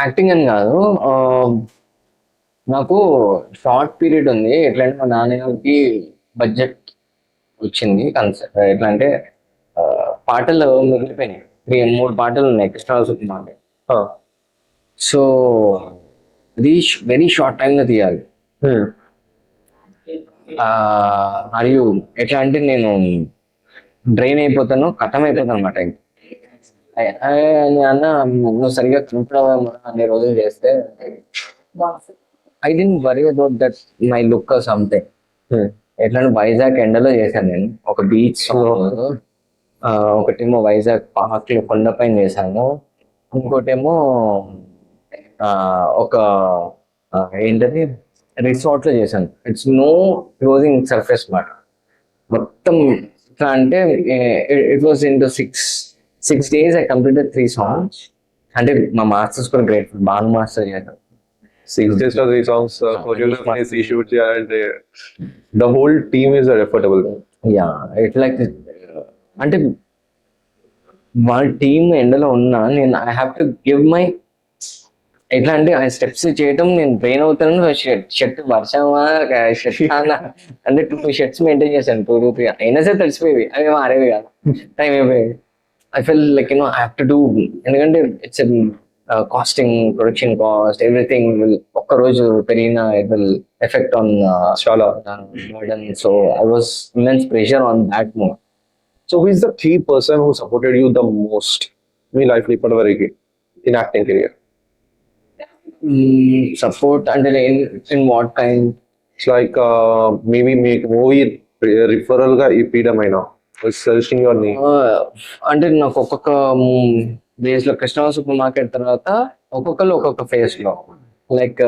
[SPEAKER 2] యాక్టింగ్ అని కాదు, నాకు షార్ట్ పీరియడ్ ఉంది. ఎట్లా అంటే మా నాన్నగారికి బడ్జెట్ వచ్చింది కన్సెప్ట్. ఎట్లా అంటే పాటలు మిగిలిపోయినాయి, 3 పాటలు ఉన్నాయి కృష్ణరాజు మాట. సో అది వెరీ షార్ట్ టైంలో తీయాలి. మరియు ఎట్లా అంటే నేను డ్రైన్ అయిపోతాను, కథం అయిపోతాను అనమాట. అన్న నువ్వు సరిగా కనపడవా అన్ని రోజులు చేస్తే I don't worry about that my look or something. ఎట్లా వైజాగ్ ఎండలో చేశాను నేను, ఒక బీచ్ లో, ఒకటేమో వైజాగ్ పార్క్ లో కొండపైన చేశాను, ఇంకోటేమో ఒక ఏంటది రిసార్ట్ లో చేశాను. ఇట్స్ నో క్లోజింగ్ సర్ఫేస్ మాట మొత్తం. ఎట్లా అంటే it was in to 6 days I completed 3 songs. అంటే మా మాస్టర్స్ కూడా గ్రేట్, బాను మాస్టర్ చేశారు.
[SPEAKER 1] 6 days లో 3 songs షూట్ చేయాలంటే the whole team is affordable.
[SPEAKER 2] Yeah it like అంటే వాళ్ళ టీమ్ ఎండలో ఉన్నా నేను I have to give my ఎట్లా అంటే ఆ స్టెప్స్ చేయడం నేను బ్రెయిన్ అవుతాను. షర్ట్ వర్షమా షర్ట్ అంటే 2 షర్ట్స్ మెయింటైన్ చేశాను, 2 to 3 అయినా సరే తెలిసిపోయేవి, అవి మారేవి కాదు, టైం అయిపోయేవి. I felt like I have to do ఎందుకంటే it's casting, production cost, everything will ఒక్క రోజు పెరిగిన ఇట్ విల్ ఎఫెక్ట్ ఆన్
[SPEAKER 1] చాలా
[SPEAKER 2] burden. So I was immense pressure on that more.
[SPEAKER 1] So who is the key person who supported you the most మీ లైఫ్ ఇప్పటి వరకు ఇన్ యాక్టింగ్ కెరియర్?
[SPEAKER 2] సపోర్ట్ అంటే in what kind?
[SPEAKER 1] It's like maybe మీకు మూవీ రిఫరల్ గా ఇప్పించడమైనా సజెస్టింగ్ యువర్ నేమ్.
[SPEAKER 2] అంటే నాకు ఒక్కొక్క డేస్ లో కృష్ణ సూపర్ మార్కెట్ తర్వాత ఒక్కొక్కరు ఒక్కొక్క ఫేస్ లో లైక్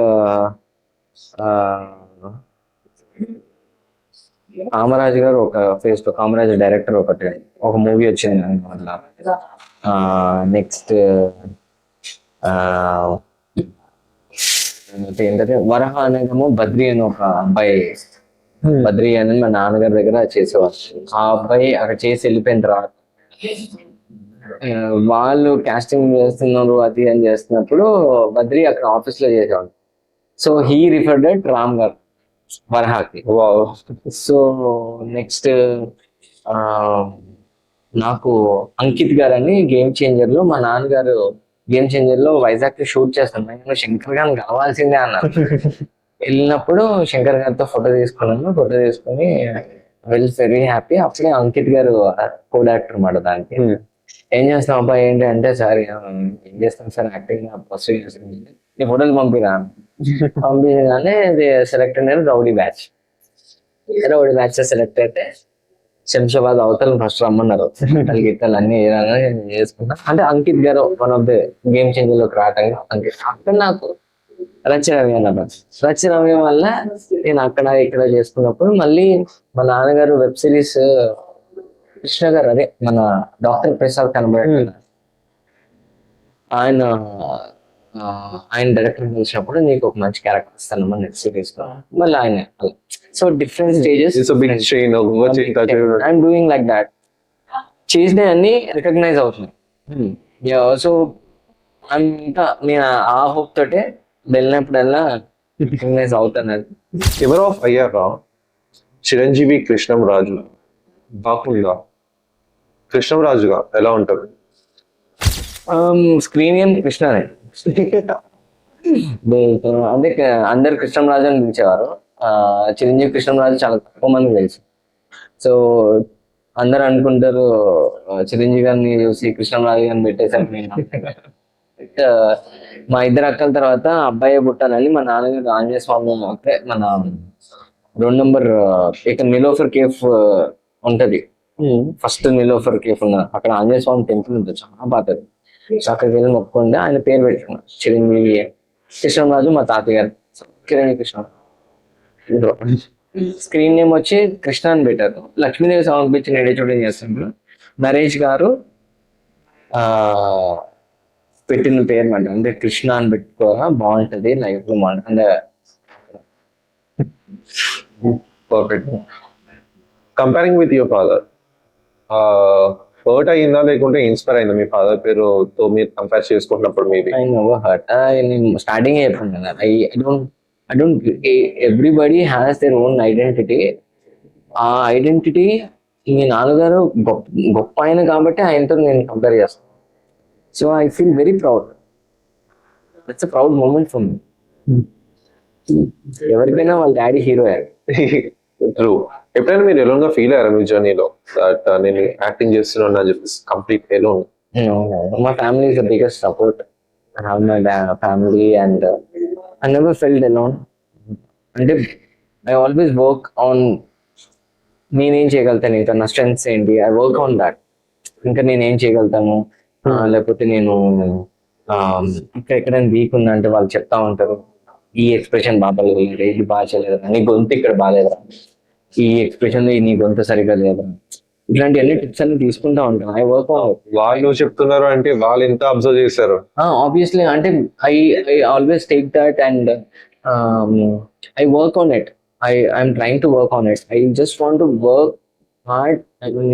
[SPEAKER 2] కామరాజ్ గారు ఒక ఫేస్ లో, కామరాజ్ డైరెక్టర్ ఒక మూవీ వచ్చింది వల్ల. నెక్స్ట్ ఏంటంటే వరహ అనేదేమో బద్రి అని ఒక అబ్బాయి, బద్రి అని మా నాన్నగారి దగ్గర చేసేవారు. ఆ అబ్బాయి అక్కడ చేసి వెళ్ళిపోయిన తర్వాత వాళ్ళు కాస్టింగ్ చేస్తున్నారు అది అని చేస్తున్నప్పుడు బద్రి అక్కడ ఆఫీస్ లో చేసేవాడు. సో హీ రిఫర్డ్ రామ్ గారు వరహాకి. సో నెక్స్ట్ నాకు అంకిత్ గారు అని గేమ్ చేంజర్ లో, మా నాన్నగారు గేమ్ చేంజర్ లో వైజాగ్ లో షూట్ చేస్తాను, నేను శంకర్ గారిని కావాల్సిందే అన్నారు. వెళ్ళినప్పుడు శంకర్ గారితో ఫోటో తీసుకుని వెరీ హ్యాపీ. అప్పుడే అంకిత్ గారు కో డైరెక్టర్ మాట దానికి. ఏం చేస్తాం అబ్బాయి ఏంటి అంటే, సార్ ఏం చేస్తాం సార్ యాక్టింగ్ పర్సూ చేస్తాను, నీ ఫోటోలు పంపించగానే సెలెక్ట్ అయినారు రౌడీ బ్యాచ్ సెలెక్ట్ అయితే శంషాబాద్ అవతల ఫస్ట్ రమ్మన్నారు. గిట్టలు అన్ని చేసుకున్నా. అంటే అంకిత్ గారు one of the game changer లోకి రావటం అంకిత్. అక్కడ నాకు రచరవి అన్నమాట. రచరవి వల్ల నేను అక్కడ ఇక్కడ చేసుకున్నప్పుడు మళ్ళీ మా నాన్నగారు వెబ్ సిరీస్ కృష్ణ గారు, అదే మన డాక్టర్ ప్రసాద్ కనబడి ఆయన డైరెక్టర్ చూసినప్పుడు నీకు ఒక మంచి క్యారెక్టర్ ఇస్తాను మన నెక్స్ట్ సిరీస్ లో మళ్ళీ ఆయన. So different stages I'm doing like that. చేసిన అన్ని రికగ్నైజ్ అవుతున్నాయి. సో అంతా నేను ఆ హోప్ తోటే వెళ్ళినప్పుడల్లా రికగ్నైజ్ అవుతాను.
[SPEAKER 1] ఎవరో అయ్యాక చిరంజీవి కృష్ణంరాజు కాకుండా కృష్ణంరాజుగా ఎలా ఉంటారు?
[SPEAKER 2] స్క్రీన్ నేమ్ కృష్ణనే. అంటే అందరు కృష్ణంరాజు అని పిలిచేవారు. చిరంజీవి కృష్ణంరాజు చాలా తక్కువ మంది తెలుసు. సో అందరు అనుకుంటారు చిరంజీవి గారిని చూసి కృష్ణరాజు గారిని పెట్టేశారు నేను. But, మా ఇద్దరు అక్కల తర్వాత అబ్బాయి పుట్టాలని మా నాన్నగారు ఆంజనేయ స్వామి అంటే మన 2 నంబర్ ఇక్కడ నిలోఫర్ కేఫ్ ఉంటది. ఫస్ట్ నిలోఫర్ కేఫ్ ఉన్న అక్కడ ఆంజనేయ స్వామి టెంపుల్ ఉంటుంది, చాలా పాతది. సో అక్కడికి వెళ్ళి మొక్కుంటే ఆయన పేరు పెట్టుకున్నాను చిరంజీవి. కృష్ణరాజు మా తాతయ్య గారు చిరంజీవి కృష్ణ. స్క్రీన్ నేమ్ వచ్చి కృష్ణ అని పెట్టారు. లక్ష్మీదేవి సమర్పించి నేడే చూడని చేస్తుంటారు. నరేష్ గారు పెట్టిన పేరు మాట అంటే కృష్ణ అని పెట్టుకోగా బాగుంటది లైఫ్ లో అంటే
[SPEAKER 1] perfect. Comparing with your father, hurt అయిందా లేకుంటే ఇన్స్పైర్ అయిందా మీ ఫాదర్ పేరుతో మీరు కంపేర్ చేసుకుంటున్నప్పుడు? Maybe
[SPEAKER 2] I never hurt. నేను స్టార్టింగ్ చెప్పాను కదా, I don't everybody has their own identity. ఆ ఐడెంటిటీ మీ నాన్నగారు గొప్ప ఆయన కాబట్టి ఆయనతో నేను కంపేర్ చేస్తాను. So I feel very proud. That's a proud moment for me. ఎవరికైనా వాళ్ళ డాడీ హీరో అయ్యారు.
[SPEAKER 1] ట్రూ. ఎప్పుడైనా మీరు ఎలోన్ గా ఫీల్ అయ్యారా మీ జర్నీలో? దట్ నేను యాక్టింగ్ చేస్తున్నాను అని చెప్పేసి complete alone?
[SPEAKER 2] My family is the biggest support. I have my family and I never felt alone. అంటే I always work on నేనేం చేయగలుగుతాను, ఇంకా నా స్ట్రెంగ్స్ ఏంటి, ఐ వర్క్ ఆన్ దాట్. ఇంకా నేనేం చేయగలుగుతాను, లేకపోతే నేను ఇక్కడ ఎక్కడైనా వీక్ ఉందా అంటే వాళ్ళు చెప్తా ఉంటారు, ఈ ఎక్స్ప్రెషన్ బాగాలేదు, ఇది బాగా చేయలేదురా, నీ గొంతు ఇక్కడ బాగాలేదురా, ఈ ఎక్స్ప్రెషన్ నీ గొంతు సరిగ్గా లేదురా, ఇట్లాంటి అన్ని టిప్స్ అన్ని తీసుకుంటా ఉంటాను. ఐ వర్క్
[SPEAKER 1] వాళ్ళు చెప్తున్నారు అంటే వాళ్ళు ఎంత అబ్జర్వ్ చేశారు?
[SPEAKER 2] ఆబ్వియస్లీ అంటే I always take that and I work on it. I'm trying to work on it. I just want to work hard. I mean,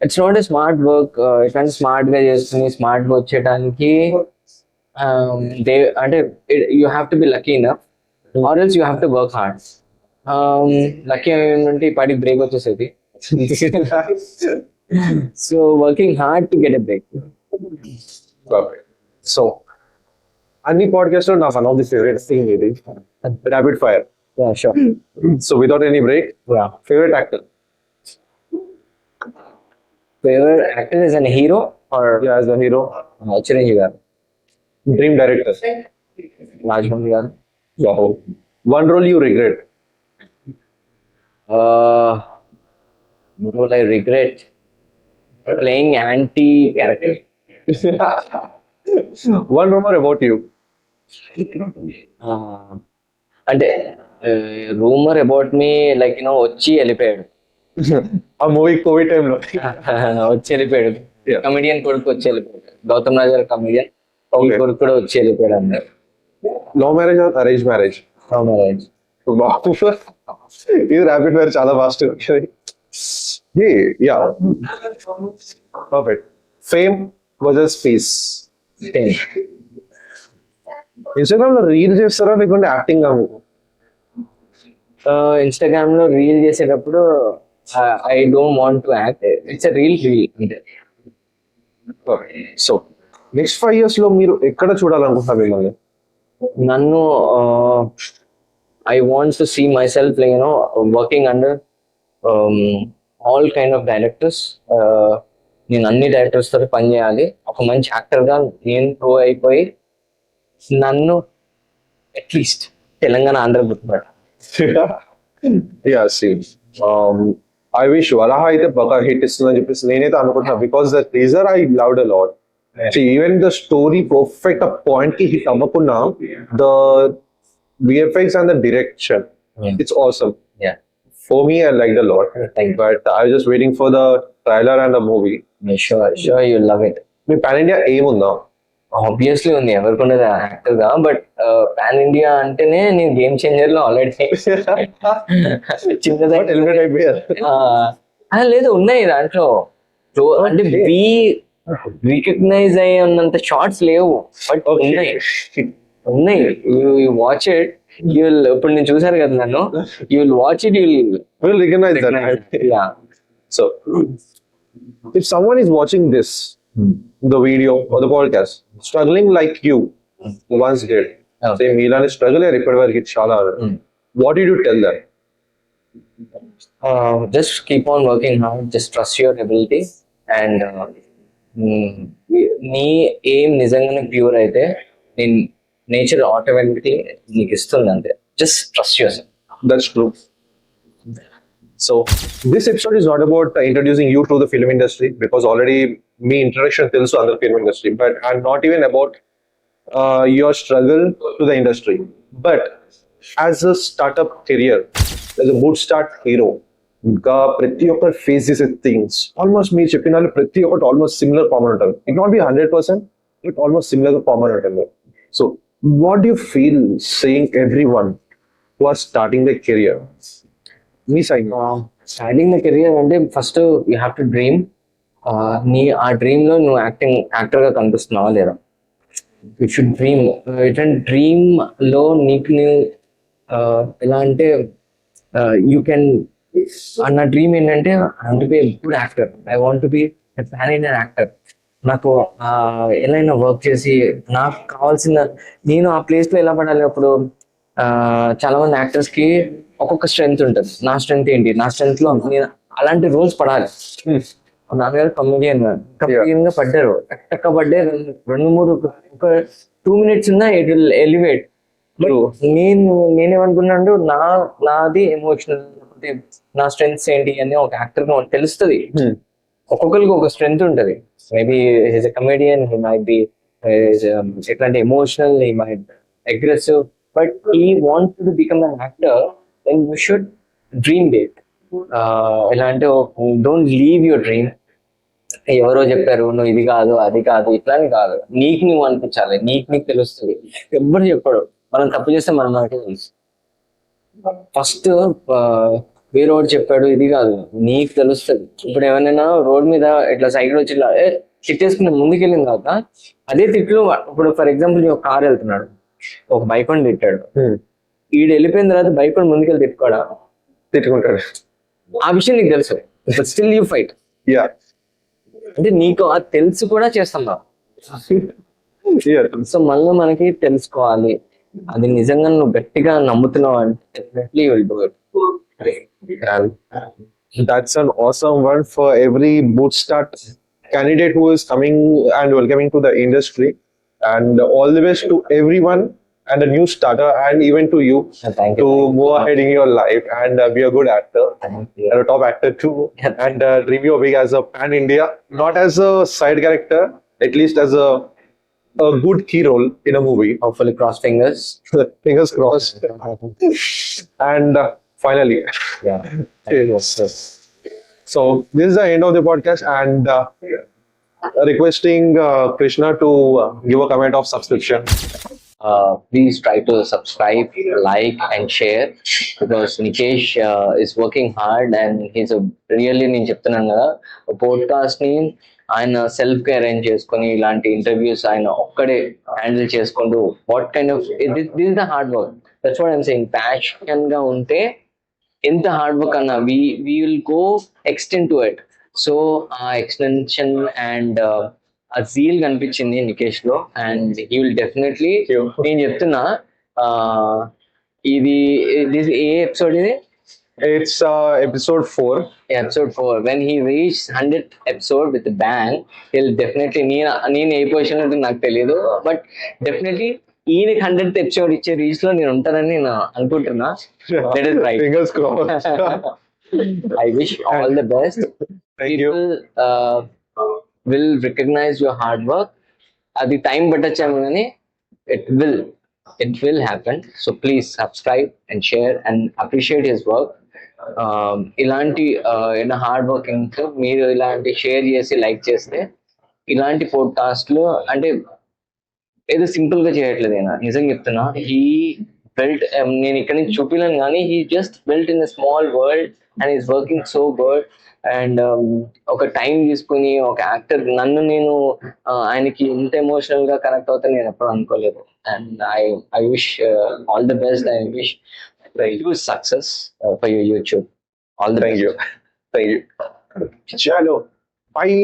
[SPEAKER 2] it's not a smart work. It's smart గా చేస్తుంది, స్మార్ట్ గా వచ్చేటానికి అంటే you have to be lucky enough or else you have to work hard. Lucky ఏంటంటే ఈ పాటికి బ్రేక్ వచ్చేసేది. So working hard to get a break.
[SPEAKER 1] So అన్ని పాడ్కాస్ట్ లో నా one of the favourite thing ఇది rapid fire.
[SPEAKER 2] Yeah, sure.
[SPEAKER 1] So without any break,
[SPEAKER 2] Yeah.
[SPEAKER 1] favorite actor?
[SPEAKER 2] Favorite actor is a hero or
[SPEAKER 1] Yeah, as a hero.
[SPEAKER 2] Chiranjeevi garu.
[SPEAKER 1] Dream director?
[SPEAKER 2] Rajmouli garu.
[SPEAKER 1] Wow. One role you regret?
[SPEAKER 2] Role I regret playing anti character.
[SPEAKER 1] One rumor about you.
[SPEAKER 2] అంటే రూమర్ అబౌట్ మీ లైక్ వచ్చి వెళ్ళిపోయాడు.
[SPEAKER 1] ఆ మూవీ కోవిడ్ టైంలో
[SPEAKER 2] వచ్చి వెళ్ళిపోయాడు.
[SPEAKER 1] Yeah.
[SPEAKER 2] కమిడియన్ కొడుకు వచ్చి వెళ్ళిపోయాడు. గౌతమ్ రాజు గారు కమిడియన్,
[SPEAKER 1] Okay.
[SPEAKER 2] కొడుకు కూడా వచ్చి వెళ్ళిపోయాడు అన్నారు.
[SPEAKER 1] Love marriage or arrange marriage? ఇది ర్యాపిడ్ ఫైర్ చాలా fast. Yeah perfect. Fame versus peace. Instagram లో రీల్ చేస్తారా లేకుంటే యాక్టింగ్?
[SPEAKER 2] ఇన్స్టాగ్రామ్ లో రీల్ చేసేటప్పుడు I don't want to act. It's reel అంటే.
[SPEAKER 1] సో నెక్స్ట్ 5 years లో మీరు ఎక్కడ చూడాలనుకుంటున్నారు మిమ్మల్ని?
[SPEAKER 2] నన్ను I want to see myself working under all kind of directors. నేను అన్ని డైరెక్టర్స్ తో పని చేయాలి. ఒక మంచి యాక్టర్ గా నేను ప్రూవ్ అయిపోయి నన్ను అట్లీస్ట్ తెలంగాణ ఆంధ్ర గుర్తుపట్ట.
[SPEAKER 1] Yeah see I wish Varaha అయితే బాగా హిట్ ఇస్తుందని చెప్పేసి నేనైతే అనుకుంటున్నా. Because the teaser I loved a lot. Even the story perfect ఆ పాయింట్ కి హిట్ అవ్వకున్నా the VFX and the direction it's awesome.
[SPEAKER 2] Yeah.
[SPEAKER 1] For me, I liked a lot.
[SPEAKER 2] Thank you.
[SPEAKER 1] But I was just waiting for the trailer and the movie.
[SPEAKER 2] Sure you love it.
[SPEAKER 1] మీ పాన్ ఇండియా ఏముందా?
[SPEAKER 2] ఆబ్వియస్లీ ఉంది, ఎవరికి ఉండదు యాక్టర్ గా. బట్ పాన్ ఇండియా అంటేనే నేను గేమ్ చేంజర్ లో ఆల్రెడీ చిన్నది
[SPEAKER 1] ఎలిమినేట్ అయిపోయారు.
[SPEAKER 2] లేదు, ఉన్నాయి దాంట్లో. అంటే రికగ్నైజ్ అయ్యే ఉన్నంత షార్ట్స్ లేవు, బట్ ఉన్నాయి. Watch it, you will. ఇప్పుడు నేను చూసారు కదా నన్ను, you will watch it, you
[SPEAKER 1] We'll recognize that.
[SPEAKER 2] Yeah.
[SPEAKER 1] So, if someone is watching this, the video or the podcast, struggling like you once did,
[SPEAKER 2] Okay.
[SPEAKER 1] say Milan is struggling, ఇప్పటి వరకు చాలా. What did you tell them?
[SPEAKER 2] just keep on working hard, just trust your ability, and నీ ఏం నిజంగానే ప్యూర్ అయితే నేను నేచర్ ఆటోమేటిక్లీ నీకు ఇస్తుంది అంతే. Just trust your self.
[SPEAKER 1] That's true. So this episode is not about introducing you to the film industry, because already me introduction tells to other film industry, but I'm not even about your struggle to the industry. But as a startup career, as a bootstrap hero, ఇంకా ప్రతి ఒక్కరు ఫేస్ చేసే థింగ్స్ ఆల్మోస్ట్ మీరు చెప్పిన వాళ్ళు ప్రతి ఒక్కటి ఆల్మోస్ట్ సిమిలర్ కామన్ ఉంటుంది. It not be 100%, but almost similar common ఉంటుంది. So what do feel saying every one who are starting the career? మీ సైడ్
[SPEAKER 2] స్టార్టింగ్ ద కెరియర్ అంటే first you have to dream. ఆ డ్రీమ్ లో నువ్వు యాక్టర్ గా కనిపిస్తున్నావా లేదా? You should dream. ఇటువంటి డ్రీమ్ లో నీకు నువ్వు ఎలా అంటే యూ కెన్. నా డ్రీమ్ ఏంటంటే I want be good actor, I want B pan Indian actor. నాకు ఎలా అయినా వర్క్ చేసి నాకు కావాల్సిన నేను ఆ ప్లేస్ లో ఎలా పడాలి. అప్పుడు చాలా మంది యాక్టర్స్ కి ఒక్కొక్క స్ట్రెంగ్త్ ఉంటుంది. నా స్ట్రెంగ్త్ ఏంటి? నా స్ట్రెంగ్త్ లో నేను అలాంటి రోల్స్ పడాలి. నాన్నగారు కమెడియన్ గా పడ్డారు, టక్క పడ్డే 2-3 ఒక 2 minutes ఉన్నా ఇట్ విల్ ఎలివేట్. నేనేమనుకున్నాను, నాది ఎమోషనల్, నా స్ట్రెంగ్స్ ఏంటి అని ఒక యాక్టర్ గా తెలుస్తుంది. ఒక్కొక్కరికి ఒక స్ట్రెంగ్త్ ఉంటుంది. Maybe is a comedian, he might be ఎట్లాంటి emotional, he might aggressive, but he want to become an actor. Then you should dream big. ఎలా అంటే డోంట్ లీవ్ యువర్ డ్రీమ్. ఎవరో చెప్పారు నువ్వు ఇది కాదు అది కాదు ఇట్లా అని కాదు, నీకు నువ్వు అనిపించాలి, నీకు తెలుస్తుంది. ఎవ్వరు చెప్పడు. మనం తప్పు చేస్తే మనకే తెలుసు. ఫస్ట్ వేరే వాడు చెప్పాడు ఇది కాదు, నీకు తెలుస్తుంది. ఇప్పుడు ఎవరైనా రోడ్ మీద ఇట్లా సైకిల్ వచ్చి ఇలా తిట్టేసుకుని ముందుకెళ్ళింది కాక అదే తిట్లు. ఇప్పుడు ఫర్ ఎగ్జాంపుల్ ఒక కార్ వెళ్తున్నాడు, ఒక బైక్ అని తిట్టాడు. ఈడు వెళ్ళిపోయిన తర్వాత బైక్ అని ముందుకెళ్ళి తిట్టుకుంటాడు. ఆ విషయం నీకు తెలుసు, బట్ స్టిల్ యూ ఫైట్. అంటే నీకు అది తెలుసు కూడా చేస్తున్నావు. సో మళ్ళీ మనకి తెలుసుకోవాలి, అది నిజంగా నువ్వు గట్టిగా నమ్ముతున్నావు అంటే definitely will do it.
[SPEAKER 1] That's an awesome word for every bootstrap candidate who is coming and welcoming to the industry. And all the best to everyone and a new starter, and even to you,
[SPEAKER 2] Thank you.
[SPEAKER 1] to go ahead in your life and be a good actor
[SPEAKER 2] Thank you.
[SPEAKER 1] and a top actor too. And dream your big as a pan India, not as a side character, at least as a good key role in a movie.
[SPEAKER 2] Hopefully cross fingers.
[SPEAKER 1] Fingers crossed. And finally,
[SPEAKER 2] Yeah. Thank you.
[SPEAKER 1] so this is the end of the podcast, and requesting Krishna to give a comment of subscription.
[SPEAKER 2] Please try to subscribe, like and share, because Nikesh is working hard and he's a really, నేను చెప్తున్నాను కదా, పోడ్కాస్ట్ ని ఆయన సెల్ఫ్ గా అరేంజ్ చేసుకొని ఇలాంటి ఇంటర్వ్యూస్ ఆయన ఒక్కడే హ్యాండిల్ చేసుకుంటూ what kind of this is the hard work. That's what I'm saying. Passion గా ఉంటే ఎంత హార్డ్ వర్క్ అన్నా we will go extend to it. So ఆ ఎక్స్టెన్షన్ అండ్ ఆ జీల్ కనిపించింది నికేష్ లో, అండ్ హీ విల్ డెఫినెట్లీ. నేను చెప్తున్నా, ఇది ఏ ఎపిసోడ్ ఇది?
[SPEAKER 1] It's episode 4.
[SPEAKER 2] Episode 4. When he reached 100th episode with the bang, he'll definitely. నేను ఏ పొజిషన్ లో నాకు తెలియదు, బట్ డెఫినెట్లీ ఈయనకి 100th ఎపిసోడ్ ఇచ్చే రీచ్ లో నేను ఉంటానని నేను అనుకుంటున్నా. Let us try.
[SPEAKER 1] Fingers crossed.
[SPEAKER 2] I wish all the best.
[SPEAKER 1] Thank you.
[SPEAKER 2] People will recognize your hard work. అది టైం పట్టొచ్చాము కానీ it will happen. So please subscribe and share and appreciate his work. ఇలాంటి హార్డ్ వర్కింగ్ మీరు ఇలాంటి షేర్ చేసి లైక్ చేస్తే ఇలాంటి పోడ్కాస్ట్లు అంటే ఏదో సింపుల్ గా చేయట్లేదు. అయినా నిజంగా చెప్తున్నా, హీ బెల్ట్, నేను ఇక్కడ నుంచి చూపిలేను కానీ he just belt in a small world and is working so good. And ఒక టైం తీసుకుని ఒక యాక్టర్ నేను ఆయనకి ఇంత ఎమోషనల్ గా కనెక్ట్ అవుతాను నేను ఎప్పుడు అనుకోలేదు. And I wish all the best. I wish huge success for your YouTube. All the
[SPEAKER 1] Thank you. Thank you. Chalo. Bye.